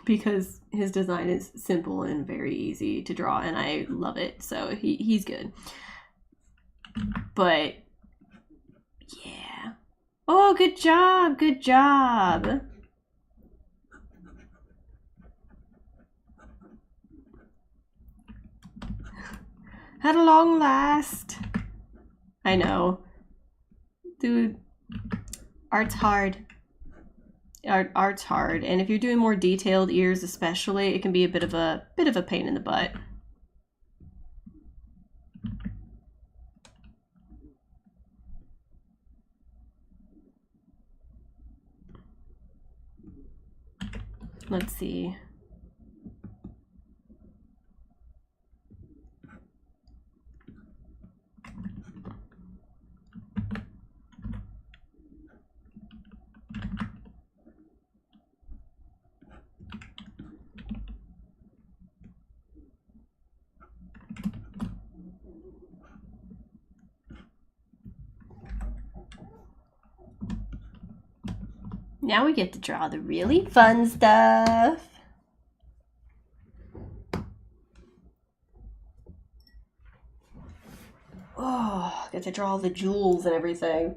because his design is simple and very easy to draw, and I love it, so he's good. But yeah. Oh, good job, good job. At a long last. I know. Dude, art's hard. Art's hard, and if you're doing more detailed ears especially, it can be a bit of a pain in the butt. Let's see. Now we get to draw the really fun stuff. Oh, get to draw all the jewels and everything.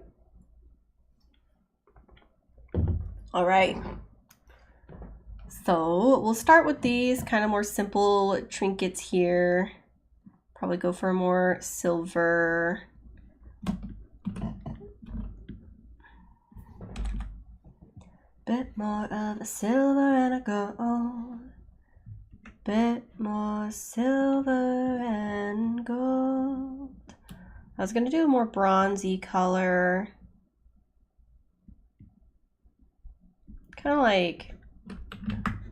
All right. So we'll start with these kind of more simple trinkets here. Probably go for a more silver. Bit more of a silver and a gold. Bit more silver and gold. I was gonna do a more bronzy color. Kind of like,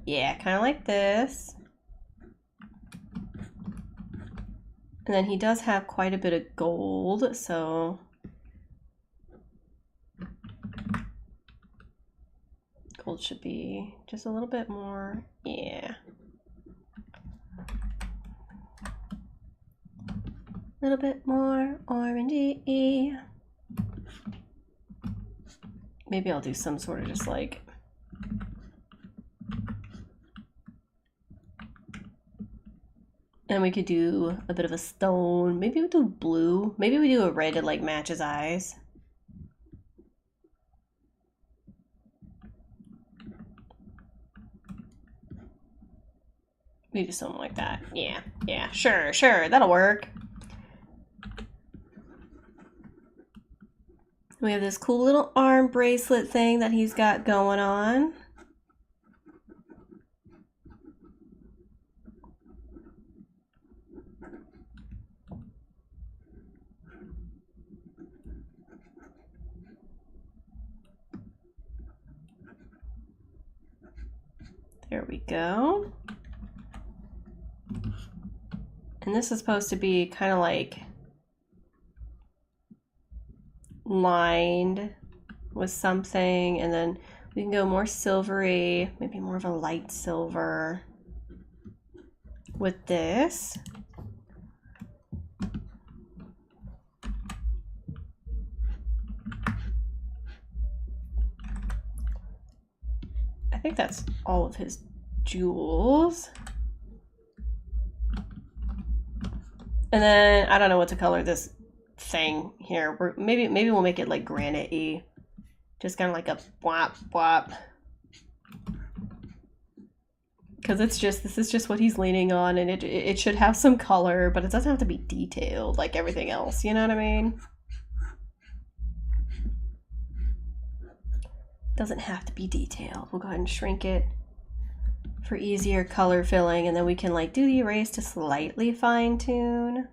yeah, kind of like this. And then he does have quite a bit of gold, so gold should be just a little bit more, yeah. A little bit more orangey. Maybe I'll do some sort of just like, and we could do a bit of a stone. Maybe we do blue. Maybe we do a red that like match his eyes. Maybe something like that. Yeah, sure, that'll work. We have this cool little arm bracelet thing that he's got going on. There we go. And this is supposed to be kind of like lined with something, and then we can go more silvery, maybe more of a light silver with this. I think that's all of his jewels. And then I don't know what to color this thing here. Maybe we'll make it like granite-y. Just kind of like a whop whop. Because this is just what he's leaning on, and it should have some color, but it doesn't have to be detailed like everything else, you know what I mean? Doesn't have to be detailed. We'll go ahead and shrink it for easier color filling, and then we can like do the erase to slightly fine tune.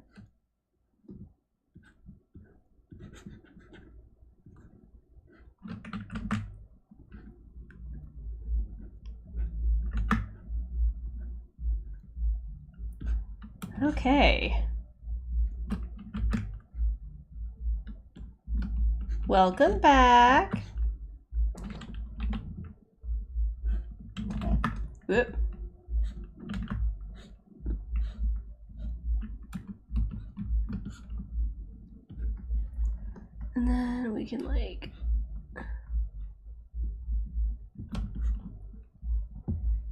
Okay, Welcome back. Whoop. And then we can like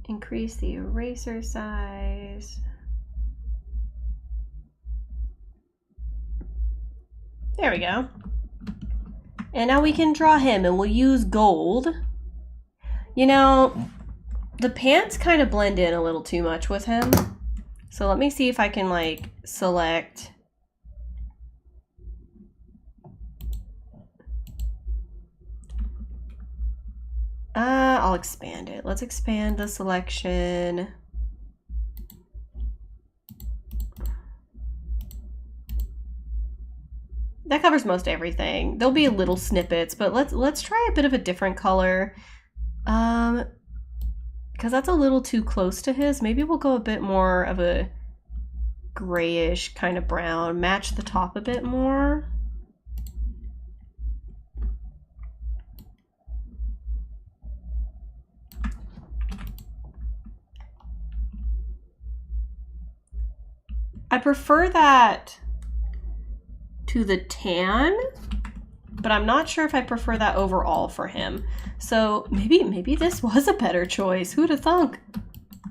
increase the eraser size. There we go. And now we can draw him, and we'll use gold. You know, the pants kind of blend in a little too much with him. So let me see if I can like select. I'll expand it. Let's expand the selection. That covers most everything. There'll be little snippets, but let's try a bit of a different color. Because that's a little too close to his. Maybe we'll go a bit more of a grayish kind of brown. Match the top a bit more. I prefer that to the tan, but I'm not sure if I prefer that overall for him. So maybe this was a better choice. Who'd have thunk?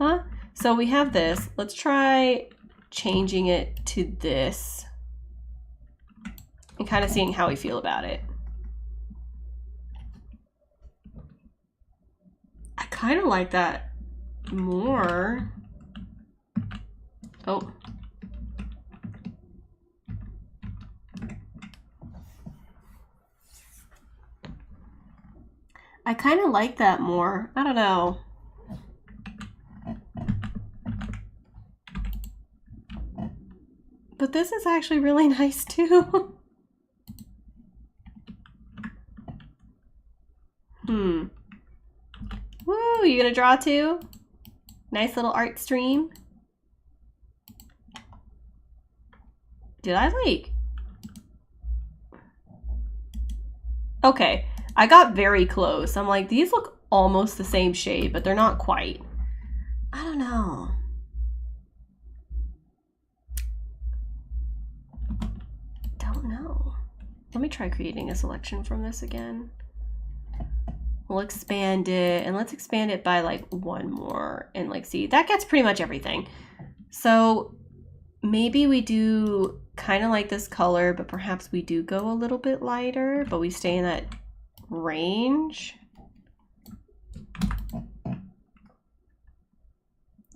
Huh? So we have this. Let's try changing it to this and kind of seeing how we feel about it. I kind of like that more. Oh. I kind of like that more. I don't know. But this is actually really nice too. Woo, you gonna draw too? Nice little art stream. Did I like? Okay. I got very close. I'm like, these look almost the same shade, but they're not quite. I don't know. Don't know. Let me try creating a selection from this again. We'll expand it, and let's expand it by like one more, and like see, that gets pretty much everything. So maybe we do kind of like this color, but perhaps we do go a little bit lighter, but we stay in that range.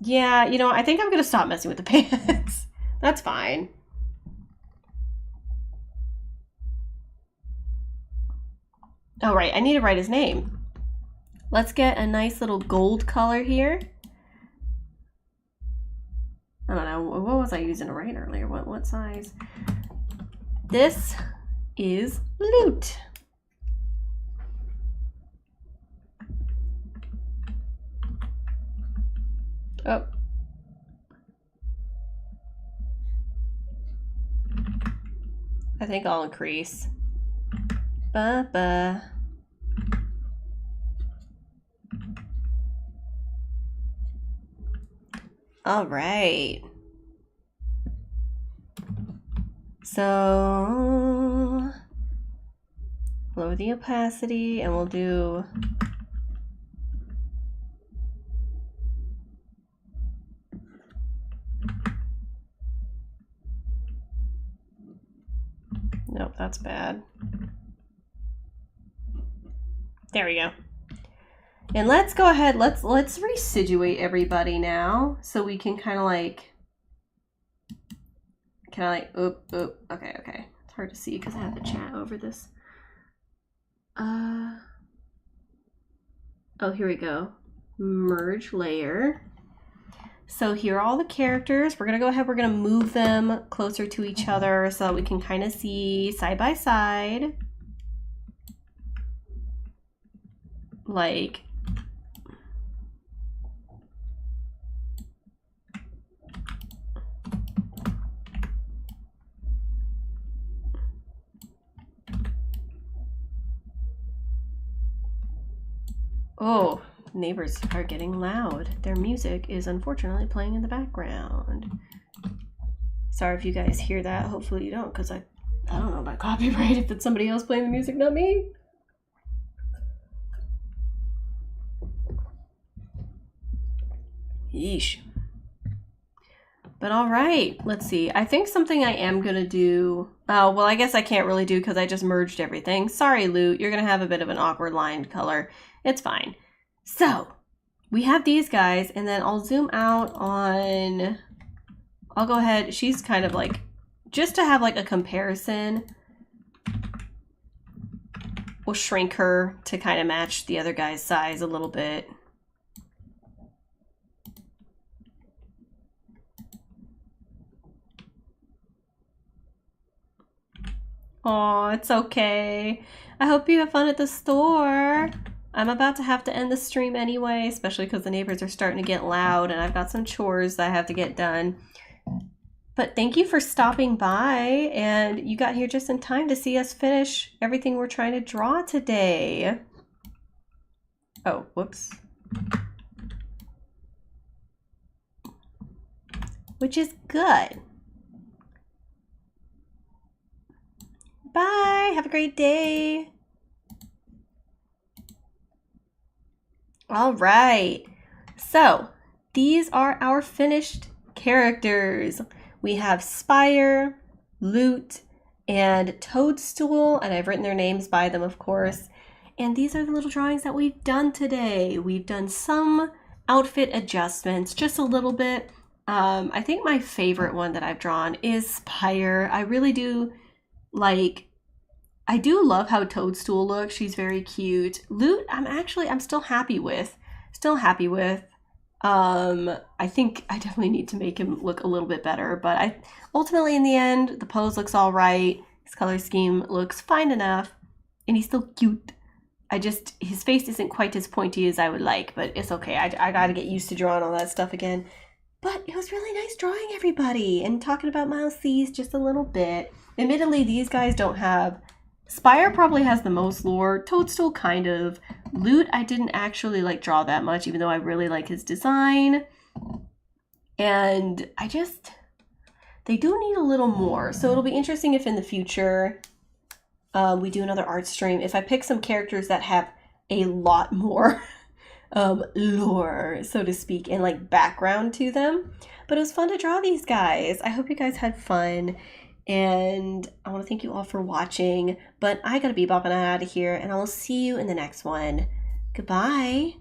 Yeah, you know, I think I'm gonna stop messing with the pants. That's fine. Oh, right, I need to write his name. Let's get a nice little gold color here. I don't know, what was I using to write earlier? What size? This is Loot. Oh. I think I'll increase. Ba-ba. All right. So lower the opacity, and we'll do nope, that's bad. There we go. And let's go ahead, let's resituate everybody now so we can kind of like oop, okay. It's hard to see because I have the chat over this. Oh, here we go. Merge layer. So here are all the characters. We're gonna go ahead, we're gonna move them closer to each other so that we can kind of see side by side. Like, Oh, neighbors are getting loud. Their music is unfortunately playing in the background. Sorry if you guys hear that. Hopefully you don't, because I don't know about copyright if it's somebody else playing the music, not me. Yeesh. But all right, let's see. I think something I am going to do... Oh, well, I guess I can't really do because I just merged everything. Sorry, Loot. You're going to have a bit of an awkward lined color. It's fine. So, we have these guys, and then I'll zoom out on... I'll go ahead. She's kind of like... Just to have like a comparison, we'll shrink her to kind of match the other guy's size a little bit. Oh, it's okay. I hope you have fun at the store. I'm about to have to end the stream anyway, especially because the neighbors are starting to get loud and I've got some chores that I have to get done. But thank you for stopping by, and you got here just in time to see us finish everything we're trying to draw today. Oh, whoops. Which is good. Bye. Have a great day. All right. So these are our finished characters. We have Spire, Loot, and Toadstool, and I've written their names by them, of course. And these are the little drawings that we've done today. We've done some outfit adjustments, just a little bit. I think my favorite one that I've drawn is Spire. I really do like, I do love how Toadstool looks. She's very cute. Loot, I'm still happy with. I think I definitely need to make him look a little bit better, but ultimately in the end, the pose looks all right. His color scheme looks fine enough, and he's still cute. His face isn't quite as pointy as I would like, but it's okay. I gotta get used to drawing all that stuff again. But it was really nice drawing everybody and talking about Miles C's just a little bit. Admittedly, these guys don't have... Spire probably has the most lore. Toadstool kind of. Loot, I didn't actually draw that much, even though I really like his design. And they do need a little more. So it'll be interesting if in the future we do another art stream. If I pick some characters that have a lot more lore, so to speak, and background to them. But it was fun to draw these guys. I hope you guys had fun. And I want to thank you all for watching, but I gotta be bopping out of here, and I will see you in the next one. Goodbye.